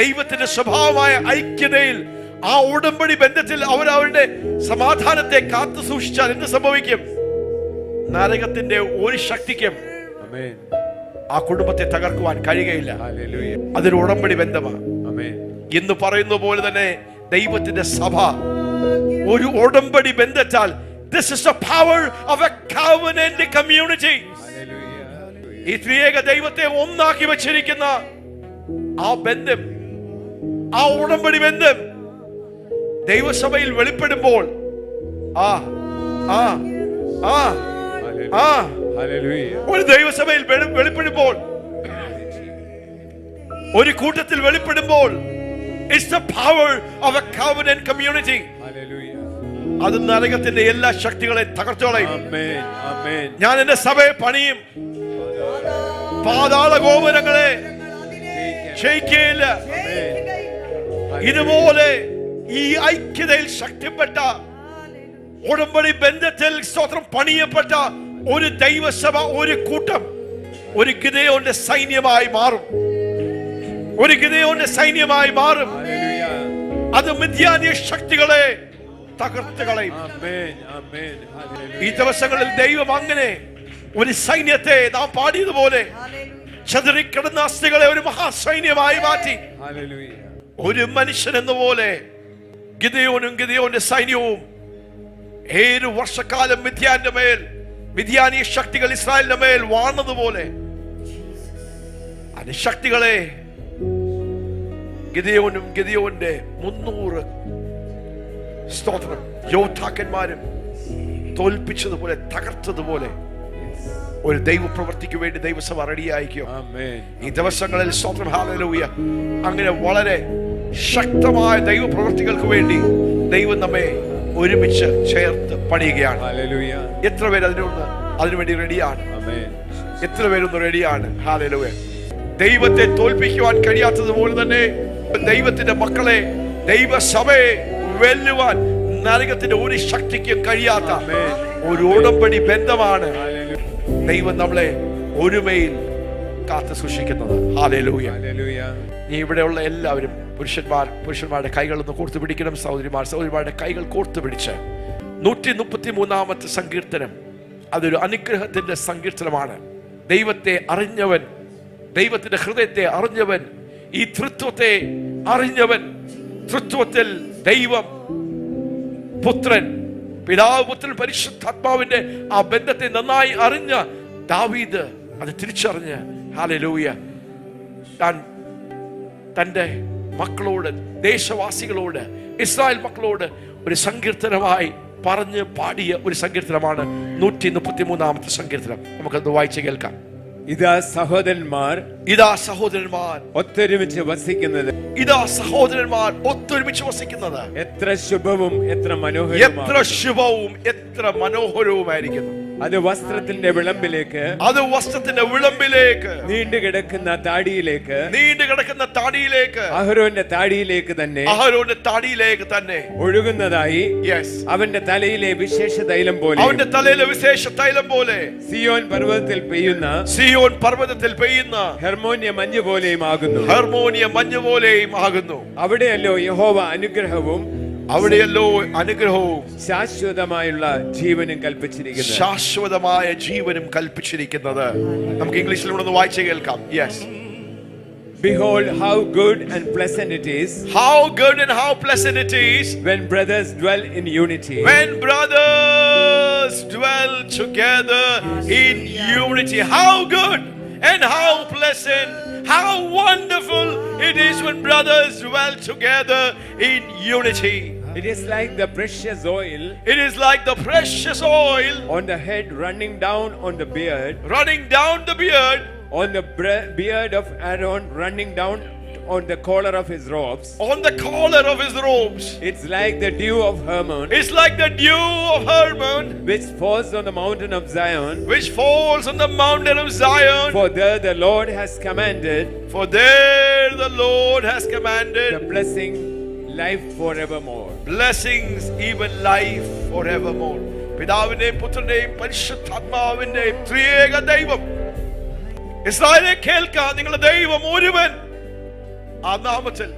ദൈവത്തിന്റെ സ്വഭാവമായ ഐക്യതയിൽ ആ ഉടമ്പടി ബന്ധത്തിൽ അവരുടെ സമാധാനത്തെ കാത്തു സൂക്ഷിച്ചാൽ എന്ത് സംഭവിക്കും? നരകത്തിന്റെ ഒരു ശക്തിക്കും ആ കുടുംബത്തെ തകർക്കുവാൻ കഴിയുകയില്ല. അതൊരു ഉടമ്പടി ബന്ധമാണ്. എന്ന് പറയുന്ന പോലെ തന്നെ ദൈവത്തിന്റെ സഭ ഒരു ഉടമ്പടി ബന്ധത്താൽ, this is the power of a covenant community. ഈ ത്രിയേക ദൈവത്തെ ഒന്നാക്കി വെച്ചിരിക്കുന്ന ആ ബന്ധം, ആ ഉടമ്പടി ബന്ധം ദൈവസഭയിൽ വെളിപ്പെടുമ്പോൾ ഒരു ദൈവസഭയിൽ വെളിപ്പെടുമ്പോൾ, ഒരു കൂട്ടത്തിൽ വെളിപ്പെടുമ്പോൾ It's the power of a covenant community. Hallelujah. അത് നരകത്തിന്റെ എല്ലാ ശക്തികളെ തകർത്തോളയും. Amen. Amen. ഞാൻ എന്റെ സഭയെ പണിയും, പാതാള ഗോപുരങ്ങളെ ക്ഷയിക്കുകയില്ല. ഇതുപോലെ ഈ ഐക്യതയിൽ ശക്തിപ്പെട്ട ഉടമ്പടി ബന്ധത്തിൽ സ്തോത്രം പണിയപ്പെട്ട ഒരു ദൈവസഭ, ഒരു കൂട്ടം, ഒരു ഗിദെയോന്റെ സൈന്യമായി മാറും. ഒരു ഗിദെയോന്റെ സൈന്യമായി മാറും. അത് മിദ്യാന്യ ശക്തികളെ തകർത്ത് കളയും. ഈ ദിവസങ്ങളിൽ ദൈവം അങ്ങനെ ഒരു സൈന്യത്തെ നാം പാടിയതുപോലെ ചതുറിക്കിടന്ന അസ്ഥികളെ ഒരു മഹാസൈന്യമായി മാറ്റി. ഒരു മനുഷ്യൻ എന്ന പോലെ ഗിദെയോനും ഗിദെയോന്റെ സൈന്യവും 7 വർഷക്കാലം മിദ്യാന്റെ മേൽ, മിദ്യാനീയ ശക്തികൾ ഇസ്രായേലിന്റെ മേൽ വാണതുപോലെ അതിന്റെ ശക്തികളെ ഗിദെയോനും ഗിദെയോന്റെ 300 സ്തോത്രം യോദ്ധാക്കന്മാരും തോൽപ്പിച്ചതുപോലെ, തകർത്തതുപോലെ ഒരു ദൈവ പ്രവൃത്തിക്ക് വേണ്ടി ദൈവസഭ റെഡിയായിരിക്കും. ഈ ദിവസങ്ങളിൽ സ്തോത്രം ഹല്ലേലൂയ. അങ്ങനെ വളരെ ശക്തമായ ദൈവ പ്രവൃത്തികൾക്ക് വേണ്ടി ദൈവം നമ്മെ ഒരുമിച്ച് ചേർത്ത് പണിയുകയാണ്. എത്ര പേര് അതിനുവേണ്ടി റെഡിയാണ്? എത്ര പേരൊന്ന് റെഡിയാണ്? ഹല്ലേലൂയ. ദൈവത്തെ തോൽപ്പിക്കുവാൻ കഴിയാത്തതുപോലെ തന്നെ ദൈവത്തിന്റെ മക്കളെ, ദൈവസഭയെ വെല്ലുവാൻ നരകത്തിന്റെ ഒരു ശക്തിക്കും കഴിയാത്ത ഒരു ഉടമ്പടി ബന്ധമാണ് ദൈവം നമ്മളെ ഒരുമയിൽ കാത്തു സൂക്ഷിക്കുന്നത്. ഹല്ലേലൂയ. നീ ഇവിടെയുള്ള എല്ലാവരും പുരുഷന്മാരുടെ കൈകളൊന്ന് കോർത്തു പിടിക്കണം. സഹോദരിമാരുടെ കൈകൾ കോർത്തു പിടിച്ച് 133-ാമത്തെ സങ്കീർത്തനം അതൊരു അനുഗ്രഹത്തിന്റെ സങ്കീർത്തനമാണ്. ദൈവത്തെ അറിഞ്ഞവൻ, ദൈവത്തിന്റെ ഹൃദയത്തെ അറിഞ്ഞവൻ, ഈ തൃത്വത്തെ അറിഞ്ഞവൻ, തൃത്വത്തിൽ ദൈവം പുത്രൻ, പിതാവ് പുത്രൻ പരിശുദ്ധാത്മാവിന്റെ ആ ബന്ധത്തെ നന്നായി അറിഞ്ഞ ദാവീദ് അത് തിരിച്ചറിഞ്ഞ് ഹല്ലേലൂയ താൻ തന്റെ മക്കളോട്, ദേശവാസികളോട്, ഇസ്രായേൽ മക്കളോട് ഒരു സങ്കീർത്തനമായി പറഞ്ഞ് പാടിയ ഒരു സങ്കീർത്തനമാണ് 133-ാമത്തെ സങ്കീർത്തനം. നമുക്കത് വായിച്ച് കേൾക്കാം. ഇതാ സഹോദരന്മാർ ഒത്തൊരുമിച്ച് വസിക്കുന്നത്, ഇതാ സഹോദരന്മാർ ഒത്തൊരുമിച്ച് വസിക്കുന്നത് എത്ര ശുഭവും എത്ര മനോഹരവുമായിരിക്കുന്നു. അത് വസ്ത്രത്തിന്റെ വിളമ്പിലേക്ക്, നീണ്ടുകിടക്കുന്ന താടിയിലേക്ക്, അഹരോന്റെ താടിയിലേക്ക് തന്നെ ഒഴുകുന്നതായി അവന്റെ തലയിലെ വിശേഷ തൈലം പോലെ, സിയോൻ പർവ്വതത്തിൽ പെയ്യുന്ന ഹെർമോനിയ മഞ്ഞ് പോലെയും ആകുന്നു. അവിടെയല്ലോ യഹോവ അനുഗ്രഹവും ശാശ്വതമായുള്ള ജീവനും കൽപ്പിച്ചിരിക്കുന്നത്. നമുക്ക് ഇംഗ്ലീഷിലൂടെ ഒന്ന് വായിച്ച് കേൾക്കാം. Yes. Behold how good and pleasant it is. How good and how pleasant it is when brothers dwell in unity. When brothers dwell together in unity. How good and how pleasant, how wonderful it is when brothers dwell together in unity. It is like the precious oil. It is like the precious oil on the head running down on the beard. On the beard of Aaron running down on the collar of his robes. It's like the dew of Hermon. Which falls on the mountain of Zion. For there the Lord has commanded. The blessing, life forevermore. Blessings, even life forevermore. പിതാവിന്റെയും പുത്രന്റെയും പരിശുദ്ധാത്മാവിന്റെയും ത്രിയേക ദൈവം. ഇസ്രായേലേ കേൾക്കുക, നിങ്ങളുടെ ദൈവം ഒരുവൻ. ആ നാമത്തിൽ,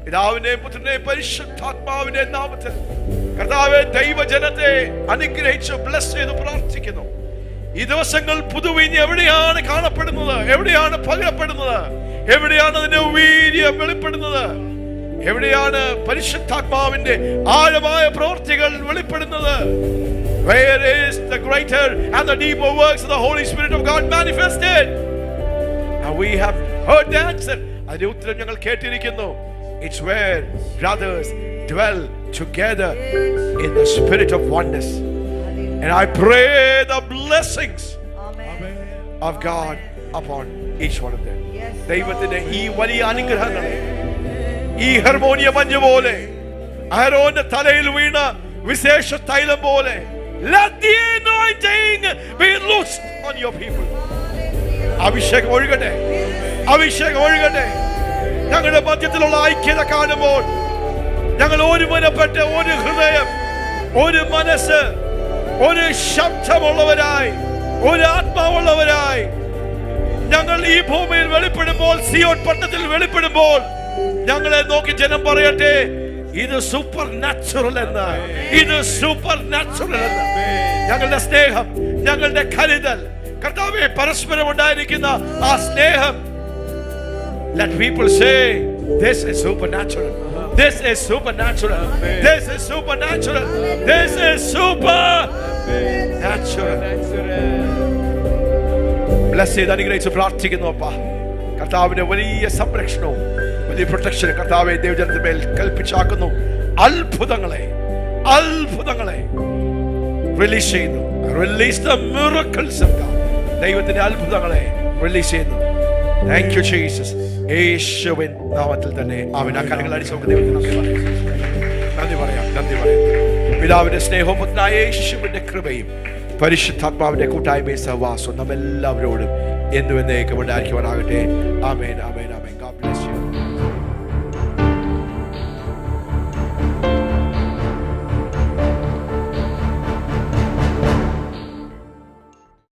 പിതാവിന്റെയും പുത്രന്റെയും പരിശുദ്ധാത്മാവിന്റെ നാമത്തിൽ കർത്താവേ ദൈവജനത്തെ അനുഗ്രഹിച്ച് ബ്ലസ് ചെയ്ത് പ്രാർത്ഥിക്കുന്നു. ഈ ദിവസങ്ങൾ പുതുവീഞ്ഞ് എവിടെയാണ് കാണപ്പെടുന്നത്? എവിടെയാണ് പകരപ്പെടുന്നത്? എവിടെയാണ് അതിന്റെ വീര്യം വെളിപ്പെടുന്നത്? എവിടെയാണ് പരിശുദ്ധാത്മാവിന്റെ ആഴമായ പ്രവൃത്തികൾ വെളിപ്പെടുന്നത്? Where is the greater and the deeper works of the Holy Spirit of God manifested? And we have heard the answer. അതിന്റെ ഉത്തരം ഞങ്ങൾ കേട്ടിരിക്കുന്നു. It's where brothers dwell together in the spirit of oneness. And I pray the blessings of God upon each one of them. ദൈവത്തിന്റെ ഈ വലിയ അനുഗ്രഹങ്ങൾ ഈ ഹർമോണിയ മഞ്ഞ് പോലെ അഹരോന്റെ തലയിൽ വീണ വിശേഷ തൈലം പോലെ let the anointing be loosed on your people. അഭിഷേകം ഒഴുകട്ടെ, അഭിഷേകം ഒഴുകട്ടെ. ഞങ്ങളുടെ മധ്യത്തിലുള്ള ഐക്യത കാണുമ്പോൾ ഞങ്ങൾ ഒരുമനപ്പെട്ട ഒരു ഹൃദയം, ഒരു മനസ്സ്, ഒരു ശബ്ദമുള്ളവരായി, ഒരു ആത്മാവുള്ളവരായി ഞങ്ങൾ ഈ ഭൂമിയിൽ വെളിപ്പെടുമ്പോൾ, സിയോൻ പട്ടണത്തിൽ വെളിപ്പെടുമ്പോൾ ഞങ്ങളെ നോക്കി ജനം പറയട്ടെ, ഇത് സൂപ്പർ നാച്ചുറൽ എന്ന്, ഇത് സൂപ്പർ നാച്ചുറൽ എന്ന്. ഞങ്ങളുടെ സ്നേഹം, ഞങ്ങളുടെ കരുതൽ, കർത്താവേ, പരസ്പരം ഉണ്ടായിരിക്കുന്ന ആ സ്നേഹം. Let people say, this is supernatural. This is supernatural. This is supernatural. This is supernatural. Bless ചെയ്ത് അനുഗ്രഹിച്ച് പ്രാർത്ഥിക്കുന്നു അപ്പാ. കർത്താവിന്റെ വലിയ സംരക്ഷണവും വലിയ പ്രൊട്ടക്ഷനും കർത്താവെ ദൈവജനത്തിന്റെ മേൽ കൽപ്പിച്ചാക്കുന്നു. അത്ഭുതങ്ങളെ റിലീസ് ചെയ്യുന്നു. Release the miracles of God. ദൈവത്തിന്റെ അത്ഭുതങ്ങളെ റിലീസ് ചെയ്യുന്നു. Thank you Jesus. യേശുവിൻ നാമത്തിൽ തന്നെ ആമേൻ. ആ കരങ്ങൾ അടിച്ച് നമുക്ക് ദൈവത്തിന് നന്ദി പറയാം. പിതാവിന്റെ സ്നേഹവും പുത്രനായ യേശുവിന്റെ കൃപയും പരിശുദ്ധാത്മാവിന്റെ കൂട്ടായ്മയും സഹവാസവും നമ്മെല്ലാവരോടും എന്നും എന്നേക്കും ഉണ്ടായിരിക്കുവാനാകട്ടെ. ആമേൻ, ആമേൻ, ആമേൻ. God bless.